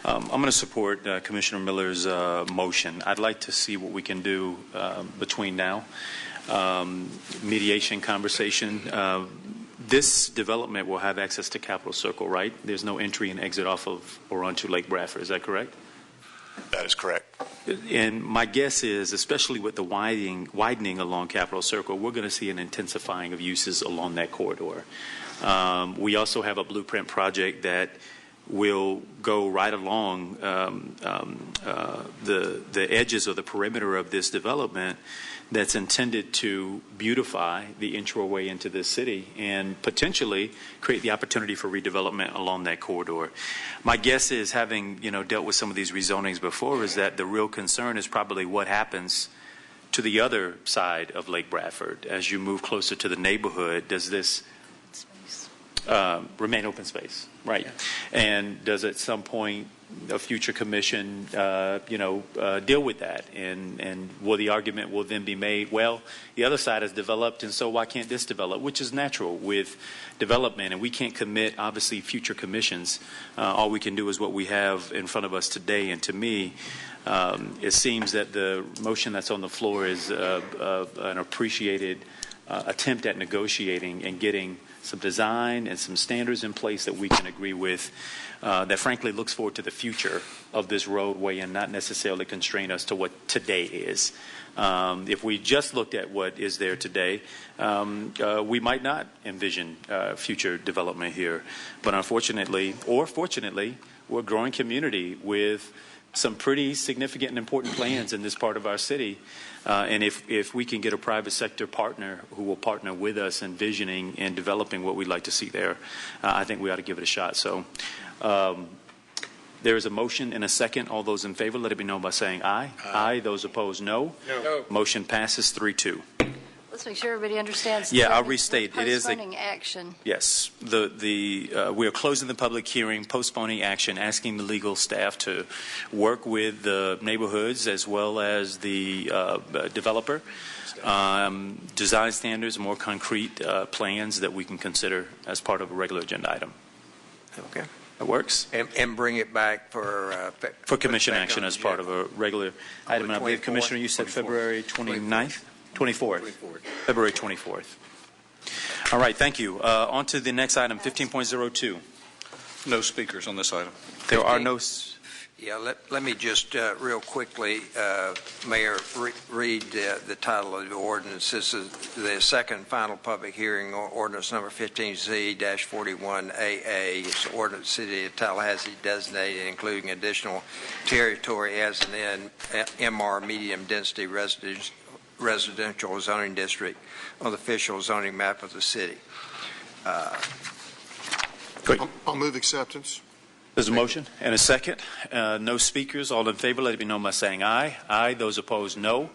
I'm going to support Commissioner Miller's motion. I'd like to see what we can do between now. Mediation conversation. This development will have access to Capitol Circle, right? There's no entry and exit off of or onto Lake Bradford. Is that correct? That is correct. And my guess is, especially with the widening along Capitol Circle, we're going to see an intensifying of uses along that corridor. We also have a blueprint project that will go right along the edges of the perimeter of this development that's intended to beautify the entryway into this city and potentially create the opportunity for redevelopment along that corridor. My guess is, having dealt with some of these rezonings before, is that the real concern is probably what happens to the other side of Lake Bradford as you move closer to the neighborhood. Does this remain open space? Right. Yeah. And does at some point a future commission, deal with that? And the argument will then be made, well, the other side is developed, and so why can't this develop? Which is natural with development, and we can't commit, obviously, future commissions. All we can do is what we have in front of us today. And to me, it seems that the motion that's on the floor is an appreciated attempt at negotiating and getting some design and some standards in place that we can agree with, that frankly looks forward to the future of this roadway and not necessarily constrain us to what today is. If we just looked at what is there today, we might not envision future development here. But unfortunately, or fortunately, we're a growing community with some pretty significant and important plans in this part of our city. And if we can get a private sector partner who will partner with us in visioning and developing what we'd like to see there, I think we ought to give it a shot. So there is a motion and a second. All those in favor, let it be known by saying aye. Aye. Those opposed, no. No. Motion passes 3-2. Let's make sure everybody understands. Yeah, I'll restate. It is postponing action. Yes, we are closing the public hearing, postponing action, asking the legal staff to work with the neighborhoods as well as the developer, design standards, more concrete plans that we can consider as part of a regular agenda item. Okay. That works. And bring it back for commission action as part of a regular item. And I believe, Commissioner, you said February 29th? 24th. February 24th. All right, thank you. On to the next item, 15.02. No speakers on this item. There are no... Yeah, let me just real quickly, Mayor, read the title of the ordinance. This is the second final public hearing on ordinance number 15Z-41AA. It's ordinance City of Tallahassee designated, including additional territory as an MR medium density residential zoning district on the official zoning map of the city. I'll move acceptance. There's a motion and a second. No speakers. All in favor, let it be known by saying aye. Aye. Those opposed, no.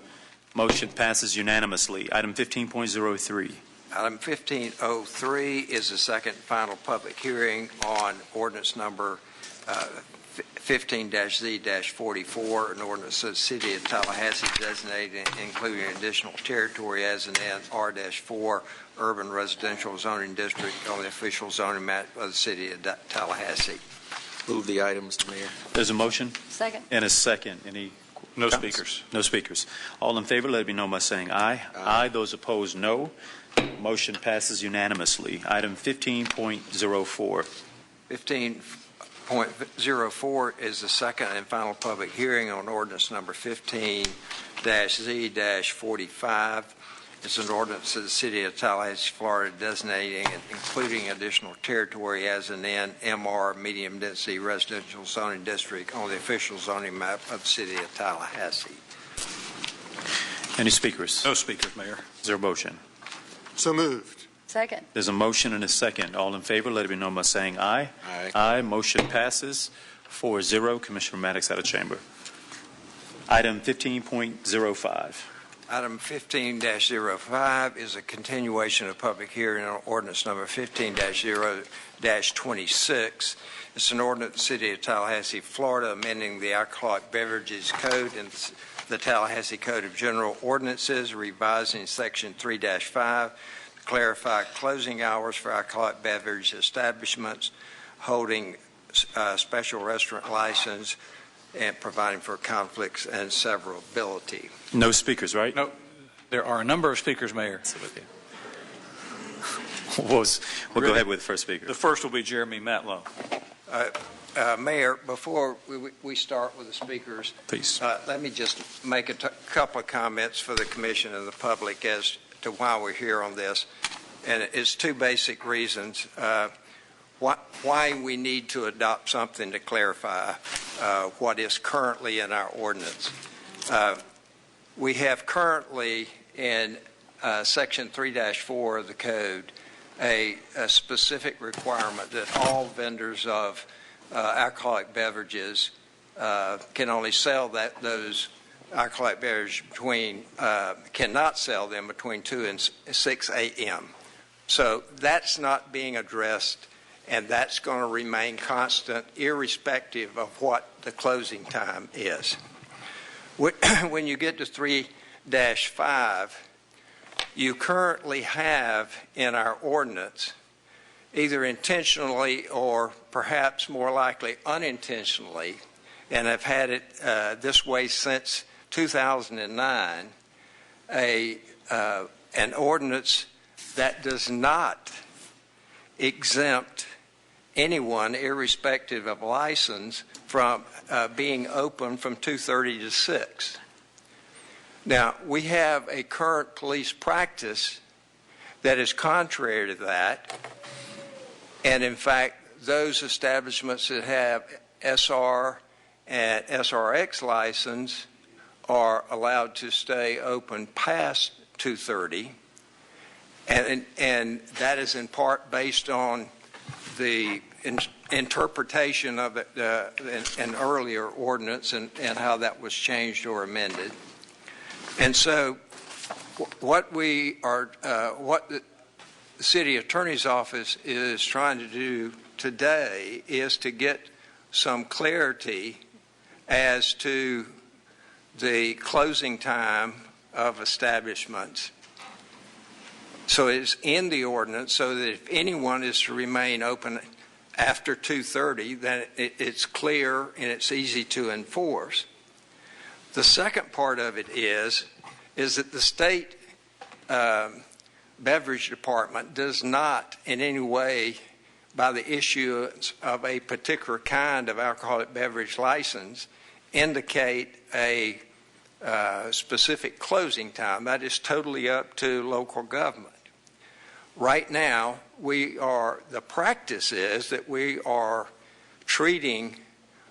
Motion passes unanimously. Item 15.03. Item 15.03 is the second final public hearing on ordinance number 15-Z-44, an ordinance of the City of Tallahassee designated, including additional territory as an R-4 urban residential zoning district on the official zoning map of the City of Tallahassee. Move the item, Mr. Mayor. There's a motion. Second. And a second. Any No comments? speakers. No speakers. All in favor, let it be known by saying aye. Aye. Those opposed, no. Motion passes unanimously. Item 15.04. 15.04 is the second and final public hearing on ordinance number 15-Z-45. It's an ordinance of the City of Tallahassee, Florida, designating and including additional territory as an MR medium density residential zoning district on the official zoning map of the City of Tallahassee. Any speakers? No speakers, Mayor. Is there a motion? So moved. Second. There's a motion and a second. All in favor, let it be known by saying aye. Aye. Aye. Motion passes 4-0. Commissioner Maddox out of chamber. Item 15.05. Item 15-05 is a continuation of public hearing on ordinance number 15-0-26. It's an ordinance of the City of Tallahassee, Florida, amending the Alcoholic Beverages Code and the Tallahassee Code of General Ordinances, revising Section 3-5 to clarify closing hours for alcoholic beverage establishments, holding special restaurant license, and providing for conflicts and severability. No speakers, right? No. There are a number of speakers, Mayor. We'll go ahead with the first speaker. The first will be Jeremy Matlow. Mayor, before we start with the speakers, please, let me just make a couple of comments for the Commission and the public as to why we're here on this. And it's two basic reasons. why we need to adopt something to clarify what is currently in our ordinance. We have currently in Section 3-4 of the code a specific requirement that all vendors of alcoholic beverages can only sell those alcoholic beverages cannot sell them between 2 and 6 a.m. So that's not being addressed, and that's going to remain constant irrespective of what the closing time is. When you get to 3-5, you currently have in our ordinance, either intentionally or perhaps more likely unintentionally, and have had it this way since 2009, an ordinance that does not exempt anyone, irrespective of license, from being open from 2:30 to 6. Now, we have a current police practice that is contrary to that, and in fact, those establishments that have SR and SRX license are allowed to stay open past 2:30, and that is in part based on the interpretation of an earlier ordinance and how that was changed or amended. And so what the city attorney's office is trying to do today is to get some clarity as to the closing time of establishments. So it's in the ordinance so that if anyone is to remain open after 2:30, then it's clear and it's easy to enforce. The second part of it is that the state beverage department does not in any way, by the issuance of a particular kind of alcoholic beverage license, indicate a specific closing time. That is totally up to local government. Right now, the practice is that we are treating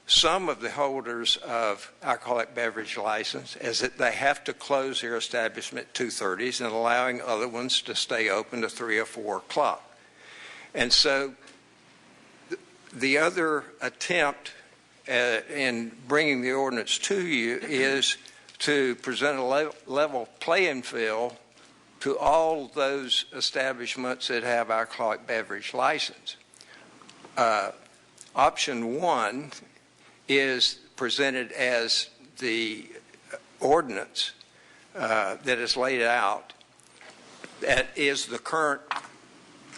some of the holders of alcoholic beverage license as that they have to close their establishment at 2:30 and allowing other ones to stay open to 3 or 4 o'clock. And so the other attempt in bringing the ordinance to you is to present a level playing field to all those establishments that have alcoholic beverage license. Option 1 is presented as the ordinance that is laid out. That is the current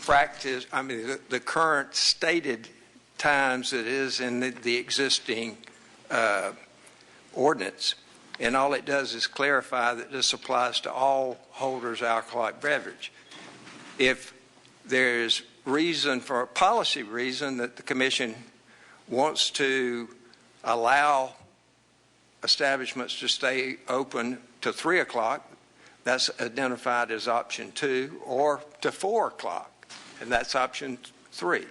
practice, the current stated times that is in the existing ordinance. And all it does is clarify that this applies to all holders of alcoholic beverage. If there's reason, for a policy reason, that the commission wants to allow establishments to stay open to 3 o'clock, that's identified as option 2, or to 4 o'clock, and that's option 3.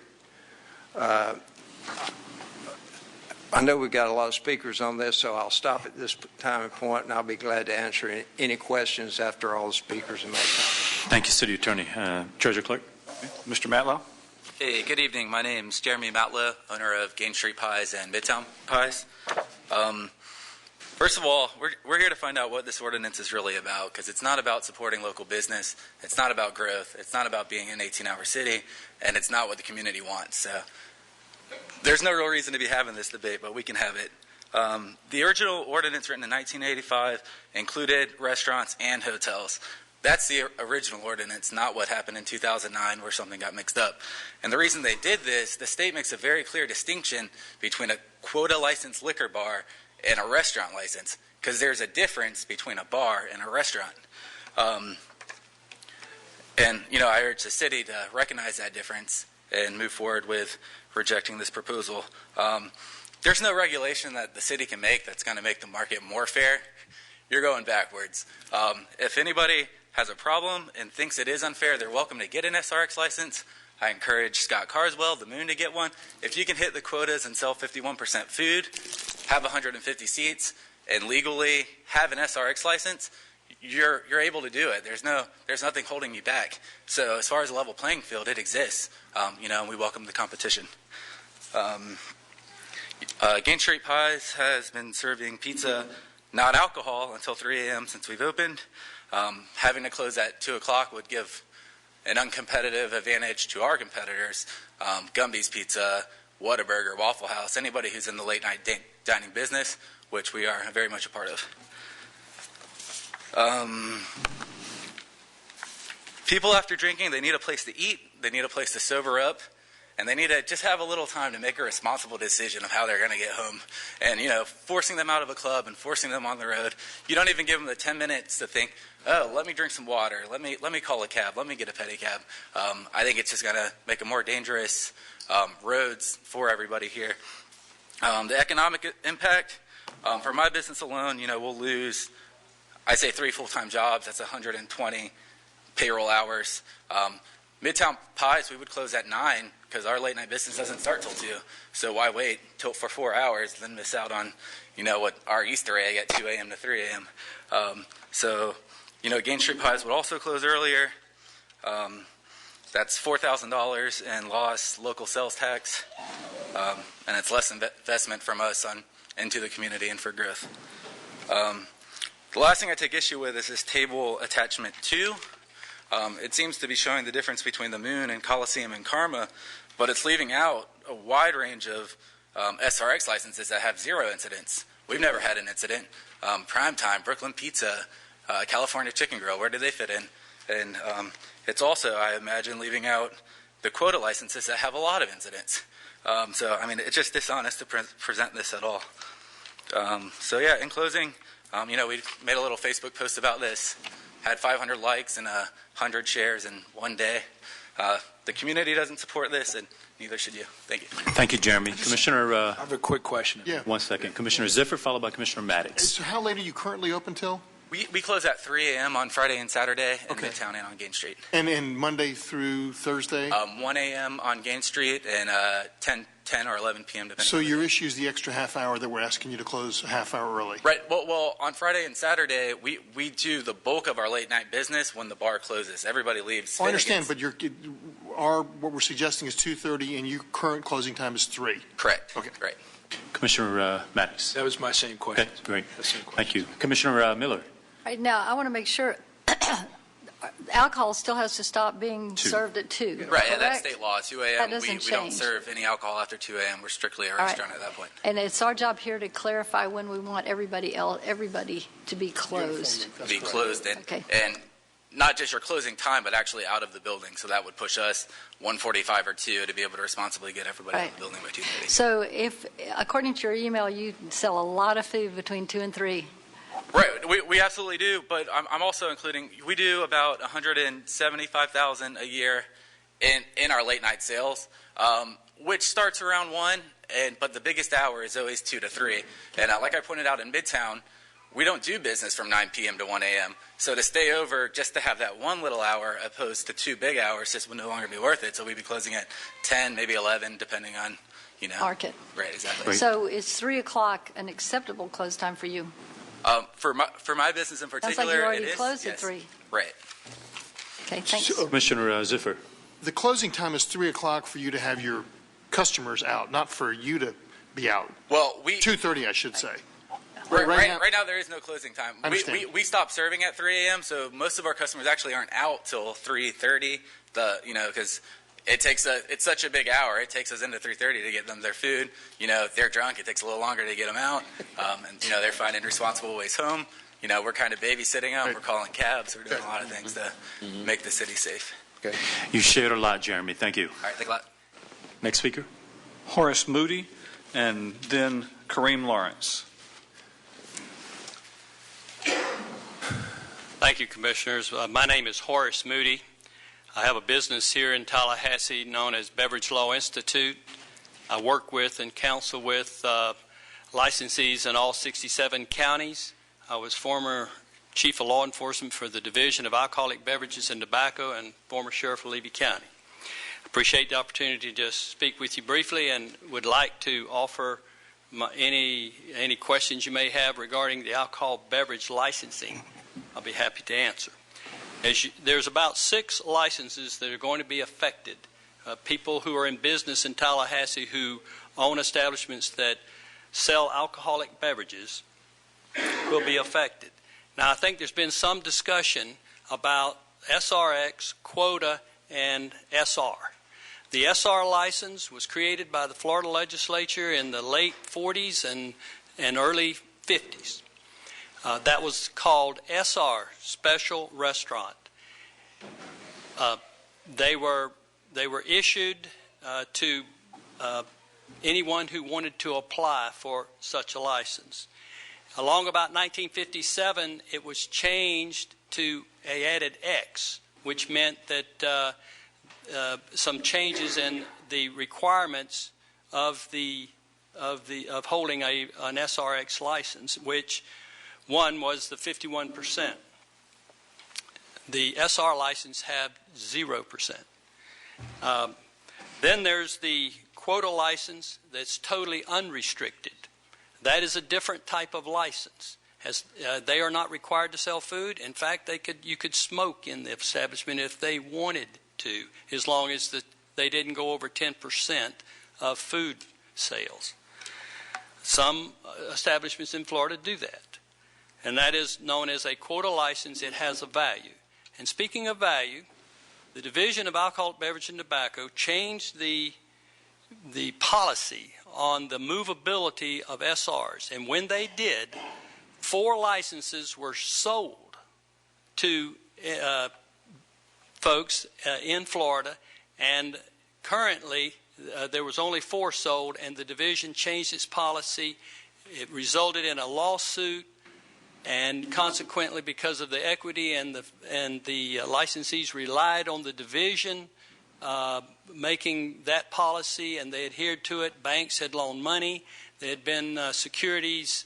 I know we've got a lot of speakers on this, so I'll stop at this time and point, and I'll be glad to answer any questions after all the speakers have made comments. Thank you, City Attorney. Treasurer Clerk. Mr. Matlow. Hey, good evening. My name's Jeremy Matlow, owner of Gain Street Pies and Midtown Pies. First of all, we're here to find out what this ordinance is really about, because it's not about supporting local business, it's not about growth, it's not about being an 18-hour city, and it's not what the community wants. So there's no real reason to be having this debate, but we can have it. The original ordinance written in 1985 included restaurants and hotels. That's the original ordinance, not what happened in 2009 where something got mixed up. And the reason they did this, the state makes a very clear distinction between a quota licensed liquor bar and a restaurant license, because there's a difference between a bar and a restaurant. And, I urge the city to recognize that difference and move forward with rejecting this proposal. There's no regulation that the city can make that's going to make the market more fair. You're going backwards. If anybody has a problem and thinks it is unfair, they're welcome to get an SRX license. I encourage Scott Carswell, the Moon, to get one. If you can hit the quotas and sell 51% food, have 150 seats, and legally have an SRX license, you're able to do it. There's nothing holding you back. So as far as a level playing field, it exists. And we welcome the competition. Gain Street Pies has been serving pizza, not alcohol, until 3 a.m. since we've opened. Having to close at 2 o'clock would give an uncompetitive advantage to our competitors. Gumby's Pizza, Whataburger, Waffle House, anybody who's in the late night dining business, which we are very much a part of. People after drinking, they need a place to eat, they need a place to sober up, and they need to just have a little time to make a responsible decision of how they're going to get home. And, forcing them out of a club and forcing them on the road, you don't even give them the 10 minutes to think, oh, let me drink some water, let me call a cab, let me get a pedicab. I think it's just going to make it more dangerous roads for everybody here. The economic impact, for my business alone, we'll lose, I say 3 full-time jobs, that's 120 payroll hours. Midtown Pies, we would close at 9 because our late night business doesn't start till 2. So why wait for 4 hours, then miss out on, what our Easter egg at 2 a.m. to 3 a.m. Gain Street Pies would also close earlier. That's $4,000 in lost local sales tax, and it's less investment from us into the community and for growth. The last thing I take issue with is this table attachment 2. It seems to be showing the difference between the Moon and Coliseum and Karma, but it's leaving out a wide range of SRX licenses that have 0 incidents. We've never had an incident. Primetime, Brooklyn Pizza, California Chicken Grill, where do they fit in? And it's also, I imagine, leaving out the quota licenses that have a lot of incidents. It's just dishonest to present this at all. In closing, we made a little Facebook post about this, had 500 likes and 100 shares in one day. The community doesn't support this, and neither should you. Thank you. Thank you, Jeremy. Commissioner, I have a quick question. Yeah. 1 second. Commissioner Ziffer, followed by Commissioner Maddox. So how late are you currently open till? We close at 3 a.m. on Friday and Saturday in Okay. Midtown and on Gain Street. And Monday through Thursday? 1 a.m. on Gain Street and 10 or 11 p.m. depending So on the your day. issue is the extra half hour that we're asking you to close a half hour early? Right. Well, on Friday and Saturday, we do the bulk of our late night business when the bar closes. Everybody leaves. I understand, but what we're suggesting is 2:30 and your current closing time is 3. Correct. Okay. Right. Commissioner Maddox. That was my same question. Okay, great. The same question. Thank you. Commissioner Miller. Right now, I want to make sure alcohol still has to stop being 2. served at 2. Right. Yeah, that's correct? state law. 2 a.m. That We doesn't don't change. serve any alcohol after 2 a.m. We're strictly a right. restaurant at that point. And it's our job here to clarify when we want everybody to be closed. Be closed Okay. and not just your closing time, but actually out of the building. So that would push us 1:45 or 2 to be able to responsibly get everybody out of the building by 2:30. So if, according to your email, you sell a lot of food between 2 and 3. Right, we absolutely do, but I'm also including, we do about $175,000 a year in our late night sales, which starts around 1, but the biggest hour is always 2 to 3. And like I pointed out in Midtown, we don't do business from 9 p.m. to 1 a.m. So to stay over just to have that one little hour opposed to 2 big hours just would no longer be worth it. So we'd be closing at 10, maybe 11, depending on, Market. Right, exactly. Right. So is 3 o'clock an acceptable close time for you? For my business in particular, Sounds like you already it is. closed Yes. at 3. Right. Okay, thanks. Commissioner Ziffer. The closing time is 3 o'clock for you to have your customers out, not for you to be out. Well, 2:30, I should say. Right now, there is no closing time. I understand. We stop serving at 3 a.m., so most of our customers actually aren't out till 3:30. Because it's such a big hour. It takes us into 3:30 to get them their food. If they're drunk, it takes a little longer to get them out. And they're finding responsible ways home. We're kind of babysitting them. We're calling cabs. We're doing a lot of things to make the city safe. Okay. You shared a lot, Jeremy. Thank you. All right, thanks a lot. Next speaker. Horace Moody, and then Kareem Lawrence. Thank you, Commissioners. My name is Horace Moody. I have a business here in Tallahassee known as Beverage Law Institute. I work with and counsel with licensees in all 67 counties. I was former Chief of Law Enforcement for the Division of Alcoholic Beverages and Tobacco and former Sheriff of Levy County. Appreciate the opportunity to just speak with you briefly, and would like to offer any questions you may have regarding the alcohol beverage licensing. I'll be happy to answer. There's about 6 licenses that are going to be affected. People who are in business in Tallahassee who own establishments that sell alcoholic beverages will be affected. Now, I think there's been some discussion about SRX, quota, and SR. The SR license was created by the Florida legislature in the late 40s and early 50s. That was called SR, Special Restaurant. They were issued to anyone who wanted to apply for such a license. Along about 1957, it was changed to a added X, which meant that some changes in the requirements of holding an SRX license, which one was the 51%. The SR license had 0%. Then there's the quota license that's totally unrestricted. That is a different type of license. They are not required to sell food. In fact, you could smoke in the establishment if they wanted to, as long as they didn't go over 10% of food sales. Some establishments in Florida do that, and that is known as a quota license. It has a value. And speaking of value, the Division of Alcoholic Beverage and Tobacco changed the policy on the movability of SRs, and when they did, 4 licenses were sold to folks in Florida, and currently there was only 4 sold, and the division changed its policy. It resulted in a lawsuit, and consequently, because of the equity and the licensees relied on the division making that policy, and they adhered to it. Banks had loaned money. There had been securities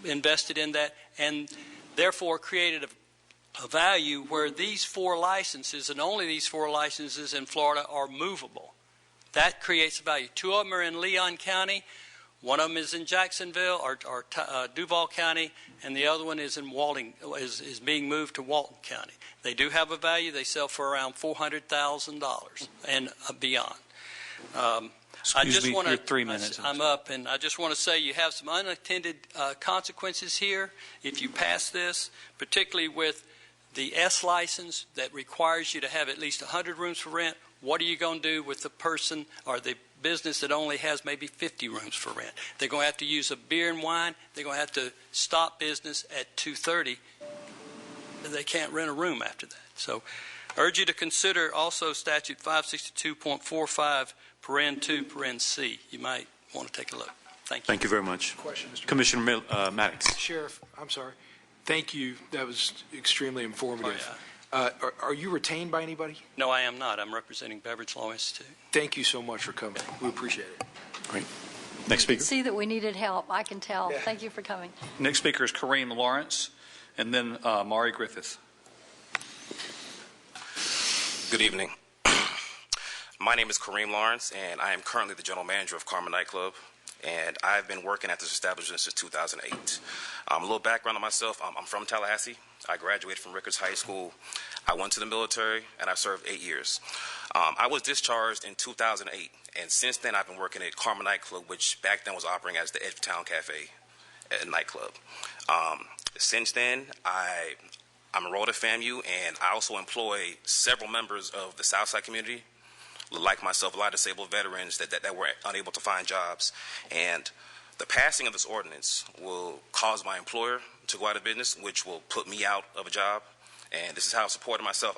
invested in that, and therefore created a value where these 4 licenses, and only these 4 licenses in Florida, are movable. That creates a value. 2 of them are in Leon County. One of them is in Jacksonville or Duval County, and the other one is in is being moved to Walton County. They do have a value. They sell for around $400,000 and beyond. Excuse me, you're 3 minutes. I'm up, and I just want to say you have some unintended consequences here if you pass this, particularly with the S license that requires you to have at least 100 rooms for rent. What are you going to do with the person or the business that only has maybe 50 rooms for rent? They're going to have to use a beer and wine. They're going to have to stop business at 2:30. They can't rent a room after that. So I urge you to consider also Statute 562.45, paren 2, paren C. You might want to take a look. Thank you. Thank you very much. Question, Mr. Commissioner Maddox. Sheriff, I'm sorry. Thank you. That was extremely informative. Oh, yeah. Are you retained by anybody? No, I am not. I'm representing Beverage Law Institute. Thank you so much for coming. We appreciate it. Great. Next speaker. See that we needed help. I can tell. Yeah. Thank you for coming. Next speaker is Kareem Lawrence, and then Mari Griffith. Good evening. My name is Kareem Lawrence, and I am currently the general manager of Karma Nightclub, and I've been working at this establishment since 2008. A little background on myself. I'm from Tallahassee. I graduated from Rickards High School. I went to the military, and I served 8 years. I was discharged in 2008, and since then I've been working at Karma Nightclub, which back then was operating as the Edge of Town Cafe nightclub. Since then, I'm enrolled at FAMU, and I also employ several members of the Southside community, like myself, a lot of disabled veterans that were unable to find jobs. And the passing of this ordinance will cause my employer to go out of business, which will put me out of a job. And this is how I've supported myself.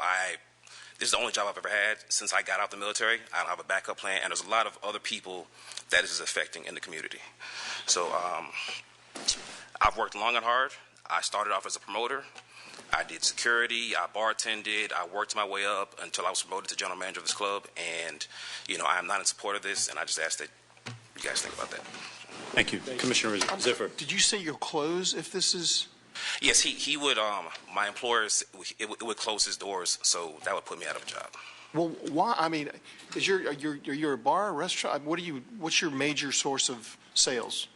This is the only job I've ever had since I got out of the military. I don't have a backup plan, and there's a lot of other people that this is affecting in the community. So I've worked long and hard. I started off as a promoter. I did security, I bartended, I worked my way up until I was promoted to general manager of this club. And, I am not in support of this, and I just ask that you guys think about that. Thank you. Commissioner Ziffer. Did you say you'll close if this is? Yes, he would, my employer, it would close his doors, so that would put me out of a job. Well, why, I mean, is you're a bar, a restaurant? What's your major source of sales?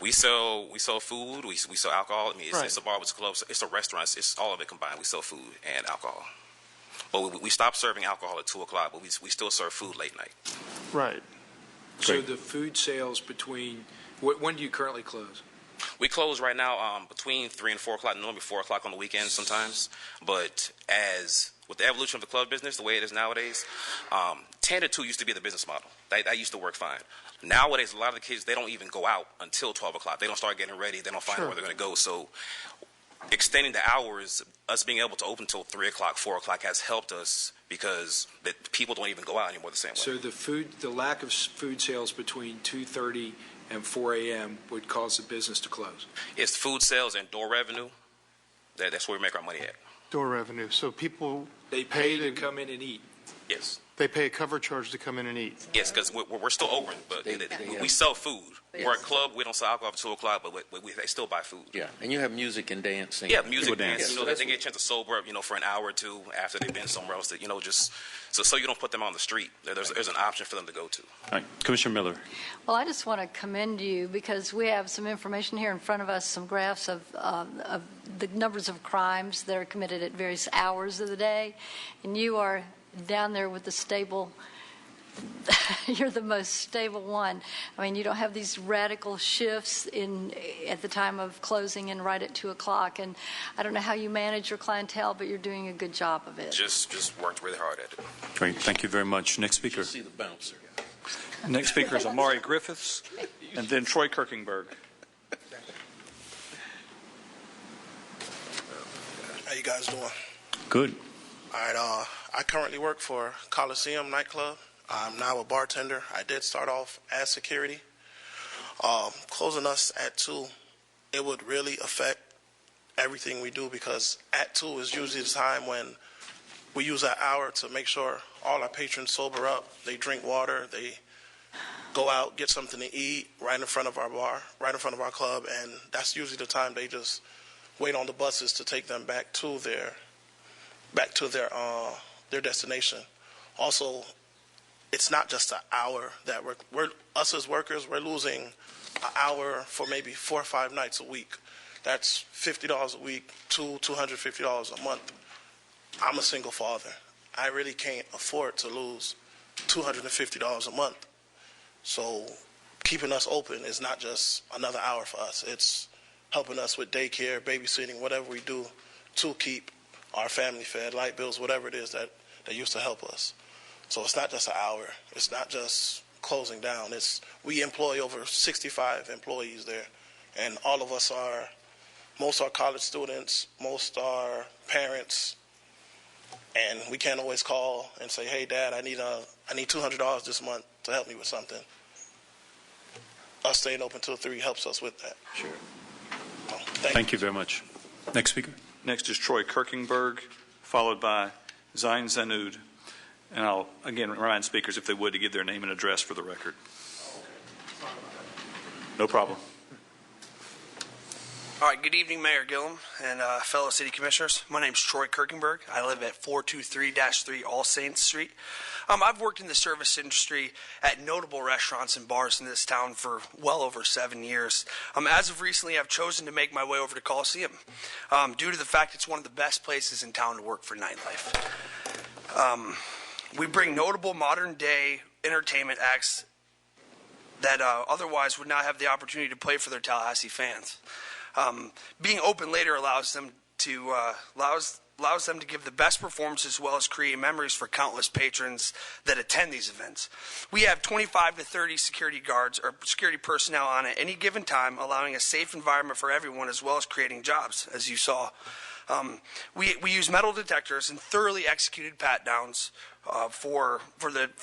We sell food. We sell alcohol. I mean, Right. it's a bar, it's a club, it's a restaurant. It's all of it combined. We sell food and alcohol. But we stopped serving alcohol at 2 o'clock, but we still serve food late night. Right. So the food sales between, when do you currently close? We close right now between 3 and 4 o'clock, normally 4 o'clock on the weekends sometimes. But with the evolution of the club business, the way it is nowadays, 10 to 2 used to be the business model. That used to work fine. Nowadays, a lot of the kids, they don't even go out until 12 o'clock. They don't start getting ready. They don't find out where they're going to go. So extending the hours, us being able to open until 3 o'clock, 4 o'clock has helped us because people don't even go out anymore the same way. So the lack of food sales between 2:30 and 4 a.m. would cause the business to close? It's food sales and door revenue. That's where we make our money at. Door revenue. So people They pay to come in and eat. Yes. They pay a cover charge to come in and eat. Yes, because we're still open, but we sell food. Yes. We're a club. We don't sell alcohol at 2 o'clock, but they still buy food. Yeah, and you have music and dancing. Yeah, music, dance. Yes. You know, they get a chance to sober up, for an hour or two after they've been somewhere else. Just so you don't put them on the street. There's an option for them to go to. All right, Commissioner Miller. Well, I just want to commend you because we have some information here in front of us, some graphs of the numbers of crimes that are committed at various hours of the day, and you are down there with the stable. You're the most stable one. I mean, you don't have these radical shifts at the time of closing and right at 2 o'clock. And I don't know how you manage your clientele, but you're doing a good job of it. Just worked really hard at it. Great, thank you very much. Next speaker. You see the bouncer. Next speaker is Amari Griffiths, and then Troy Kirkingberg. How you guys doing? Good. All right. I currently work for Coliseum nightclub. I'm now a bartender. I did start off as security. Closing us at 2, it would really affect everything we do because at 2 is usually the time when we use that hour to make sure all our patrons sober up. They drink water. They go out, get something to eat right in front of our bar, right in front of our club, and that's usually the time they just wait on the buses to take them back to their destination. Also, it's not just an hour that we're us as workers, we're losing an hour for maybe 4 or 5 nights a week. That's $50 a week, $250 a month. I'm a single father. I really can't afford to lose $250 a month. So keeping us open is not just another hour for us. It's helping us with daycare, babysitting, whatever we do to keep our family fed, light bills, whatever it is that used to help us. So it's not just an hour. It's not just closing down. We employ over 65 employees there, and all of us most are college students, most are parents, and we can't always call and say, "Hey, Dad, I need $200 this month to help me with something." Us staying open till 3 helps us with that. Sure. Thank you very much. Next speaker. Next is Troy Kirkingberg, followed by Zain Zanud. And I'll, again, remind speakers, if they would, to give their name and address for the record. No problem. All right, good evening, Mayor Gillum and fellow city commissioners. My name is Troy Kirkenberg. I live at 423-3 All Saints Street. I've worked in the service industry at notable restaurants and bars in this town for well over 7 years. As of recently, I've chosen to make my way over to Coliseum due to the fact it's one of the best places in town to work for nightlife. We bring notable modern-day entertainment acts that otherwise would not have the opportunity to play for their Tallahassee fans. Being open later allows them to give the best performance as well as create memories for countless patrons that attend these events. We have 25 to 30 security guards or security personnel on at any given time, allowing a safe environment for everyone as well as creating jobs, as you saw. We use metal detectors and thoroughly executed pat-downs for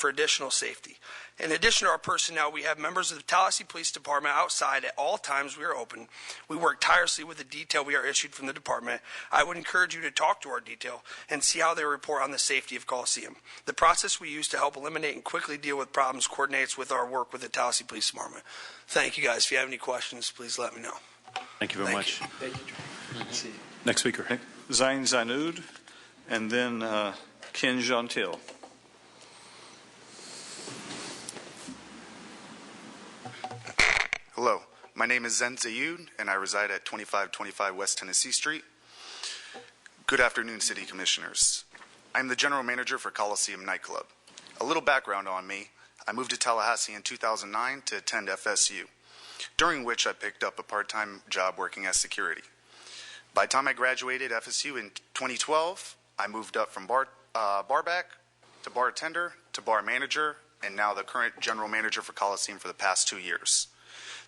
additional safety. In addition to our personnel, we have members of the Tallahassee Police Department outside at all times we are open. We work tirelessly with the detail we are issued from the department. I would encourage you to talk to our detail and see how they report on the safety of Coliseum. The process we use to help eliminate and quickly deal with problems coordinates with our work with the Tallahassee Police Department. Thank you, guys. If you have any questions, please let me know. Thank you very much. Thank you. Next speaker. Zain Zanud, and then Ken Gentile. Hello, my name is Zen Zayud, and I reside at 2525 West Tennessee Street. Good afternoon, City Commissioners. I'm the General Manager for Coliseum Nightclub. A little background on me. I moved to Tallahassee in 2009 to attend FSU, during which I picked up a part-time job working as security. By the time I graduated FSU in 2012, I moved up from barback to bartender to bar manager, and now the current General Manager for Coliseum for the past 2 years.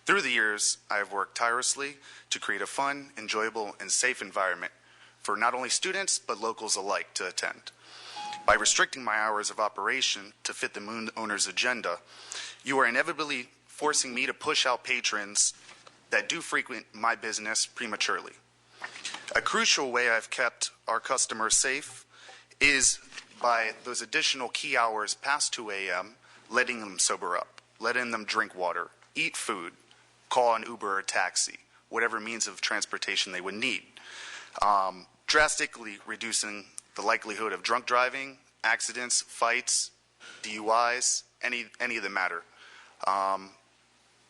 Through the years, I have worked tirelessly to create a fun, enjoyable, and safe environment for not only students, but locals alike to attend. By restricting my hours of operation to fit the Moon owner's agenda, you are inevitably forcing me to push out patrons that do frequent my business prematurely. A crucial way I've kept our customers safe is by those additional key hours past 2 a.m., letting them sober up, letting them drink water, eat food, call an Uber or a taxi, whatever means of transportation they would need, drastically reducing the likelihood of drunk driving, accidents, fights, DUIs, any of the matter.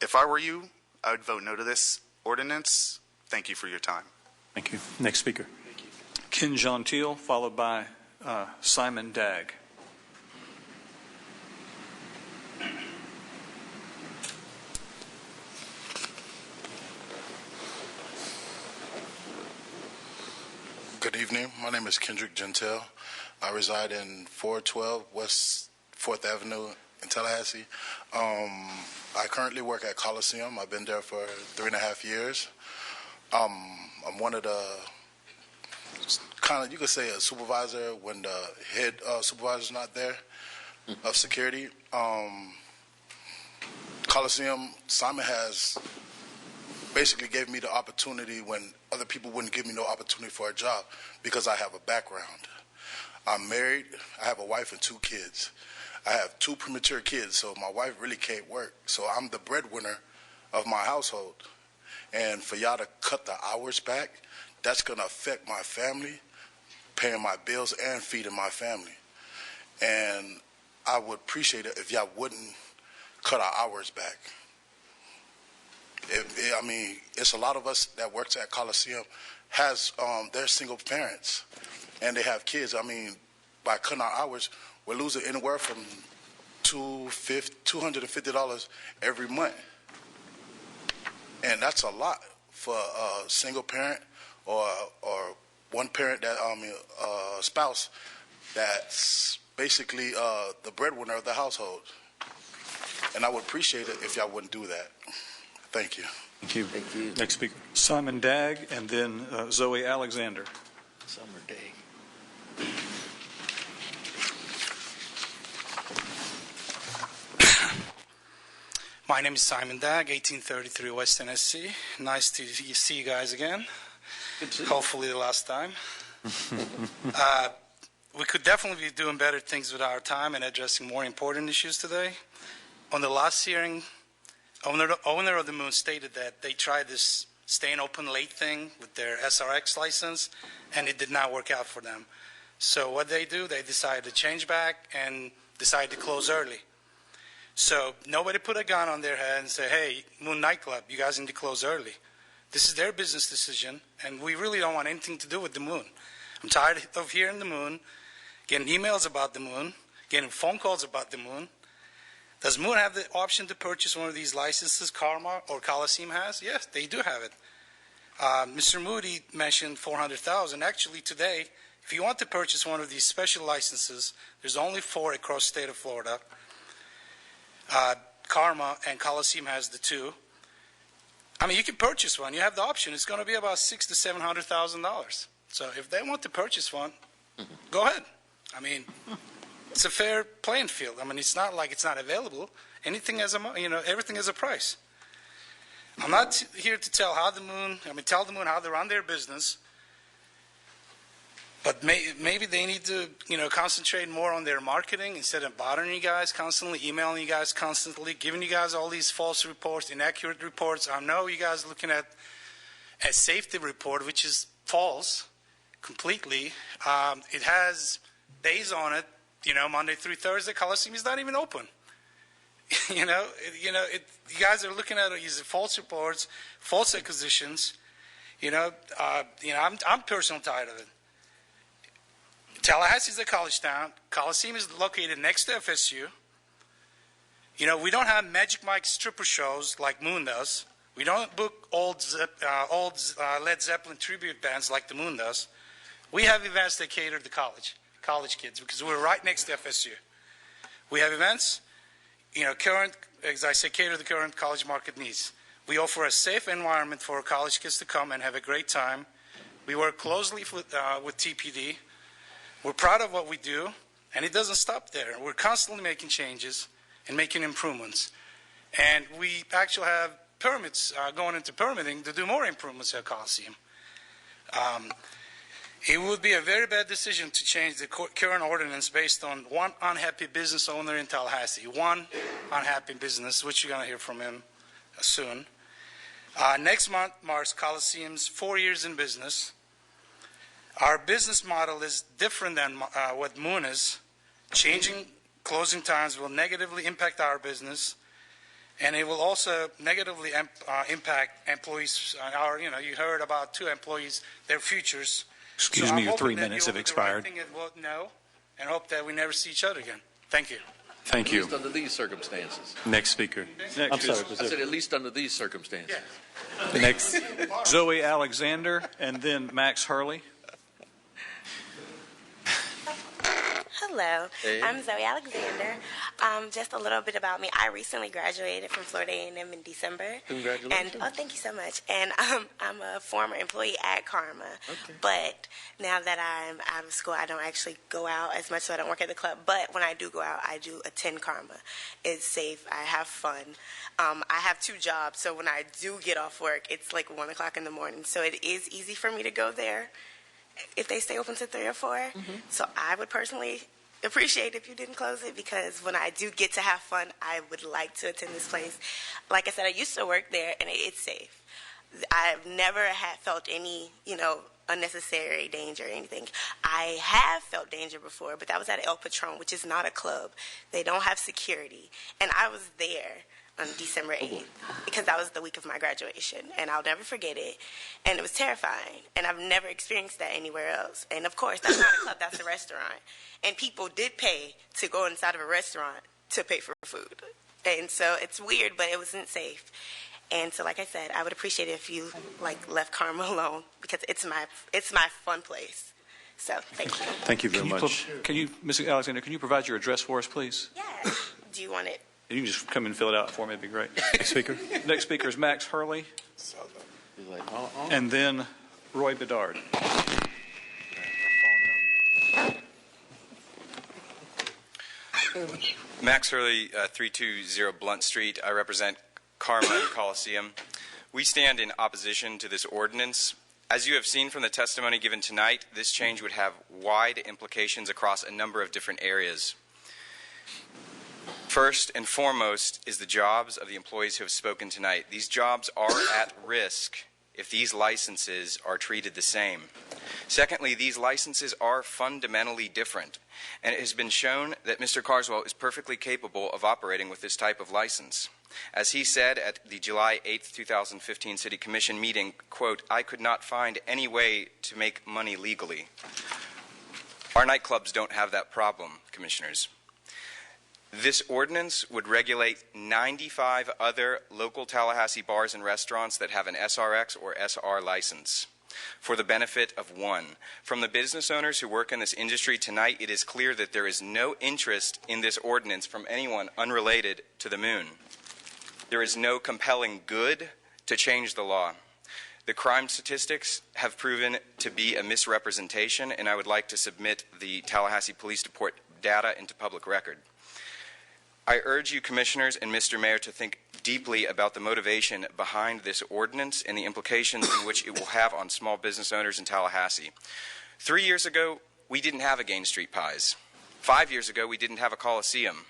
If I were you, I would vote no to this ordinance. Thank you for your time. Thank you. Next speaker. Ken Gentile, followed by Simon Dagg. Good evening. My name is Kendrick Gentile. I reside in 412 West 4th Avenue in Tallahassee. I currently work at Coliseum. I've been there for 3.5 years. I'm one of the, kind of, you could say a supervisor when the head supervisor's not there of security. Coliseum, Simon has basically gave me the opportunity when other people wouldn't give me no opportunity for a job because I have a background. I'm married. I have a wife and 2 kids. I have 2 premature kids, so my wife really can't work. So I'm the breadwinner of my household. And for y'all to cut the hours back, that's going to affect my family, paying my bills and feeding my family. And I would appreciate it if y'all wouldn't cut our hours back. I mean, it's a lot of us that works at Coliseum they're single parents and they have kids. I mean, by cutting our hours, we're losing anywhere from $250 every month. And that's a lot for a single parent or one parent that spouse that's basically the breadwinner of the household. And I would appreciate it if y'all wouldn't do that. Thank you. Thank you. Thank you. Next speaker. Simon Dagg, and then Zoe Alexander. Summer day. My name is Simon Dagg, 1833 West Tennessee. Nice to see you guys again. Good to see you. Hopefully the last time. We could definitely be doing better things with our time and addressing more important issues today. On the last hearing, owner of the Moon stated that they tried this staying open late thing with their SRX license, and it did not work out for them. So what they do, they decided to change back and decided to close early. So nobody put a gun on their head and say, hey, Moon Nightclub, you guys need to close early. This is their business decision, and we really don't want anything to do with the Moon. I'm tired of hearing the Moon, getting emails about the Moon, getting phone calls about the Moon. Does Moon have the option to purchase one of these licenses Karma or Coliseum has? Yes, they do have it. Mr. Moody mentioned $400,000. Actually, today, if you want to purchase one of these special licenses, there's only 4 across the state of Florida. Karma and Coliseum has the 2. I mean, you can purchase one. You have the option. It's going to be about $600,000 to $700,000. So if they want to purchase one, go ahead. I mean, it's a fair playing field. I mean, it's not like it's not available. Anything has everything has a price. I'm not here to tell tell the Moon how to run their business. But maybe they need to, concentrate more on their marketing instead of bothering you guys constantly, emailing you guys constantly, giving you guys all these false reports, inaccurate reports. I know you guys are looking at a safety report, which is false completely. It has days on it, Monday through Thursday. Coliseum is not even open. You guys are looking at these false reports, false accusations. I'm personally tired of it. Tallahassee is a college town. Coliseum is located next to FSU. We don't have Magic Mike stripper shows like Moon does. We don't book old Led Zeppelin tribute bands like the Moon does. We have events that cater to college kids, because we're right next to FSU. We have events, current, as I say, cater to the current college market needs. We offer a safe environment for college kids to come and have a great time. We work closely with TPD. We're proud of what we do, and it doesn't stop there. We're constantly making changes and making improvements. And we actually have permits going into permitting to do more improvements at Coliseum. It would be a very bad decision to change the current ordinance based on one unhappy business owner in Tallahassee. One unhappy business, which you're going to hear from him soon. Next month marks Coliseum's 4 years in business. Our business model is different than what Moon is. Changing closing times will negatively impact our business, and it will also negatively impact employees. You heard about 2 employees, their futures. Excuse me, your 3 minutes have expired. No, and hope that we never see each other again. Thank you. Thank you. At least under these circumstances. Next speaker. I'm sorry. I said at least under these circumstances. Yeah. Next, Zoe Alexander, and then Max Hurley. Hello, Hey. I'm Zoe Alexander. Just a little bit about me. I recently graduated from Florida A&M in December. Congratulations. And thank you so much. And I'm a former employee at Karma. Okay. But now that I'm out of school, I don't actually go out as much, so I don't work at the club. But when I do go out, I do attend Karma. It's safe. I have fun. I have 2 jobs, so when I do get off work, it's like 1 o'clock in the morning. So it is easy for me to go there if they stay open to 3 or 4. So I would personally appreciate if you didn't close it, because when I do get to have fun, I would like to attend this place. Like I said, I used to work there, and it's safe. I've never felt any, unnecessary danger or anything. I have felt danger before, but that was at El Patron, which is not a club. They don't have security. And I was there on December 8th, because that was the week of my graduation, and I'll never forget it. And it was terrifying, and I've never experienced that anywhere else. And of course, that's not a club, that's a restaurant. And people did pay to go inside of a restaurant to pay for food. And so it's weird, but it wasn't safe. And so, like I said, I would appreciate it if you left Karma alone, because it's my fun place. So thank you. Thank you very much. Ms. Alexander, can you provide your address for us, please? Yeah. Do you want it? You can just come and fill it out for me. It'd be great. Next speaker. Next speaker is Max Hurley, and then Roy Bedard. Max Hurley, 320 Blunt Street. I represent Karma and Coliseum. We stand in opposition to this ordinance. As you have seen from the testimony given tonight, this change would have wide implications across a number of different areas. First and foremost is the jobs of the employees who have spoken tonight. These jobs are at risk if these licenses are treated the same. Secondly, these licenses are fundamentally different, and it has been shown that Mr. Carswell is perfectly capable of operating with this type of license. As he said at the July 8, 2015 City Commission meeting, quote, "I could not find any way to make money legally." Our nightclubs don't have that problem, Commissioners. This ordinance would regulate 95 other local Tallahassee bars and restaurants that have an SRX or SR license for the benefit of one. From the business owners who work in this industry tonight, it is clear that there is no interest in this ordinance from anyone unrelated to the Moon. There is no compelling good to change the law. The crime statistics have proven to be a misrepresentation, and I would like to submit the Tallahassee Police Department data into public record. I urge you, Commissioners and Mr. Mayor, to think deeply about the motivation behind this ordinance and the implications in which it will have on small business owners in Tallahassee. 3 years ago, we didn't have a Gain Street Pies. 5 years ago, we didn't have a Coliseum.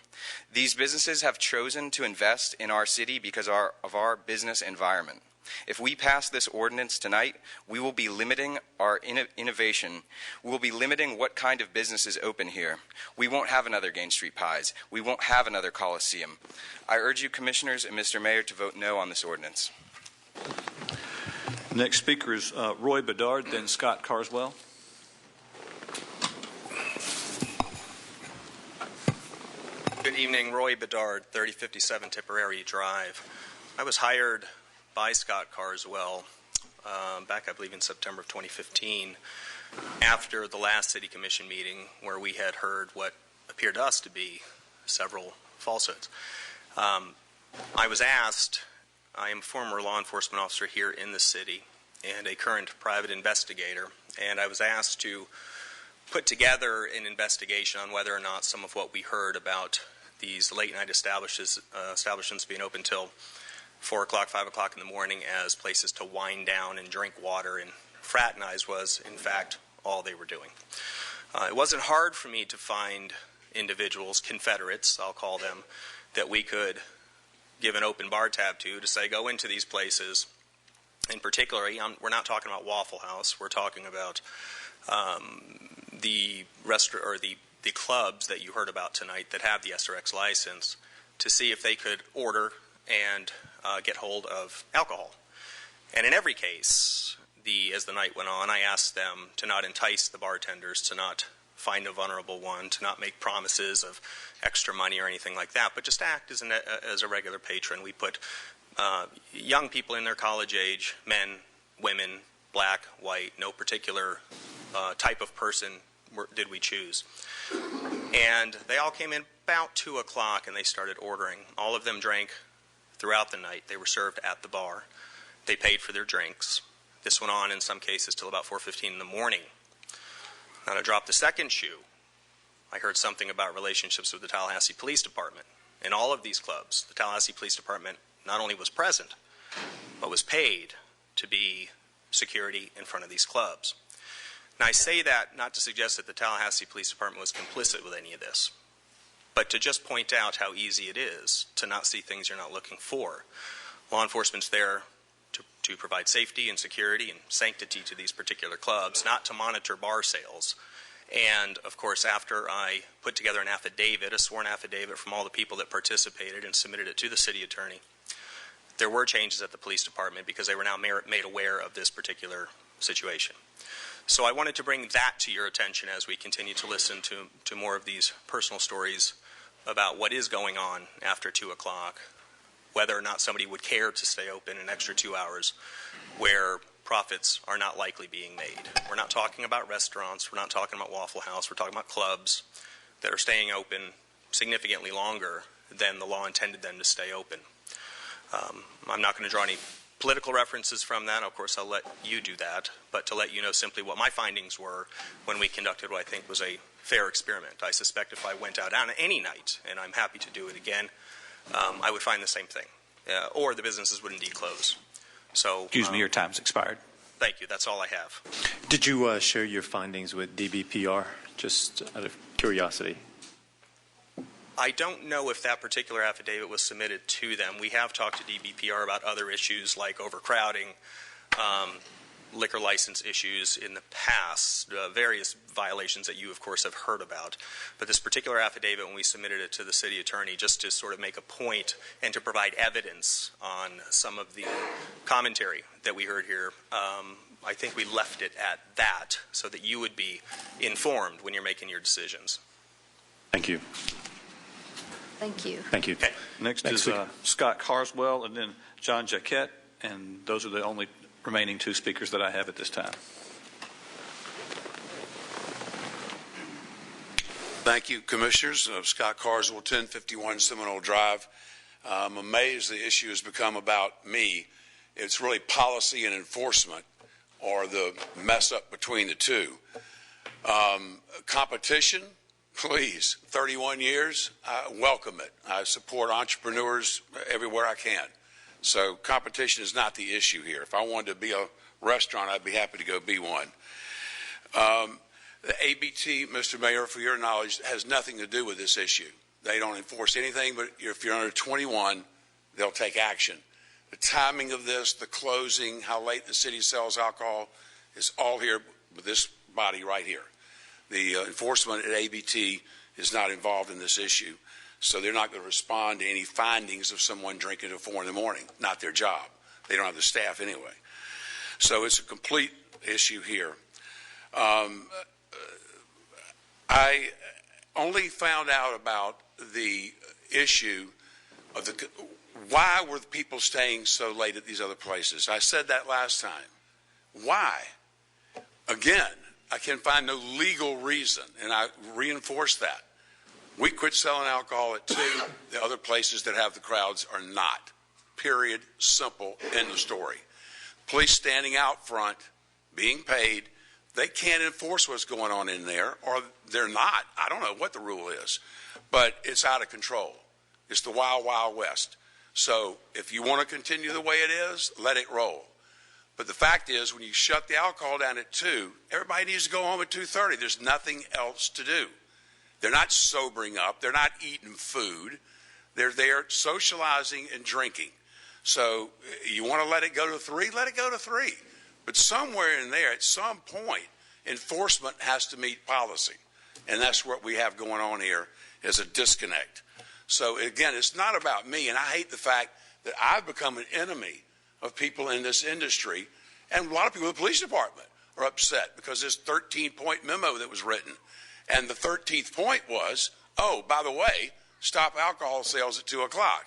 These businesses have chosen to invest in our city because of our business environment. If we pass this ordinance tonight, we will be limiting our innovation. We will be limiting what kind of businesses open here. We won't have another Gain Street Pies. We won't have another Coliseum. I urge you, Commissioners and Mr. Mayor, to vote no on this ordinance. Next speaker is Roy Bedard, then Scott Carswell. Good evening, Roy Bedard, 3057 Tipperary Drive. I was hired by Scott Carswell back, I believe, in September of 2015, after the last City Commission meeting where we had heard what appeared to us to be several falsehoods. I was asked, I am a former law enforcement officer here in the city and a current private investigator, and I was asked to put together an investigation on whether or not some of what we heard about these late-night establishments being open till 4 o'clock, 5 o'clock in the morning as places to wind down and drink water and fraternize was, in fact, all they were doing. It wasn't hard for me to find individuals, Confederates, I'll call them, that we could give an open bar tab to say, go into these places. In particular, we're not talking about Waffle House. We're talking about the clubs that you heard about tonight that have the SRX license, to see if they could order and get hold of alcohol. And in every case, as the night went on, I asked them to not entice the bartenders, to not find a vulnerable one, to not make promises of extra money or anything like that, but just act as a regular patron. We put young people in their college age, men, women, black, white, no particular type of person did we choose. And they all came in about 2 o'clock and they started ordering. All of them drank throughout the night. They were served at the bar. They paid for their drinks. This went on in some cases till about 4:15 in the morning. Now, to drop the second shoe, I heard something about relationships with the Tallahassee Police Department. In all of these clubs, the Tallahassee Police Department not only was present, but was paid to be security in front of these clubs. Now, I say that not to suggest that the Tallahassee Police Department was complicit with any of this, but to just point out how easy it is to not see things you're not looking for. Law enforcement's there to provide safety and security and sanctity to these particular clubs, not to monitor bar sales. And, of course, after I put together an affidavit, a sworn affidavit from all the people that participated and submitted it to the city attorney, there were changes at the police department because they were now made aware of this particular situation. So I wanted to bring that to your attention as we continue to listen to more of these personal stories about what is going on after 2 o'clock, whether or not somebody would care to stay open an extra 2 hours where profits are not likely being made. We're not talking about restaurants. We're not talking about Waffle House. We're talking about clubs that are staying open significantly longer than the law intended them to stay open. I'm not going to draw any political references from that. Of course, I'll let you do that. But to let you know simply what my findings were when we conducted what I think was a fair experiment. I suspect if I went out on any night, and I'm happy to do it again, I would find the same thing. Or the businesses would indeed close. So, excuse me, your time's expired. Thank you. That's all I have. Did you share your findings with DBPR, just out of curiosity? I don't know if that particular affidavit was submitted to them. We have talked to DBPR about other issues like overcrowding, liquor license issues in the past, various violations that you, of course, have heard about. But this particular affidavit, when we submitted it to the city attorney, just to sort of make a point and to provide evidence on some of the commentary that we heard here, I think we left it at that so that you would be informed when you're making your decisions. Thank you. Thank you. Thank you. Okay. Next is Scott Carswell and then John Jaquette, and those are the only remaining two speakers that I have at this time. Thank you, Commissioners. Scott Carswell, 1051 Seminole Drive. I'm amazed the issue has become about me. It's really policy and enforcement, or the mess up between the two. Competition, please, 31 years, I welcome it. I support entrepreneurs everywhere I can. So competition is not the issue here. If I wanted to be a restaurant, I'd be happy to go be one. The ABT, Mr. Mayor, for your knowledge, has nothing to do with this issue. They don't enforce anything, but if you're under 21, they'll take action. The timing of this, the closing, how late the city sells alcohol is all here with this body right here. The enforcement at ABT is not involved in this issue, so they're not going to respond to any findings of someone drinking at 4 in the morning. Not their job. They don't have the staff anyway. So it's a complete issue here. I only found out about the issue of why were the people staying so late at these other places. I said that last time. Why? Again, I can find no legal reason, and I reinforce that. We quit selling alcohol at 2. The other places that have the crowds are not. Period. Simple. End of story. Police standing out front, being paid. They can't enforce what's going on in there, or they're not. I don't know what the rule is, but it's out of control. It's the wild, wild west. So if you want to continue the way it is, let it roll. But the fact is, when you shut the alcohol down at 2, everybody needs to go home at 2:30. There's nothing else to do. They're not sobering up. They're not eating food. They're there socializing and drinking. So you want to let it go to 3? Let it go to 3. But somewhere in there, at some point, enforcement has to meet policy. And that's what we have going on here is a disconnect. So again, it's not about me. And I hate the fact that I've become an enemy of people in this industry. And a lot of people in the police department are upset because this 13-point memo that was written. And the 13th point was, oh, by the way, stop alcohol sales at 2 o'clock.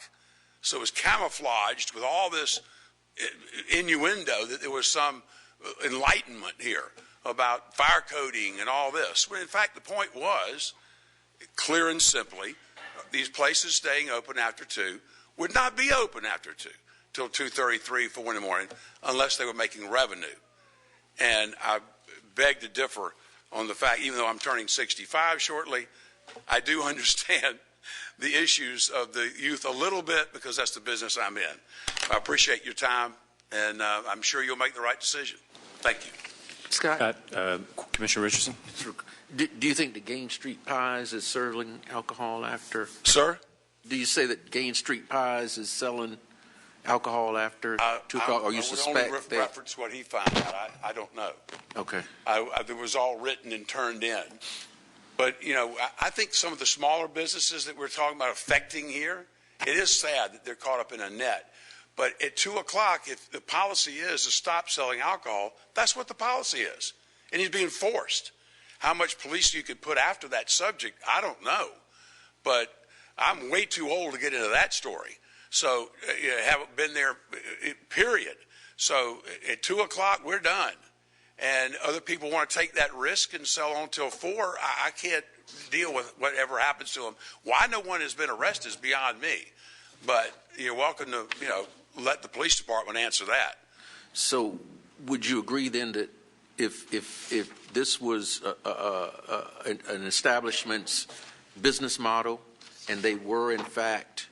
So it was camouflaged with all this innuendo that there was some enlightenment here about fire coding and all this. When in fact, the point was, clear and simply, these places staying open after 2 would not be open after 2 till 2:33, 4 in the morning, unless they were making revenue. And I beg to differ on the fact, even though I'm turning 65 shortly, I do understand the issues of the youth a little bit because that's the business I'm in. I appreciate your time, and I'm sure you'll make the right decision. Thank you. Scott? Commissioner Richardson? Do you think the Gain Street Pies is selling alcohol after? Sir? Do you say that Gain Street Pies is selling alcohol after 2 o'clock, or you suspect I would only reference what he found out. I don't know. Okay. It was all written and turned in. But, you know, I think some of the smaller businesses that we're talking about affecting here, it is sad that they're caught up in a net. But at 2 o'clock, if the policy is to stop selling alcohol, that's what the policy is. And he's being forced. How much police you could put after that subject, I don't know. But I'm way too old to get into that story. So, haven't been there, period. So, at 2 o'clock, we're done. And other people want to take that risk and sell on till 4. I can't deal with whatever happens to them. Why no one has been arrested is beyond me. But you're welcome to, let the police department answer that. So would you agree then that if this was an establishment's business model and they were in fact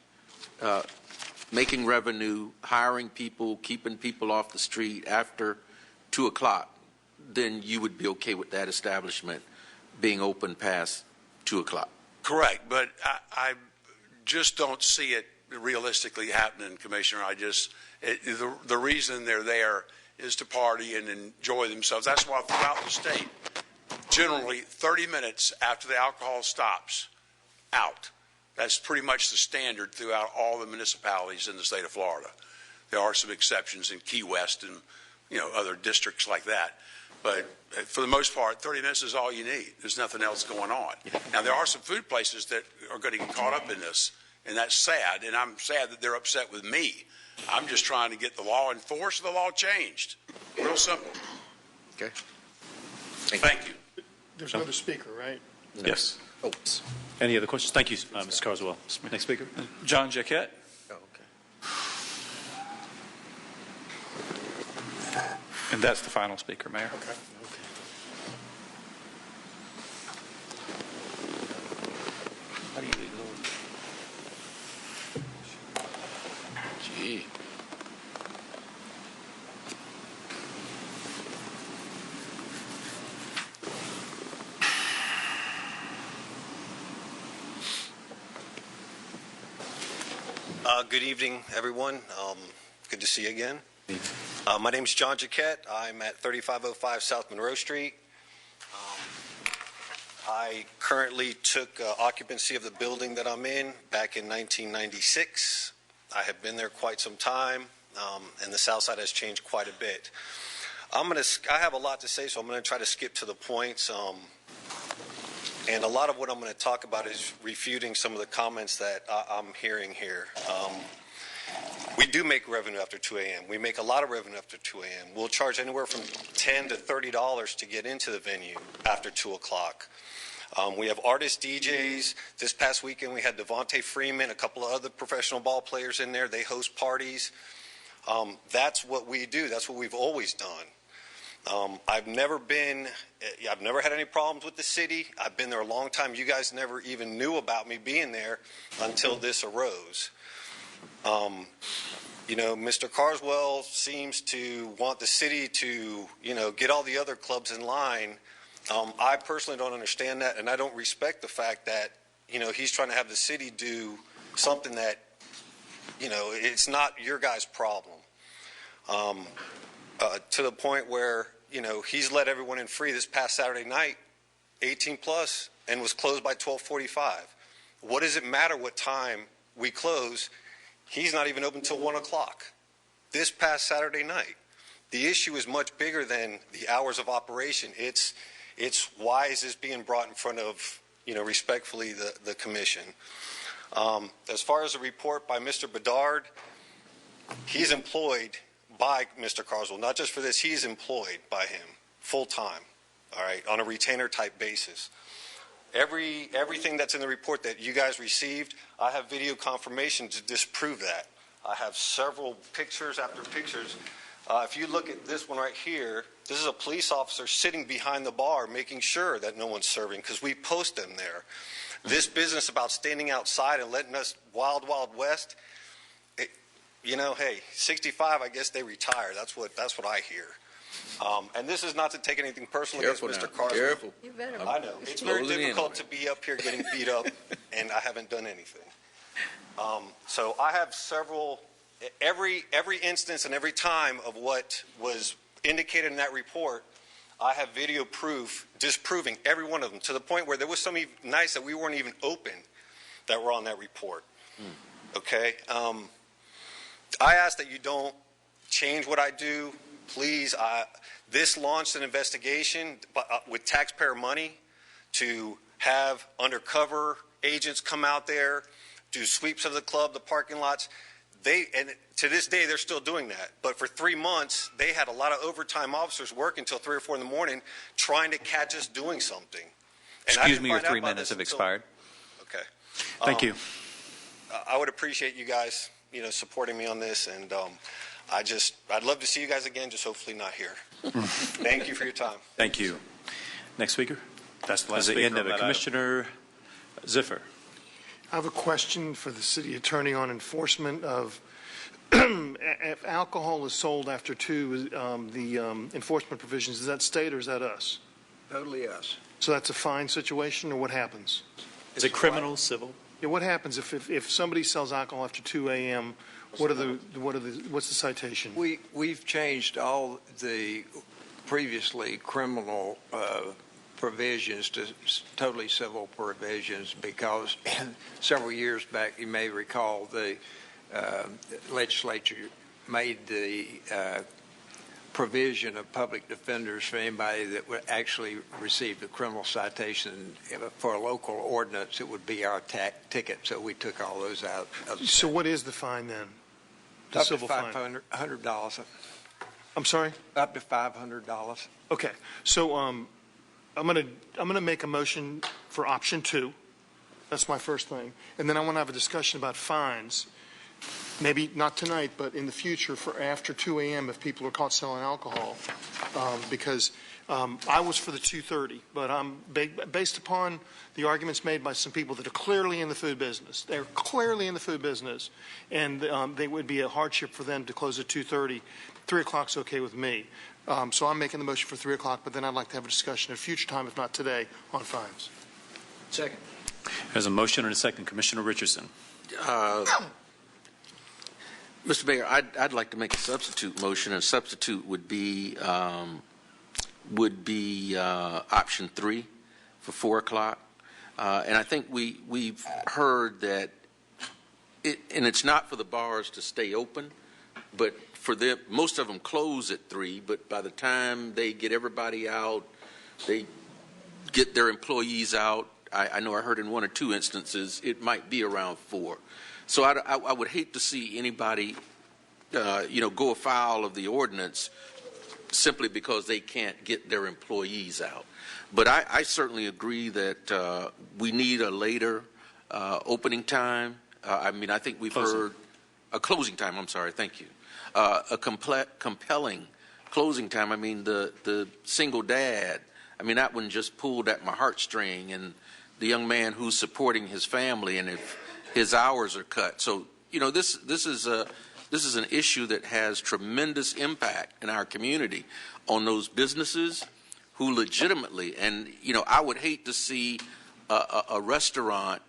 making revenue, hiring people, keeping people off the street after 2 o'clock, then you would be okay with that establishment being open past 2 o'clock? Correct, but I just don't see it realistically happening, Commissioner. The reason they're there is to party and enjoy themselves. That's why throughout the state, generally 30 minutes after the alcohol stops, out. That's pretty much the standard throughout all the municipalities in the state of Florida. There are some exceptions in Key West and other districts like that. But for the most part, 30 minutes is all you need. There's nothing else going on. Now, there are some food places that are going to get caught up in this, and that's sad. And I'm sad that they're upset with me. I'm just trying to get the law enforced, the law changed. Real simple. Okay. Thank you. There's another speaker, right? No. Yes. Oh. Any other questions? Thank you, Mr. Carswell. Next speaker. John Jaquette. Oh, okay. And that's the final speaker, Mayor. Okay. How do you ignore? Gee. Good evening, everyone. Good to see you again. My name is John Jaquette. I'm at 3505 South Monroe Street. I currently took occupancy of the building that I'm in back in 1996. I have been there quite some time, and the South Side has changed quite a bit. I have a lot to say, so I'm going to try to skip to the points. And a lot of what I'm going to talk about is refuting some of the comments that I'm hearing here. We do make revenue after 2 a.m. We make a lot of revenue after 2 a.m. We'll charge anywhere from $10 to $30 to get into the venue after 2 o'clock. We have artist DJs. This past weekend we had Devontae Freeman, a couple of other professional ball players in there. They host parties. That's what we do. That's what we've always done. I've never had any problems with the city. I've been there a long time. You guys never even knew about me being there until this arose. Mr. Carswell seems to want the city to, get all the other clubs in line. I personally don't understand that, and I don't respect the fact that, he's trying to have the city do something that, it's not your guys' problem. To the point where, he's let everyone in free this past Saturday night, 18 plus, and was closed by 12:45. What does it matter what time we close? He's not even open until 1 o'clock this past Saturday night. The issue is much bigger than the hours of operation. It's why is this being brought in front of, respectfully, the commission. As far as the report by Mr. Bedard, he's employed by Mr. Carswell, not just for this, he's employed by him full time, all right, on a retainer type basis. Everything that's in the report that you guys received, I have video confirmation to disprove that. I have several pictures after pictures. If you look at this one right here, this is a police officer sitting behind the bar making sure that no one's serving because we post them there. This business about standing outside and letting us wild west, hey, 65, I guess they retire. That's what I hear. And this is not to take anything personal against Mr. Carswell. Careful. You better. I know. It's very difficult to be up here getting beat up, and I haven't done anything. So I have every instance and every time of what was indicated in that report, I have video proof disproving every one of them to the point where there was some nights that we weren't even open that were on that report. Okay? I ask that you don't change what I do. Please, this launched an investigation with taxpayer money to have undercover agents come out there, do sweeps of the club, the parking lots. And to this day, they're still doing that. But for 3 months, they had a lot of overtime officers work until 3 or 4 in the morning trying to catch us doing something. And excuse me, your 3 minutes have expired. Okay. Thank you. I would appreciate you guys, supporting me on this, and I'd love to see you guys again, just hopefully not here. Thank you for your time. Thank you. Next speaker. That's the last speaker. End of it. Commissioner Ziffer. I have a question for the city attorney on enforcement of if alcohol is sold after 2, the enforcement provisions, is that state or is that us? Totally us. So that's a fine situation, or what happens? Is it criminal, civil? Yeah, what happens if somebody sells alcohol after 2 a.m.? What's the citation? We've changed all the previously criminal provisions to totally civil provisions because several years back, you may recall, the legislature made the provision of public defenders for anybody that would actually receive a criminal citation for a local ordinance. It would be our ticket, so we took all those out. So what is the fine then? The up civil to fine? $500. I'm sorry? Up to $500. Okay, so I'm gonna make a motion for option 2. That's my first thing, and then I want to have a discussion about fines. Maybe not tonight, but in the future for after 2 a.m. if people are caught selling alcohol, because I was for the 2:30, but I'm based upon the arguments made by some people that are clearly in the food business. They're clearly in the food business, and they would be a hardship for them to close at 2:30. 3 o'clock's okay with me. So I'm making the motion for 3 o'clock, but then I'd like to have a discussion at a future time, if not today, on fines. Second. There's a motion and a second. Commissioner Richardson. Mr. Mayor, I'd like to make a substitute motion. A substitute would be option 3 for 4 o'clock. And I think we've heard that, and it's not for the bars to stay open, but for them, most of them close at 3, but by the time they get everybody out, they get their employees out, I know I heard in 1 or 2 instances, it might be around 4. So I would hate to see anybody, go afoul of the ordinance simply because they can't get their employees out. But I certainly agree that we need a later opening time. I think we've heard a closing time. I'm sorry. Thank you. A compelling closing time. The single dad. That one just pulled at my heartstring, and the young man who's supporting his family, and if his hours are cut. So, this is an issue that has tremendous impact in our community on those businesses who legitimately, and, I would hate to see a restaurant,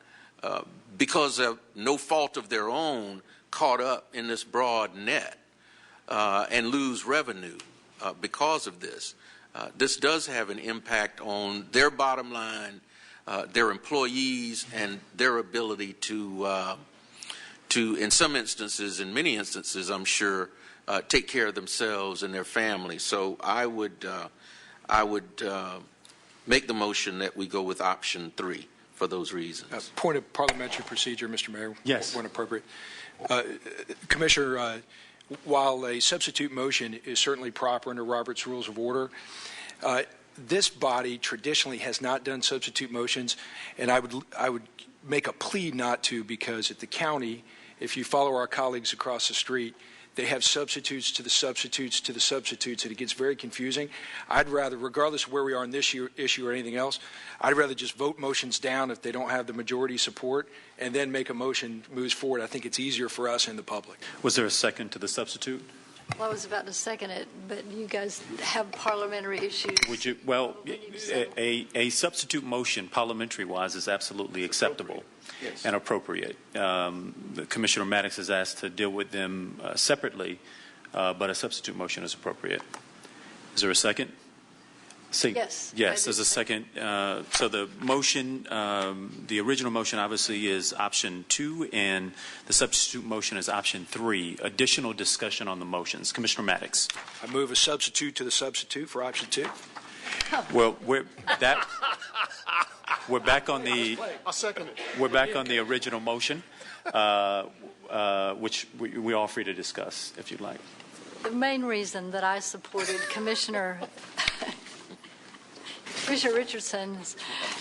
because of no fault of their own, caught up in this broad net and lose revenue because of this. This does have an impact on their bottom line, their employees, and their ability to, in some instances, in many instances, I'm sure, take care of themselves and their families. So I would make the motion that we go with option 3 for those reasons. Point of parliamentary procedure, Mr. Mayor. Yes. When appropriate. Commissioner, while a substitute motion is certainly proper under Robert's Rules of Order, this body traditionally has not done substitute motions, and I would make a plea not to, because at the county, if you follow our colleagues across the street, they have substitutes to the substitutes to the substitutes, and it gets very confusing. I'd rather, regardless of where we are in this issue or anything else, I'd rather just vote motions down if they don't have the majority support, and then make a motion moves forward. I think it's easier for us and the public. Was there a second to the substitute? Well, I was about to second it, but you guys have parliamentary issues. Would you? Well, a substitute motion, parliamentary-wise, is absolutely acceptable and appropriate. Commissioner Maddox is asked to deal with them separately, but a substitute motion is appropriate. Is there a second? Yes. Yes, there's a second. So the motion, the original motion obviously is option 2, and the substitute motion is option 3. Additional discussion on the motions. Commissioner Maddox. I move a substitute to the substitute for option 2. Well, we're back on the. I'll second it. We're back on the original motion, which we're all free to discuss if you'd like. The main reason that I supported Commissioner Richardson's,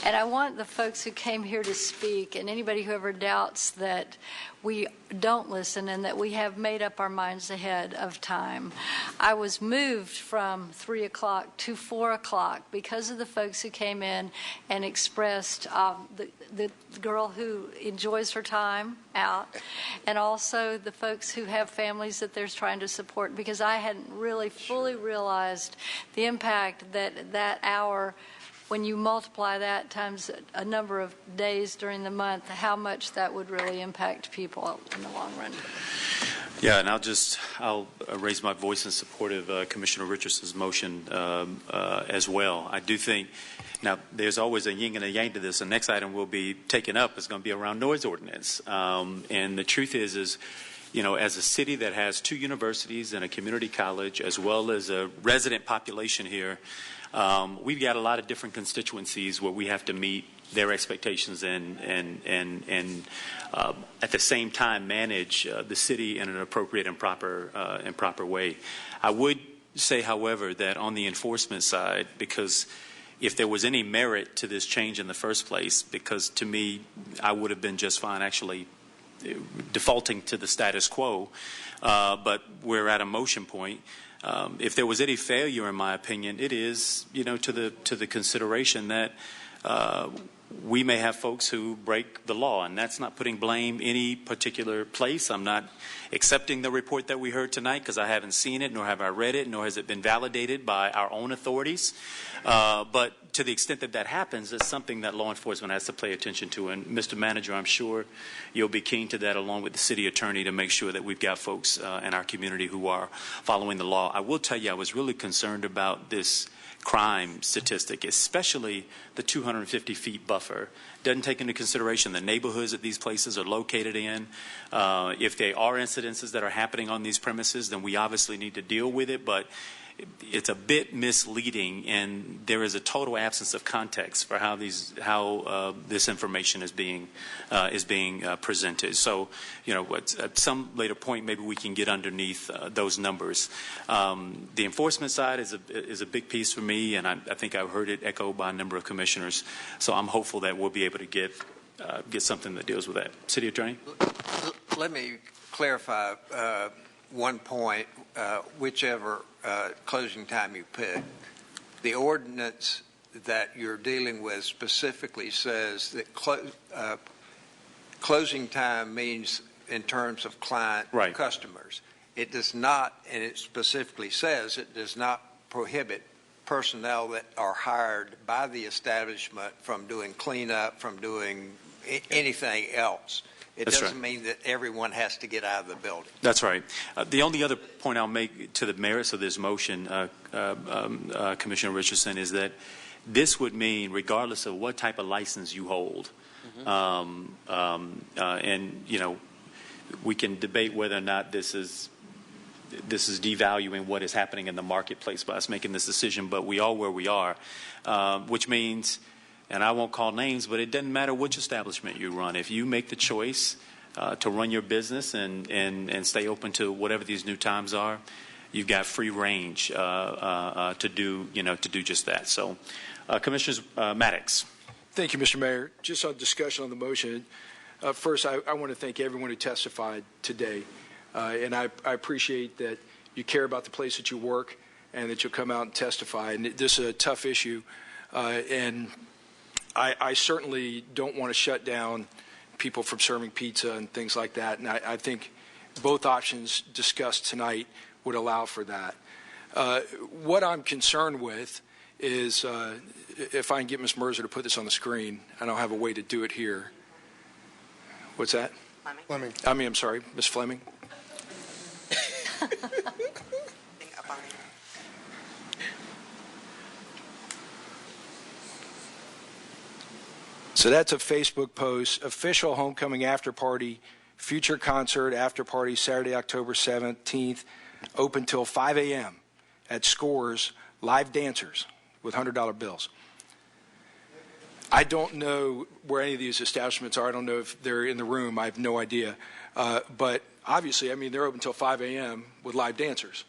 and I want the folks who came here to speak, and anybody who ever doubts that we don't listen and that we have made up our minds ahead of time. I was moved from 3 o'clock to 4 o'clock because of the folks who came in and expressed the girl who enjoys her time out, and also the folks who have families that they're trying to support, because I hadn't really fully realized the impact that hour, when you multiply that times a number of days during the month, how much that would really impact people in the long run. Yeah, and I'll raise my voice in support of Commissioner Richardson's motion as well. I do think, now there's always a yin and a yang to this. The next item we'll be taking up is going to be around noise ordinance. And the truth is, as a city that has 2 universities and a community college, as well as a resident population here, we've got a lot of different constituencies where we have to meet their expectations and at the same time manage the city in an appropriate and proper way. I would say, however, that on the enforcement side, because if there was any merit to this change in the first place, because to me, I would have been just fine actually defaulting to the status quo, but we're at a motion point. If there was any failure, in my opinion, it is, to the consideration that we may have folks who break the law, and that's not putting blame any particular place. I'm not accepting the report that we heard tonight because I haven't seen it, nor have I read it, nor has it been validated by our own authorities. But to the extent that that happens, it's something that law enforcement has to pay attention to. And Mr. Manager, I'm sure you'll be keen to that, along with the city attorney, to make sure that we've got folks in our community who are following the law. I will tell you, I was really concerned about this crime statistic, especially the 250 feet buffer. Doesn't take into consideration the neighborhoods that these places are located in. If there are incidences that are happening on these premises, then we obviously need to deal with it, but it's a bit misleading, and there is a total absence of context for how this information is being presented. So, at some later point, maybe we can get underneath those numbers. The enforcement side is a big piece for me, and I think I've heard it echoed by a number of commissioners. So I'm hopeful that we'll be able to get something that deals with that. City Attorney? Let me clarify one point, whichever closing time you pick. The ordinance that you're dealing with specifically says that closing time means in terms of client customers. It does not, and it specifically says it does not prohibit personnel that are hired by the establishment from doing cleanup, from doing anything else. It doesn't mean that everyone has to get out of the building. That's right. The only other point I'll make to the merits of this motion, Commissioner Richardson, is that this would mean, regardless of what type of license you hold, and we can debate whether or not this is devaluing what is happening in the marketplace by us making this decision, but we are where we are, which means, and I won't call names, but it doesn't matter which establishment you run. If you make the choice to run your business and stay open to whatever these new times are, you've got free range to do just that. So, Commissioner Maddox. Thank you, Mr. Mayor. Just on discussion on the motion, first I want to thank everyone who testified today, and I appreciate that you care about the place that you work and that you'll come out and testify. And this is a tough issue, and I certainly don't want to shut down people from serving pizza and things like that. And I think both options discussed tonight would allow for that. What I'm concerned with is, if I can get Ms. Mercer to put this on the screen, I don't have a way to do it here. What's that? Fleming. I'm sorry, Ms. Fleming. So that's a Facebook post, official homecoming after party, future concert after party, Saturday, October 17th, open till 5 a.m. at Scores, live dancers with $100 bills. I don't know where any of these establishments are. I don't know if they're in the room. I have no idea. But obviously, they're open till 5 a.m. with live dancers.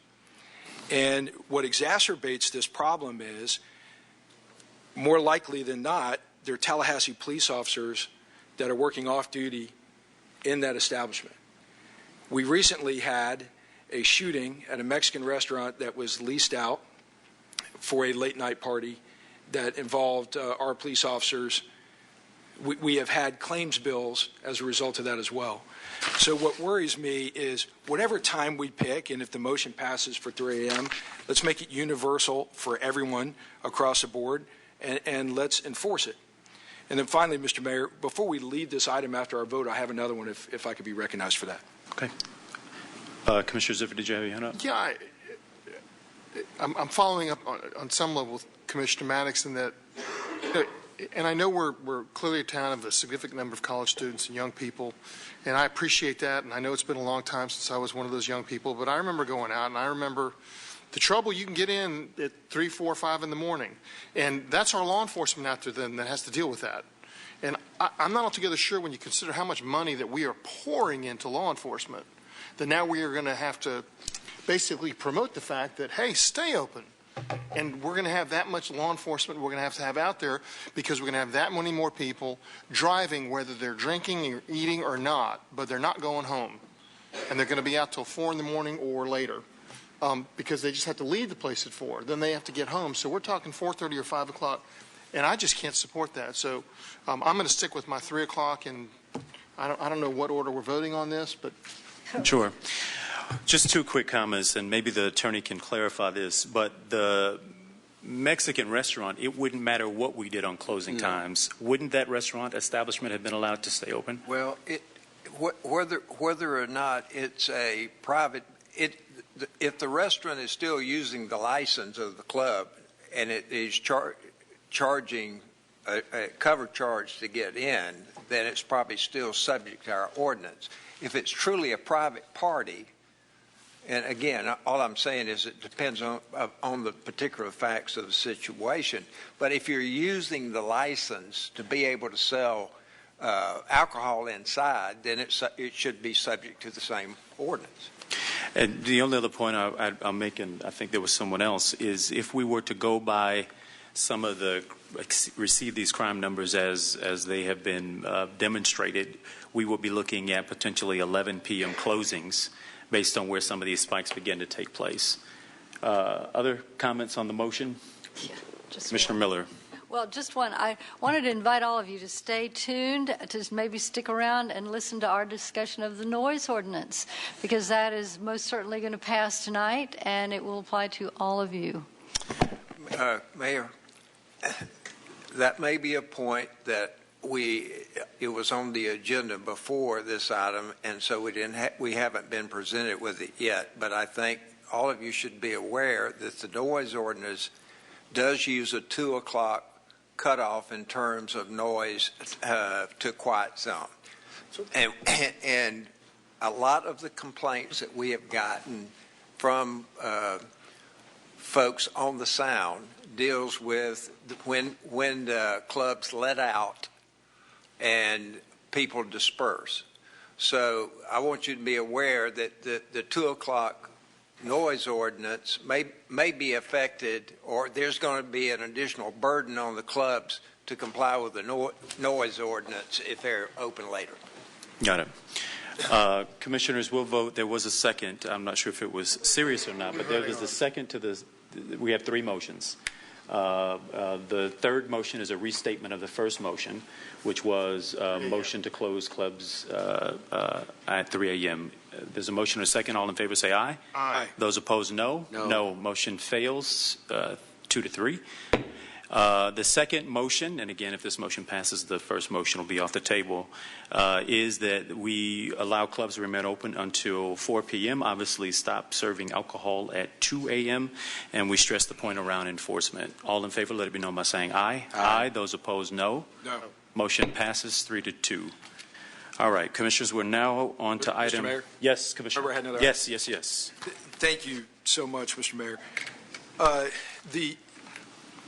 And what exacerbates this problem is, more likely than not, there are Tallahassee police officers that are working off duty in that establishment. We recently had a shooting at a Mexican restaurant that was leased out for a late night party that involved our police officers. We have had claims bills as a result of that as well. So what worries me is whatever time we pick, and if the motion passes for 3 a.m., let's make it universal for everyone across the board, and let's enforce it. And then finally, Mr. Mayor, before we leave this item after our vote, I have another one if I could be recognized for that. Okay. Commissioner Ziffer, did you have your hand up? Yeah, I'm following up on some level with Commissioner Maddox in that, and I know we're clearly a town of a significant number of college students and young people, and I appreciate that, and I know it's been a long time since I was one of those young people, but I remember going out, and I remember the trouble you can get in at 3, 4, 5 in the morning. And that's our law enforcement out there then that has to deal with that. And I'm not altogether sure, when you consider how much money that we are pouring into law enforcement, that now we are going to have to basically promote the fact that, hey, stay open. And we're going to have that much law enforcement we're going to have out there, because we're going to have that many more people driving, whether they're drinking or eating or not, but they're not going home. And they're going to be out till 4 in the morning or later. Because they just have to leave the place at 4. Then they have to get home. So we're talking 4:30 or 5 o'clock. and I just can't support that. So I'm going to stick with my 3 o'clock, and I don't know what order we're voting on this, but. Sure. Just 2 quick comments, and maybe the attorney can clarify this, but the Mexican restaurant, it wouldn't matter what we did on closing times. Wouldn't that restaurant establishment have been allowed to stay open? Well, whether or not it's a private, if the restaurant is still using the license of the club and it is charging a cover charge to get in, then it's probably still subject to our ordinance. If it's truly a private party, and again, all I'm saying is it depends on the particular facts of the situation. But if you're using the license to be able to sell alcohol inside, then it should be subject to the same ordinance. And the only other point I'll make, and I think there was someone else, is if we were to go by some of the receive these crime numbers as they have been demonstrated, we will be looking at potentially 11 p.m. closings based on where some of these spikes begin to take place. Other comments on the motion? Yeah, Commissioner Miller. Well, just one. I wanted to invite all of you to stay tuned, to maybe stick around and listen to our discussion of the noise ordinance, because that is most certainly going to pass tonight, and it will apply to all of you. Mayor, that may be a point that it was on the agenda before this item, and so we haven't been presented with it yet. But I think all of you should be aware that the noise ordinance does use a 2 o'clock cutoff in terms of noise to quiet zone, and a lot of the complaints that we have gotten from folks on the sound deals with when the clubs let out and people disperse. So I want you to be aware that the 2 o'clock noise ordinance may be affected, or there's going to be an additional burden on the clubs to comply with the noise ordinance if they're open later. Got it. Commissioners, will vote. There was a second. I'm not sure if it was serious or not, but there was a second to the. We have 3 motions. The third motion is a restatement of the first motion, which was a motion to close clubs at 3 a.m. There's a motion and a second. All in favor say aye. Aye. Those opposed, no. No. Motion fails 2-3. The second motion, and again, if this motion passes, the first motion will be off the table, is that we allow clubs to remain open until 4 p.m., obviously stop serving alcohol at 2 a.m., and we stress the point around enforcement. All in favor, let it be known by saying aye. Aye. Those opposed, no. No. Motion passes 3-2. All right, Commissioners, we're now on to item. Mr. Mayor? Yes, Commissioner. I had another yes. Thank you so much, Mr. Mayor.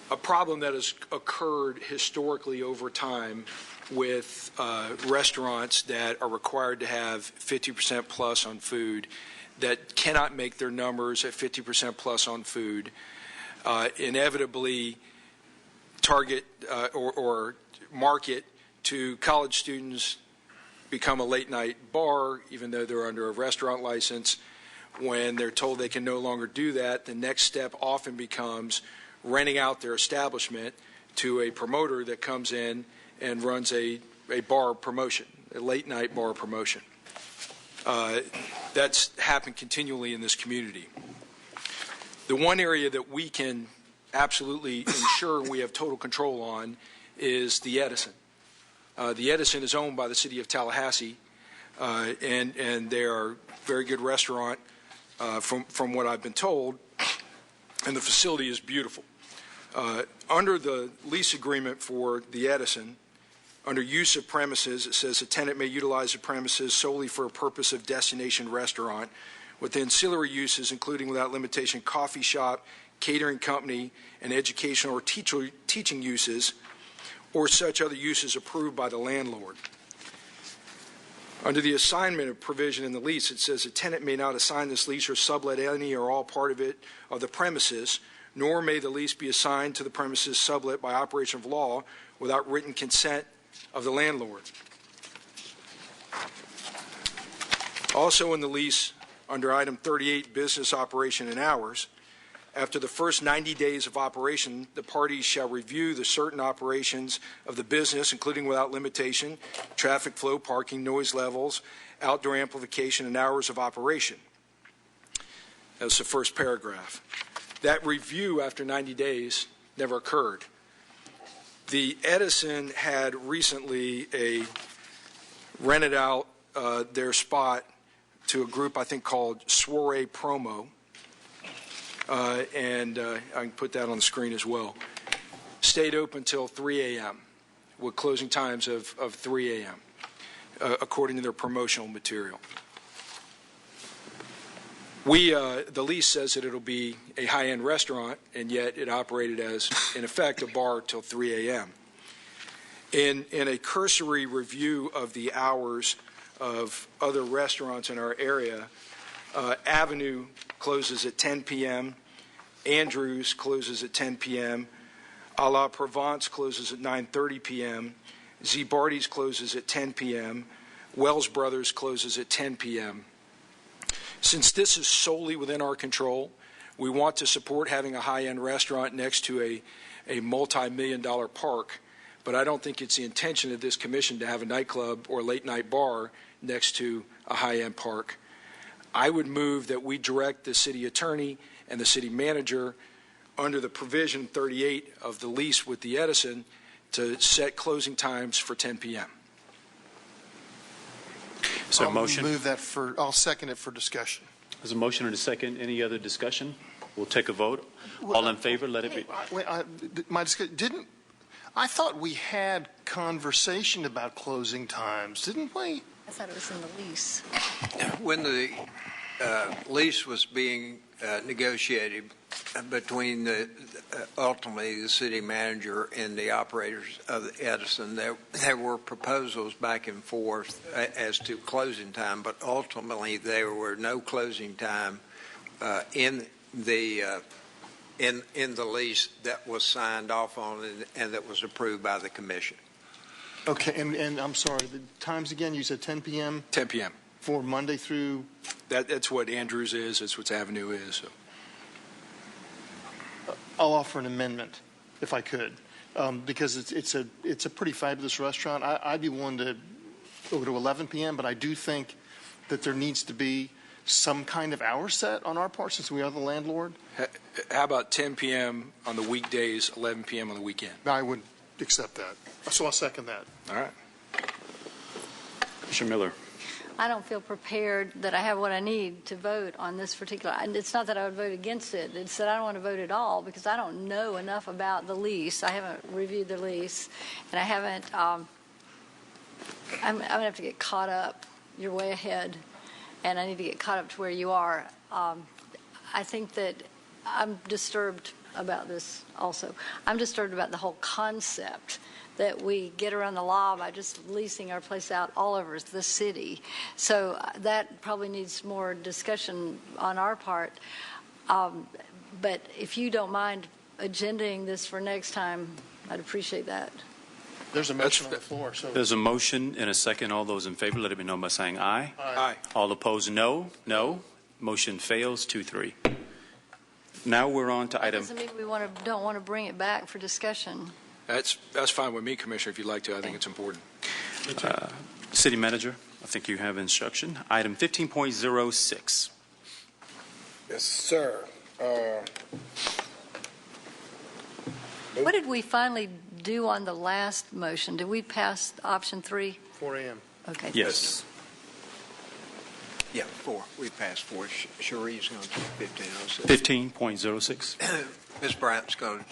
A problem that has occurred historically over time with restaurants that are required to have 50% plus on food, that cannot make their numbers at 50% plus on food, inevitably target or market to college students, become a late night bar, even though they're under a restaurant license. When they're told they can no longer do that, the next step often becomes renting out their establishment to a promoter that comes in and runs a bar promotion, a late night bar promotion. That's happened continually in this community. The one area that we can absolutely ensure we have total control on is the Edison. The Edison is owned by the city of Tallahassee, and they are a very good restaurant from what I've been told, and the facility is beautiful. Under the lease agreement for the Edison, under use of premises, it says a tenant may utilize the premises solely for a purpose of destination restaurant, with ancillary uses including without limitation coffee shop, catering company, and educational or teaching uses, or such other uses approved by the landlord. Under the assignment of provision in the lease, it says a tenant may not assign this lease or sublet any or all part of it of the premises, nor may the lease be assigned to the premises sublet by operation of law without written consent of the landlord. Also in the lease, under item 38, business operation and hours, After the first 90 days of operation, the parties shall review the certain operations of the business, including without limitation, traffic flow, parking, noise levels, outdoor amplification, and hours of operation. That's the first paragraph. That review after 90 days never occurred. The Edison had recently rented out their spot to a group I think called Soiree Promo. And I can put that on the screen as well. Stayed open until 3 a.m. with closing times of 3 a.m. According to their promotional material. The lease says that it'll be a high-end restaurant, and yet it operated as, in effect, a bar till 3 a.m. In a cursory review of the hours of other restaurants in our area, Avenue closes at 10 p.m., Andrews closes at 10 p.m., A La Provence closes at 9:30 p.m., Z Barty's closes at 10 p.m., Wells Brothers closes at 10 p.m. Since this is solely within our control, we want to support having a high-end restaurant next to a multi-million-dollar park, but I don't think it's the intention of this commission to have a nightclub or late-night bar next to a high-end park. I would move that we direct the city attorney and the city manager under the provision 38 of the lease with the Edison to set closing times for 10 p.m. Is there a motion? I'll second it for discussion. There's a motion and a second. Any other discussion? We'll take a vote. All in favor, let it be. I thought we had conversation about closing times, didn't we? I thought it was in the lease. When the lease was being negotiated between ultimately the city manager and the operators of the Edison, there were proposals back and forth as to closing time, but ultimately there were no closing time in the lease that was signed off on and that was approved by the commission. Okay, and I'm sorry, the times again, you said 10 p.m.? 10 p.m. For Monday through? That's what Andrews is, that's what Avenue is. So. I'll offer an amendment, if I could, because it's a pretty fabulous restaurant. I'd be willing to go to 11 p.m., but I do think that there needs to be some kind of hour set on our part since we are the landlord. How about 10 p.m. on the weekdays, 11 p.m. on the weekend? I would accept that. So I'll second that. All right. Commissioner Miller. I don't feel prepared that I have what I need to vote on this particular. And it's not that I would vote against it. It's that I don't want to vote at all because I don't know enough about the lease. I haven't reviewed the lease, and I haven't. I'm going to have to get caught up. You're way ahead, and I need to get caught up to where you are. I think that I'm disturbed about this also. I'm disturbed about the whole concept that we get around the law by just leasing our place out all over the city. So that probably needs more discussion on our part. But if you don't mind agendaing this for next time, I'd appreciate that. There's a motion on the floor. So there's a motion and a second. All those in favor, let it be known by saying aye. Aye. All opposed, no. No. Motion fails 2-3. Now we're on to item. That doesn't mean we don't want to bring it back for discussion. That's fine with me, Commissioner, if you'd like to. I think it's important. City Manager, I think you have instruction. Item 15.06. Yes, sir. What did we finally do on the last motion? Did we pass option 3? 4 a.m. Okay. Yes. Yeah, 4. We passed 4. Cherie's going to take 15.06. 15.06. Ms. Bryant's going to.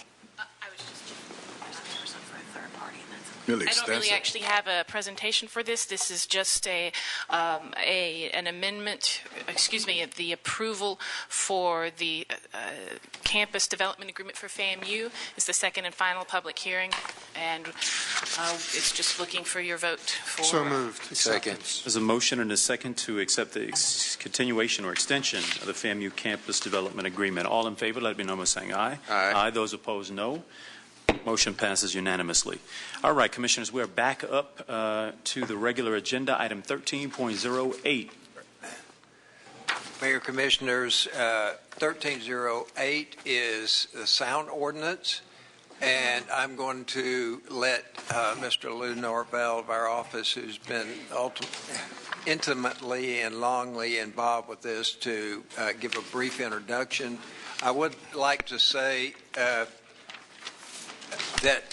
I don't really actually have a presentation for this. This is just an amendment, the approval for the campus development agreement for FAMU. It's the second and final public hearing, and it's just looking for your vote for. So moved. Second. There's a motion and a second to accept the continuation or extension of the FAMU campus development agreement. All in favor, let it be known by saying aye. Aye. Aye. Those opposed, no. Motion passes unanimously. All right, Commissioners, we're back up to the regular agenda, item 13.08. Mayor, Commissioners, 1308 is the sound ordinance, and I'm going to let Mr. Lou Norvell of our office, who's been intimately and longly involved with this, to give a brief introduction. I would like to say that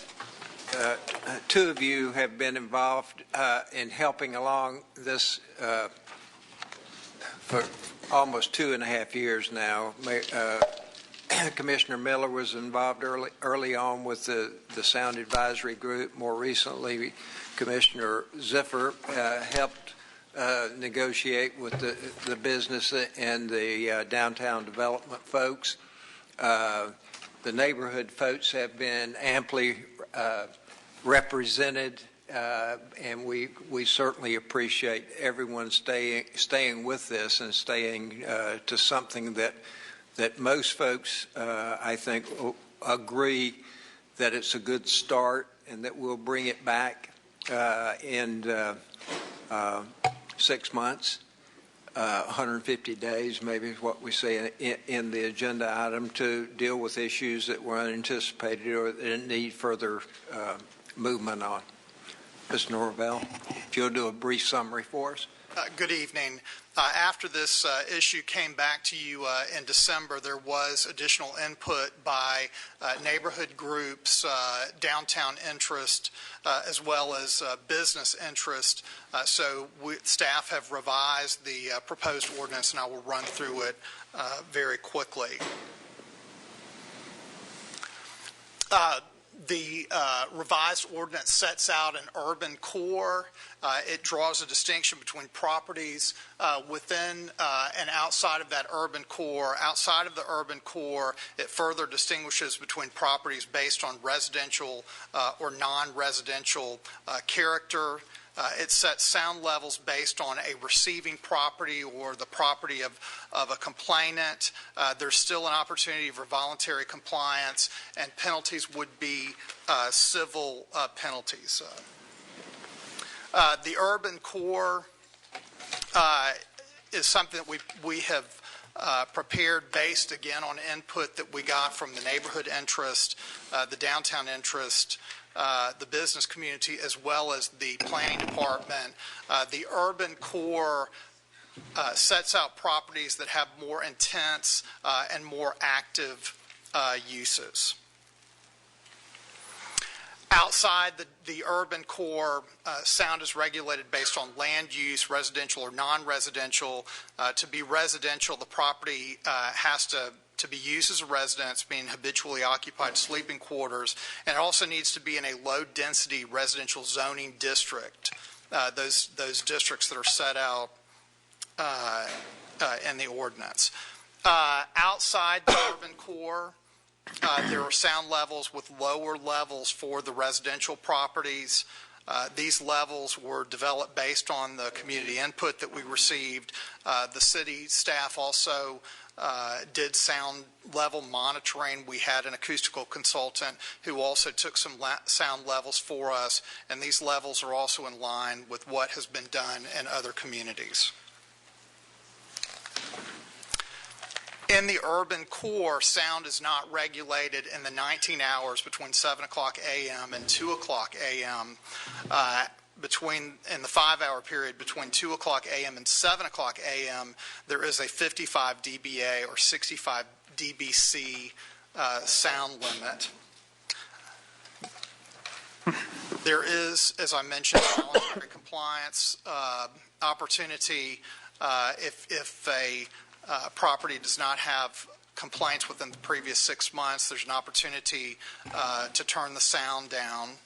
two of you have been involved in helping along this for almost 2.5 years now. Commissioner Miller was involved early on with the Sound Advisory Group. More recently, Commissioner Ziffer helped negotiate with the business and the downtown development folks. The neighborhood folks have been amply represented, and we certainly appreciate everyone staying with this and staying to something that most folks, I think, agree that it's a good start and that we'll bring it back in 6 months, 150 days, maybe is what we say in the agenda item, to deal with issues that were unanticipated or that need further movement on. Ms. Norvell, if you'll do a brief summary for us. Good evening. After this issue came back to you in December, there was additional input by neighborhood groups, downtown interest, as well as business interest. So staff have revised the proposed ordinance, and I will run through it very quickly. The revised ordinance sets out an urban core. It draws a distinction between properties within and outside of that urban core. Outside of the urban core, it further distinguishes between properties based on residential or non-residential character. It sets sound levels based on a receiving property or the property of a complainant. There's still an opportunity for voluntary compliance, and penalties would be civil penalties. The urban core is something that we have prepared based, again, on input that we got from the neighborhood interest, the downtown interest, the business community, as well as the planning department. The urban core sets out properties that have more intense and more active uses. Outside the urban core, sound is regulated based on land use, residential or non-residential. To be residential, the property has to be used as a residence, being habitually occupied sleeping quarters, and it also needs to be in a low-density residential zoning district, those districts that are set out in the ordinance. Outside the urban core, there are sound levels with lower levels for the residential properties. These levels were developed based on the community input that we received. The city staff also did sound level monitoring. We had an acoustical consultant who also took some sound levels for us, and these levels are also in line with what has been done in other communities. In the urban core, sound is not regulated in the 19 hours between 7 o'clock a.m. and 2 o'clock a.m. In the 5-hour period between 2 o'clock a.m. and 7 o'clock a.m., there is a 55 dBA or 65 dBc sound limit. There is, as I mentioned, voluntary compliance opportunity if a property does not have complaints within the previous 6 months. There's an opportunity to turn the sound down.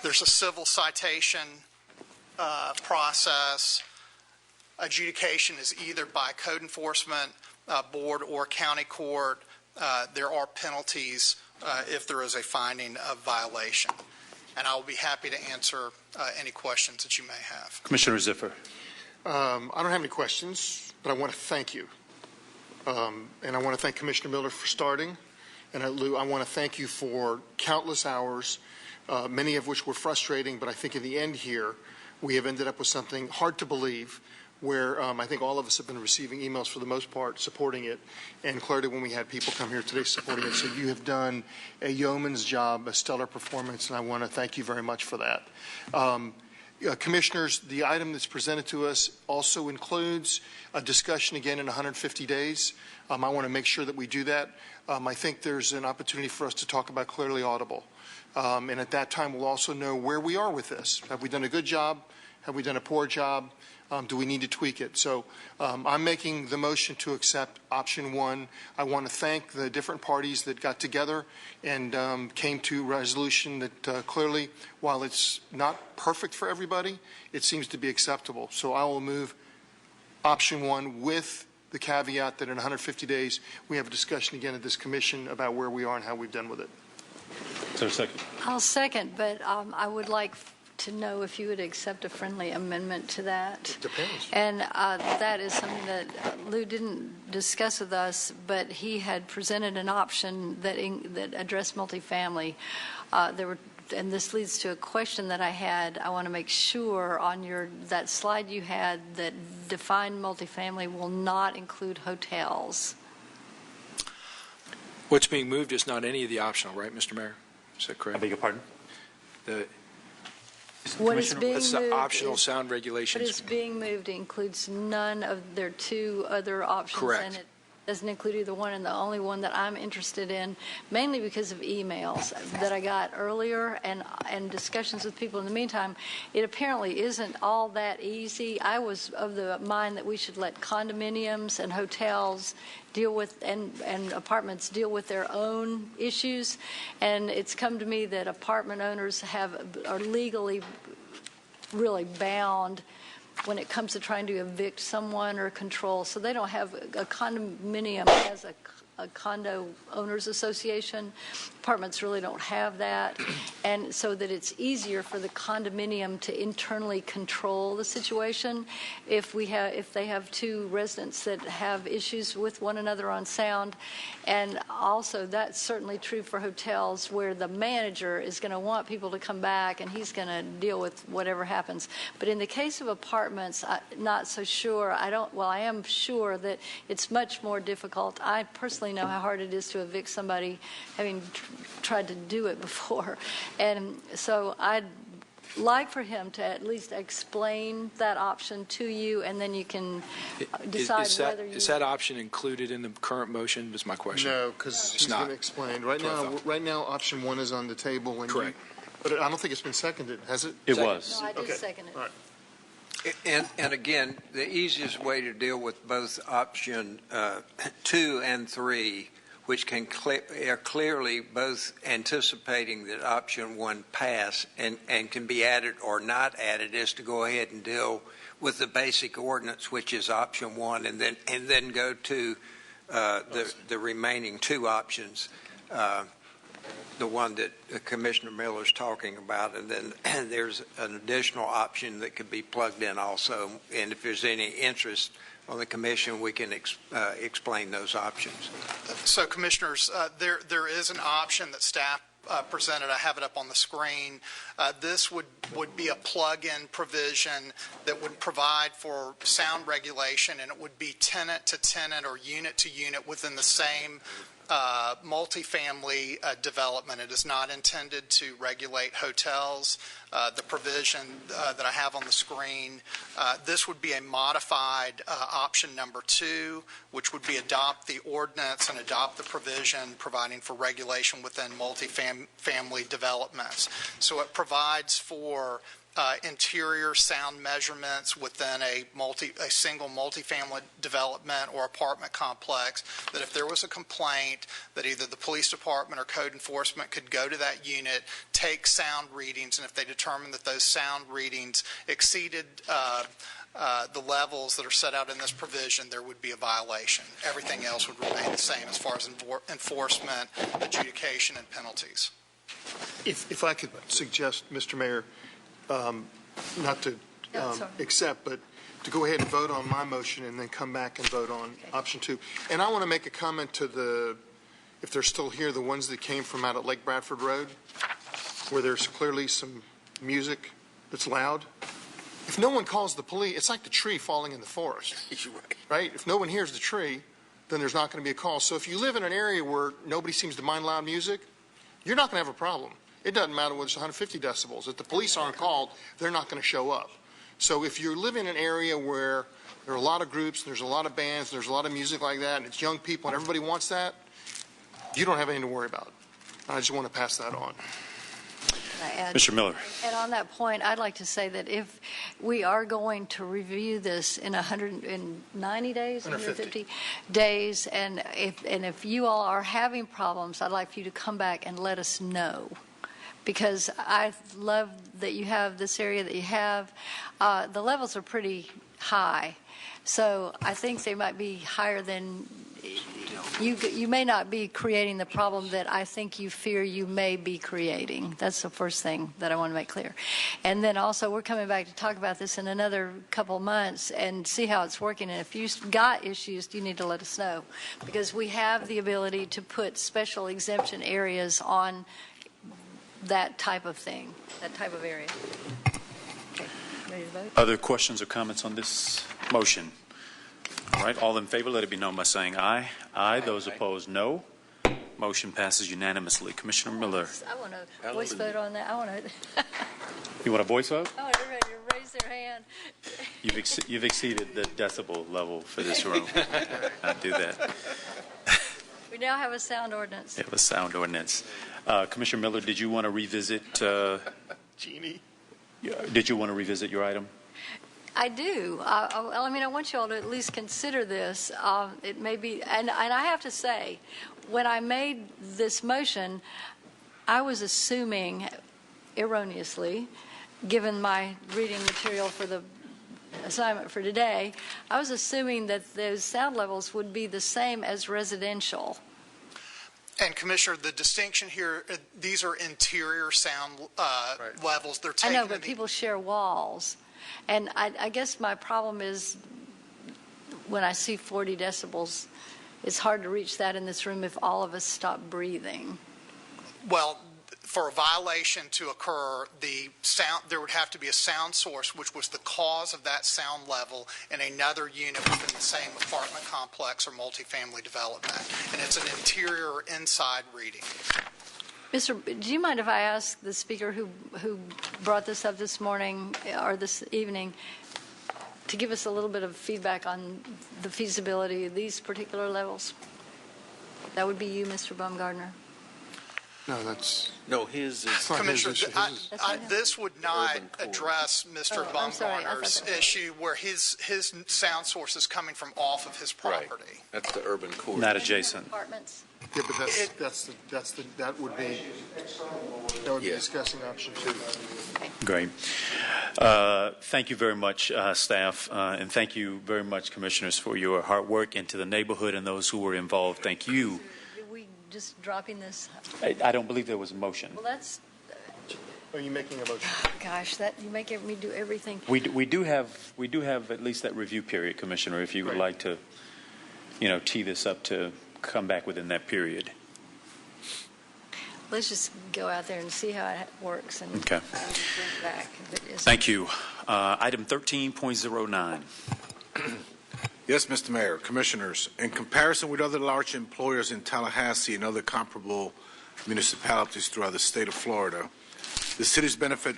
There's a civil citation process. Adjudication is either by code enforcement board or county court. There are penalties if there is a finding of violation. And I will be happy to answer any questions that you may have. Commissioner Ziffer. I don't have any questions, but I want to thank you. And I want to thank Commissioner Miller for starting. And Lou, I want to thank you for countless hours, many of which were frustrating, but I think in the end here, we have ended up with something hard to believe where I think all of us have been receiving emails for the most part supporting it, and clearly when we had people come here today supporting it. So you have done a yeoman's job, a stellar performance, and I want to thank you very much for that. Commissioners, the item that's presented to us also includes a discussion again in 150 days. I want to make sure that we do that. I think there's an opportunity for us to talk about clearly audible. And at that time, we'll also know where we are with this. Have we done a good job? Have we done a poor job? Do we need to tweak it? So I'm making the motion to accept option 1. I want to thank the different parties that got together and came to a resolution that clearly, while it's not perfect for everybody, it seems to be acceptable. So I will move option 1 with the caveat that in 150 days we have a discussion again at this commission about where we are and how we've done with it. Is there a second? I'll second, but I would like to know if you would accept a friendly amendment to that. Depends. And that is something that Lou didn't discuss with us, but he had presented an option that addressed multifamily. And this leads to a question that I had. I want to make sure on that slide you had that defined multifamily will not include hotels. What's being moved is not any of the optional, right, Mr. Mayor? Is that correct? I beg your pardon? What is being That's moved the optional is, sound regulations. But it's being moved includes none of their 2 other options. Correct. And it doesn't include either one, and the only one that I'm interested in, mainly because of emails that I got earlier and discussions with people in the meantime, it apparently isn't all that easy. I was of the mind that we should let condominiums and hotels deal with, and apartments deal with their own issues. And it's come to me that apartment owners are legally really bound when it comes to trying to evict someone or control. So they don't have a condominium as a condo owners association. Apartments really don't have that. And so that it's easier for the condominium to internally control the situation. If they have 2 residents that have issues with one another on sound. And also that's certainly true for hotels where the manager is going to want people to come back and he's going to deal with whatever happens. But in the case of apartments, I'm not so sure. I am sure that it's much more difficult. I personally know how hard it is to evict somebody, having tried to do it before. And so I'd like for him to at least explain that option to you, and then you can decide whether you... Is that option included in the current motion, is my question? No, because he's going to explain. Right now, option 1 is on the table. And correct. But I don't think it's been seconded, has it? It was. No, I did second it. All right. And again, the easiest way to deal with both option 2 and 3, which are clearly both anticipating that option 1 pass and can be added or not added, is to go ahead and deal with the basic ordinance, which is option 1, and then go to the remaining 2 options. The one that Commissioner Miller is talking about, and then there's an additional option that could be plugged in also. And if there's any interest on the commission, we can explain those options. So, Commissioners, there is an option that staff presented. I have it up on the screen. This would be a plug-in provision that would provide for sound regulation, and it would be tenant to tenant or unit to unit within the same multifamily development. It is not intended to regulate hotels. The provision that I have on the screen, this would be a modified option number 2, which would be adopt the ordinance and adopt the provision providing for regulation within multifamily developments. So it provides for interior sound measurements within a single multifamily development or apartment complex, that if there was a complaint, that either the police department or code enforcement could go to that unit, take sound readings, and if they determined that those sound readings exceeded the levels that are set out in this provision, there would be a violation. Everything else would remain the same as far as enforcement, adjudication, and penalties. If I could suggest, Mr. Mayor, not to accept, but to go ahead and vote on my motion and then come back and vote on option 2. And I want to make a comment to if they're still here, the ones that came from out at Lake Bradford Road, where there's clearly some music that's loud. If no one calls the police, it's like the tree falling in the forest, right? If no one hears the tree, then there's not going to be a call. So if you live in an area where nobody seems to mind loud music, you're not going to have a problem. It doesn't matter whether it's 150 decibels. If the police aren't called, they're not going to show up. So if you live in an area where there are a lot of groups, there's a lot of bands, there's a lot of music like that, and it's young people and everybody wants that, you don't have anything to worry about. I just want to pass that on. Mr. Miller. And on that point, I'd like to say that if we are going to review this in 190 days, 150 days, and if you all are having problems, I'd like for you to come back and let us know. Because I love that you have this area that you have. The levels are pretty high. So I think they might be higher than you may not be creating the problem that I think you fear you may be creating. That's the first thing that I want to make clear. And then also we're coming back to talk about this in another couple months and see how it's working. And if you've got issues, you need to let us know, because we have the ability to put special exemption areas on that type of thing, that type of area. Okay, ready to vote? Other questions or comments on this motion? All right, all in favor, let it be known by saying aye. Aye. Those opposed, no. Motion passes unanimously. Commissioner Miller. I want to voice vote on that. You want a voice vote? I want everybody to raise their hand. You've exceeded the decibel level for this room. I'll do that. We now have a sound ordinance. We have a sound ordinance. Commissioner Miller, did you want to revisit? Jeannie. Did you want to revisit your item? I do. I mean, I want you all to at least consider this. It may be, and I have to say, when I made this motion, I was assuming, erroneously, given my reading material for the assignment for today, I was assuming that those sound levels would be the same as residential. And Commissioner, the distinction here, these are interior sound levels. They're I know, but people share walls. And I guess my problem is when I see 40 decibels, it's hard to reach that in this room if all of us stop breathing. Well, for a violation to occur, there would have to be a sound source, which was the cause of that sound level in another unit within the same apartment complex or multifamily development. And it's an interior or inside reading. Do you mind if I ask the speaker who brought this up this morning or this evening to give us a little bit of feedback on the feasibility of these particular levels? That would be you, Mr. Baumgardner. No, that's... No, his is... Commissioner, this would not address Mr. Baumgartner's issue where his sound source is coming from off of his property. Right. That's the urban core. Not adjacent. Apartments. Yeah, but that would be discussing option 2. Great. Thank you very much, staff, and thank you very much, commissioners, for your hard work into the neighborhood and those who were involved. Thank you. Are we just dropping this? I don't believe there was a motion. Well, that's... Are you making a motion? Gosh, you make me do everything. We do have at least that review period, Commissioner, if you would like to, tee this up to come back within that period. Let's just go out there and see how it works and okay. Bring it back. Thank you. Item 13.09. Yes, Mr. Mayor, Commissioners. In comparison with other large employers in Tallahassee and other comparable municipalities throughout the state of Florida, the city's benefit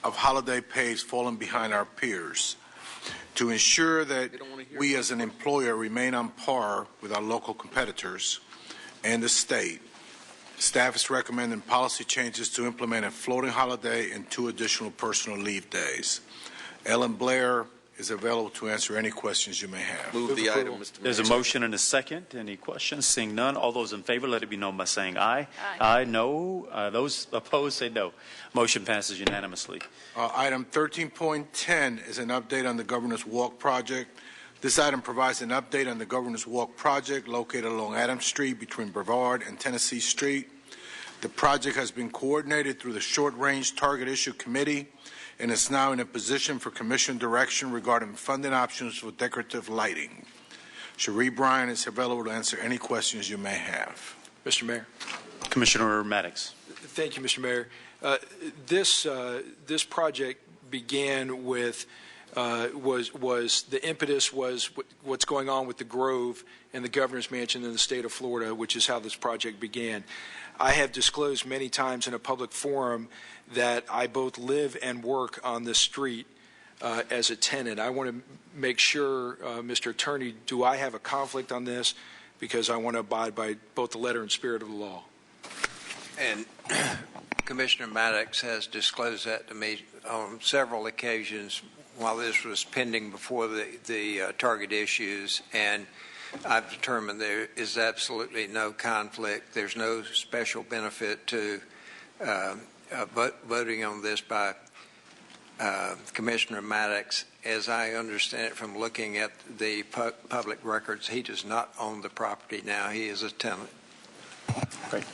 of holiday pay has fallen behind our peers. To ensure that we as an employer remain on par with our local competitors and the state, staff is recommending policy changes to implement a floating holiday and 2 additional personal leave days. Ellen Blair is available to answer any questions you may have. Move the item, Mr. Mayor. There's a motion and a second. Any questions? Seeing none, all those in favor, let it be known by saying aye. Aye. No. Those opposed, say no. Motion passes unanimously. Item 13.10 is an update on the Governor's Walk project. This item provides an update on the Governor's Walk project located along Adams Street between Brevard and Tennessee Street. The project has been coordinated through the Short Range Target Issue Committee and is now in a position for Commission direction regarding funding options for decorative lighting. Cherie Bryan is available to answer any questions you may have. Mr. Mayor. Commissioner Maddox. Thank you, Mr. Mayor. This project began with was the impetus was what's going on with the Grove and the governor's mansion in the state of Florida, which is how this project began. I have disclosed many times in a public forum that I both live and work on this street as a tenant. I want to make sure, Mr. Attorney, do I have a conflict on this? Because I want to abide by both the letter and spirit of the law. And Commissioner Maddox has disclosed that to me on several occasions while this was pending before the target issues, and I've determined there is absolutely no conflict. There's no special benefit to voting on this by Commissioner Maddox. As I understand it from looking at the public records, he does not own the property now. He is a tenant. Right.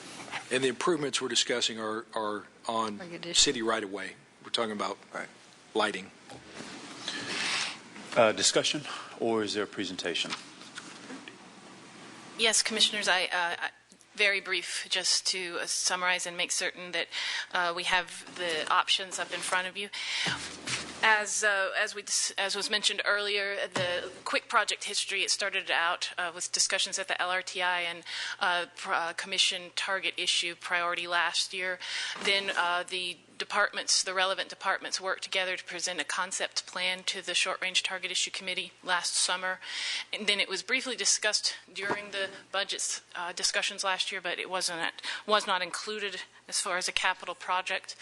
And the improvements we're discussing are on city right-of-way. We're talking about lighting. Discussion, or is there a presentation? Yes, Commissioners, I very brief, just to summarize and make certain that we have the options up in front of you. As was mentioned earlier, the quick project history, it started out with discussions at the LRTI and Commission target issue priority last year. Then the relevant departments worked together to present a concept plan to the Short Range Target Issue Committee last summer. And then it was briefly discussed during the budget discussions last year, but it was not included as far as a capital project.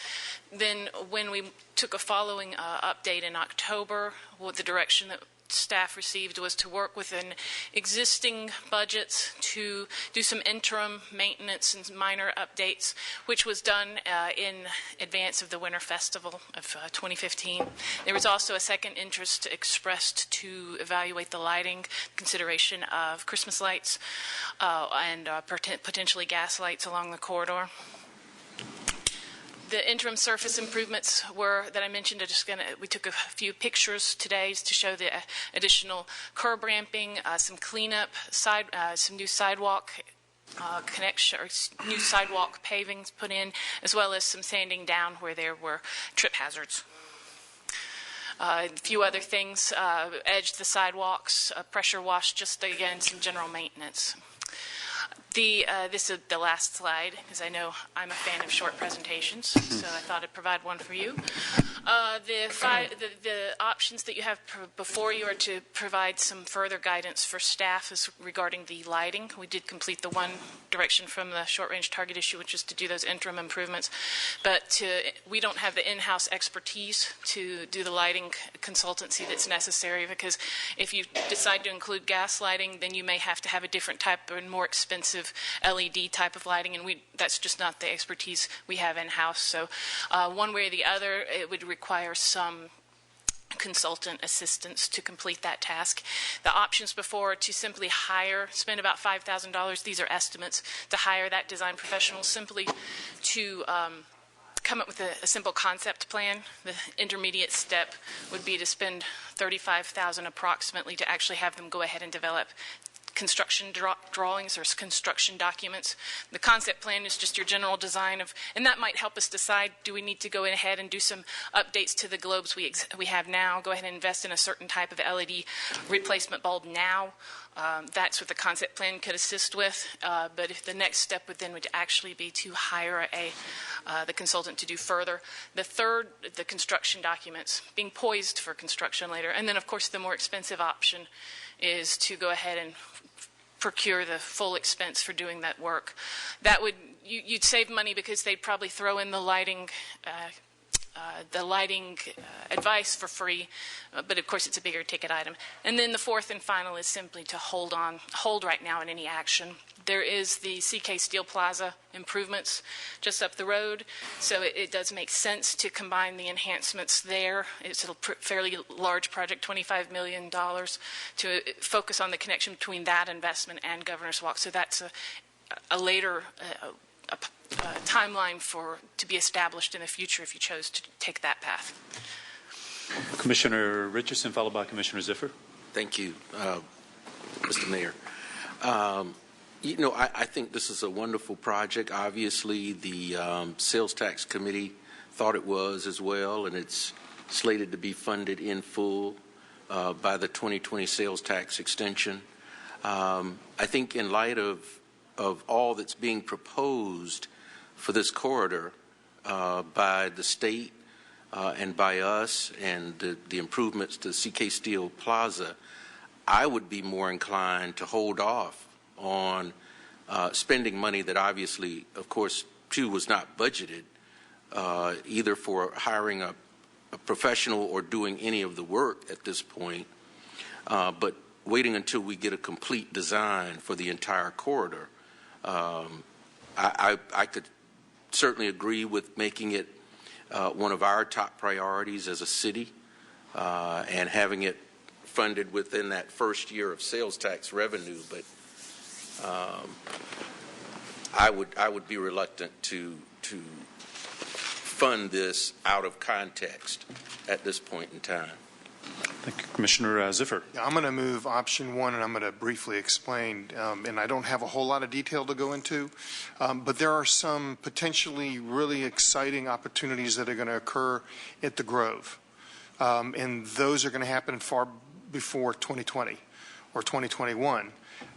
Then when we took a following update in October, what the direction that staff received was to work within existing budgets to do some interim maintenance and minor updates, which was done in advance of the Winter Festival of 2015. There was also a second interest expressed to evaluate the lighting, consideration of Christmas lights and potentially gas lights along the corridor. The interim surface improvements that I mentioned. We took a few pictures today to show the additional curb ramping, some cleanup, some new sidewalk new sidewalk pavings put in, as well as some sanding down where there were trip hazards. A few other things: edged the sidewalks, pressure washed, just again some general maintenance. This is the last slide, because I know I'm a fan of short presentations, so I thought I'd provide one for you. The options that you have before you are to provide some further guidance for staff is regarding the lighting. We did complete the one direction from the short-range target issue, which is to do those interim improvements, but we don't have the in-house expertise to do the lighting consultancy that's necessary, because if you decide to include gas lighting, then you may have to have a different type and more expensive LED type of lighting, and that's just not the expertise we have in-house. So one way or the other, it would require some consultant assistance to complete that task. The options before are to simply spend about $5,000, these are estimates, to hire that design professional simply to come up with a simple concept plan. The intermediate step would be to spend $35,000 approximately to actually have them go ahead and develop construction drawings or construction documents. The concept plan is just your general design and that might help us decide, do we need to go ahead and do some updates to the globes we have now, go ahead and invest in a certain type of LED replacement bulb now. That's what the concept plan could assist with, but if the next step would actually be to hire the consultant to do further. The third, the construction documents, being poised for construction later. And then, of course, the more expensive option is to go ahead and procure the full expense for doing that work. You'd save money because they'd probably throw in the lighting advice for free, but of course it's a bigger ticket item. And then the fourth and final is simply to hold right now in any action. There is the CK Steel Plaza improvements just up the road, so it does make sense to combine the enhancements there. It's a fairly large project, $25 million, to focus on the connection between that investment and Governor's Walk. So that's a later timeline to be established in the future if you chose to take that path. Commissioner Richardson, followed by Commissioner Ziffer. Thank you, Mr. Mayor. I think this is a wonderful project. Obviously, the Sales Tax Committee thought it was as well, and it's slated to be funded in full by the 2020 sales tax extension. I think in light of all that's being proposed for this corridor by the state and by us and the improvements to CK Steel Plaza, I would be more inclined to hold off on spending money that obviously, of course, too, was not budgeted, either for hiring a professional or doing any of the work at this point, but waiting until we get a complete design for the entire corridor. I could certainly agree with making it one of our top priorities as a city and having it funded within that first year of sales tax revenue, but I would be reluctant to fund this out of context at this point in time. Thank you. Commissioner Ziffer. Yeah, I'm going to move option one, and I'm going to briefly explain, and I don't have a whole lot of detail to go into, but there are some potentially really exciting opportunities that are going to occur at the Grove, and those are going to happen far before 2020 or 2021.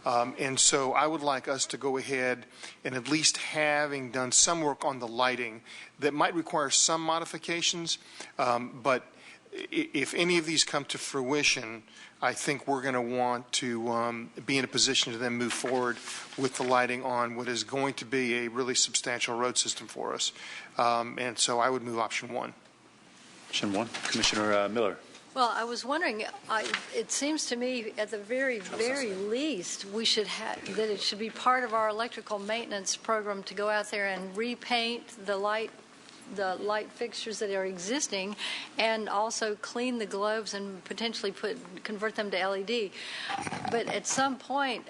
And so I would like us to go ahead and at least having done some work on the lighting that might require some modifications, but if any of these come to fruition, I think we're going to want to be in a position to then move forward with the lighting on what is going to be a really substantial road system for us. And so I would move option one. Option one. Commissioner Miller. Well, I was wondering, it seems to me at the very least we should have, that it should be part of our electrical maintenance program to go out there and repaint the light fixtures that are existing and also clean the globes and potentially convert them to LED. But at some point,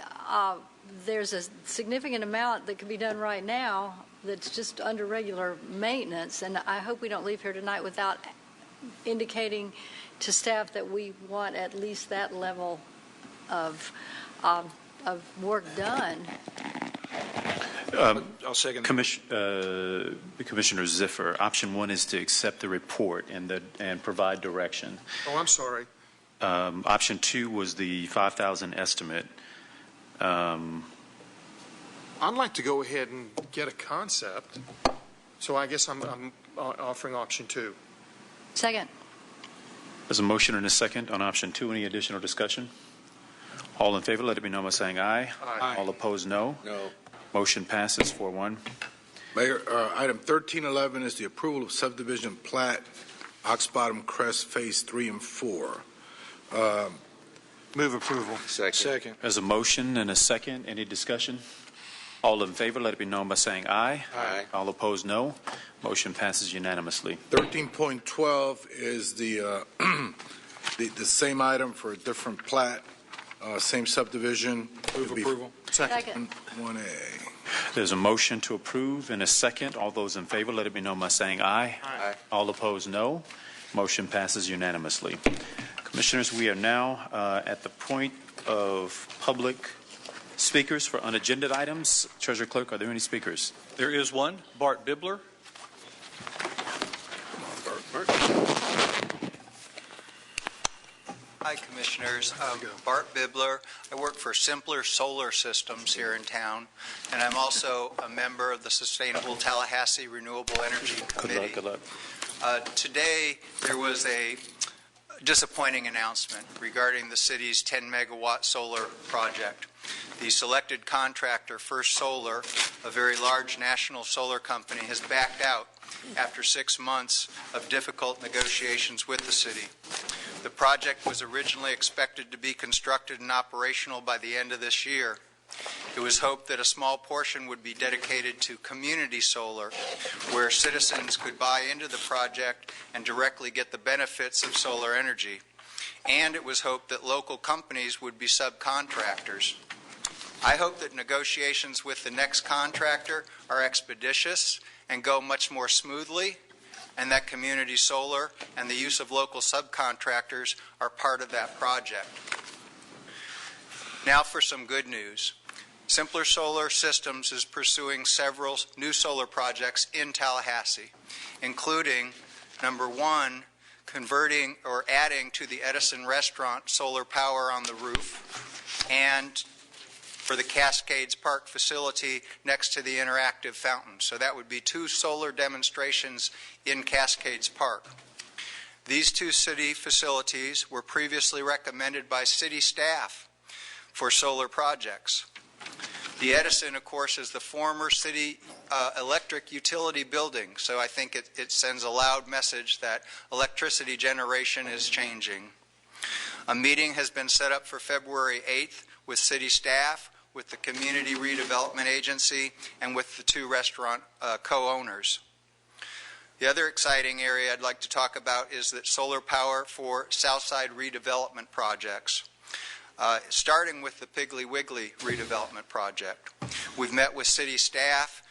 there's a significant amount that can be done right now that's just under regular maintenance, and I hope we don't leave here tonight without indicating to staff that we want at least that level of work done. I'll second. Commissioner Ziffer, option one is to accept the report and provide direction. Oh, I'm sorry. Option two was the 5,000 estimate. I'd like to go ahead and get a concept, so I guess I'm offering option two. Second. There's a motion and a second on option two. Any additional discussion? All in favor, let it be known by saying aye. Aye. All opposed, no. No. Motion passes 4-1. Mayor, item 1311 is the approval of subdivision plat, Oxbottom Crest Phase 3 and 4. Move approval. Second. There's a motion and a second. Any discussion? All in favor, let it be known by saying aye. Aye. All opposed, no. Motion passes unanimously. 13.12 is the same item for a different plat, same subdivision. Move approval. Second. 1A. There's a motion to approve and a second. All those in favor, let it be known by saying aye. Aye. All opposed, no. Motion passes unanimously. Commissioners, we are now at the point of public speakers for unagended items. Treasurer Clerk, are there any speakers? There is one, Bart Bibler. Hi, Commissioners. Bart Bibler. I work for Simpler Solar Systems here in town, and I'm also a member of the Sustainable Tallahassee Renewable Energy Committee. Good luck. Today, there was a disappointing announcement regarding the city's 10-megawatt solar project. The selected contractor, First Solar, a very large national solar company, has backed out after 6 months of difficult negotiations with the city. The project was originally expected to be constructed and operational by the end of this year. It was hoped that a small portion would be dedicated to community solar, where citizens could buy into the project and directly get the benefits of solar energy. And it was hoped that local companies would be subcontractors. I hope that negotiations with the next contractor are expeditious and go much more smoothly, and that community solar and the use of local subcontractors are part of that project. Now for some good news. Simpler Solar Systems is pursuing several new solar projects in Tallahassee, including, number one, converting or adding to the Edison restaurant solar power on the roof, and for the Cascades Park facility next to the interactive fountain. So that would be 2 solar demonstrations in Cascades Park. These 2 city facilities were previously recommended by city staff for solar projects. The Edison, of course, is the former city electric utility building, so I think it sends a loud message that electricity generation is changing. A meeting has been set up for February 8th with city staff, with the Community Redevelopment Agency, and with the 2 restaurant co-owners. The other exciting area I'd like to talk about is that solar power for Southside redevelopment projects. Starting with the Piggly Wiggly redevelopment project. We've met with city staff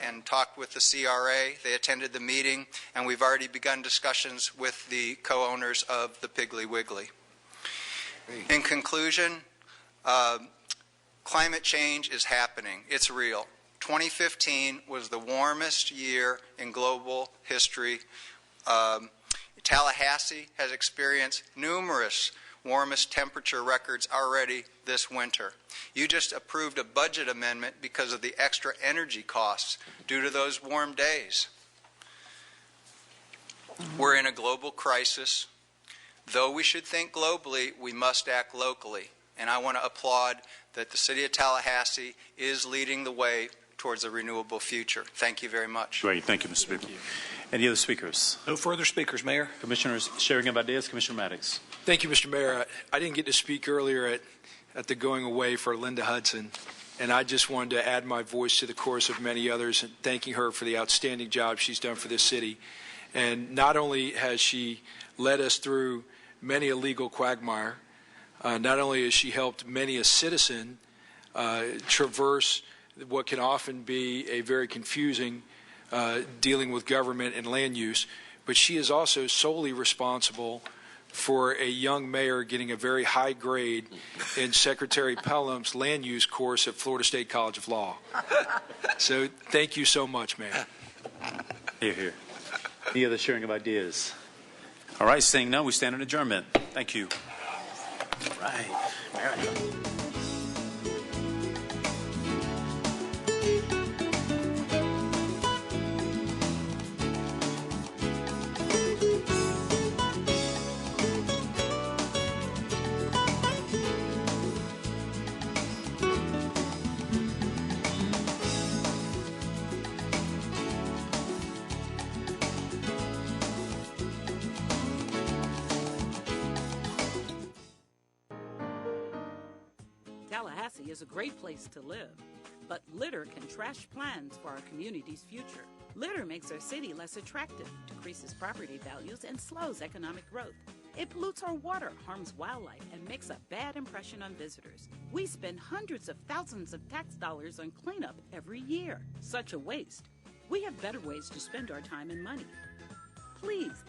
and talked with the CRA. They attended the meeting, and we've already begun discussions with the co-owners of the Piggly Wiggly. In conclusion, climate change is happening. It's real. 2015 was the warmest year in global history. Tallahassee has experienced numerous warmest temperature records already this winter. You just approved a budget amendment because of the extra energy costs due to those warm days. We're in a global crisis. Though we should think globally, we must act locally. And I want to applaud that the City of Tallahassee is leading the way towards a renewable future. Thank you very much. Great. Thank you, Mr. Speaker. Any other speakers? No further speakers, Mayor. Commissioners, sharing of ideas. Commissioner Maddox. Thank you, Mr. Mayor. I didn't get to speak earlier at the going away for Linda Hudson, and I just wanted to add my voice to the chorus of many others and thanking her for the outstanding job she's done for this city. And not only has she led us through many a legal quagmire, not only has she helped many a citizen traverse what can often be a very confusing dealing with government and land use, but she is also solely responsible for a young mayor getting a very high grade in Secretary Pelham's land use course at Florida State College of Law. So thank you so much, Mayor. Here, here. Any other sharing of ideas? All right, seeing none, we stand in adjournment. Thank you. All right. Marathon. Tallahassee is a great place to live, but litter can trash plans for our community's future. Litter makes our city less attractive, decreases property values, and slows economic growth. It pollutes our water, harms wildlife, and makes a bad impression on visitors. We spend hundreds of thousands of tax dollars on cleanup every year. Such a waste. We have better ways to spend our time and money. Please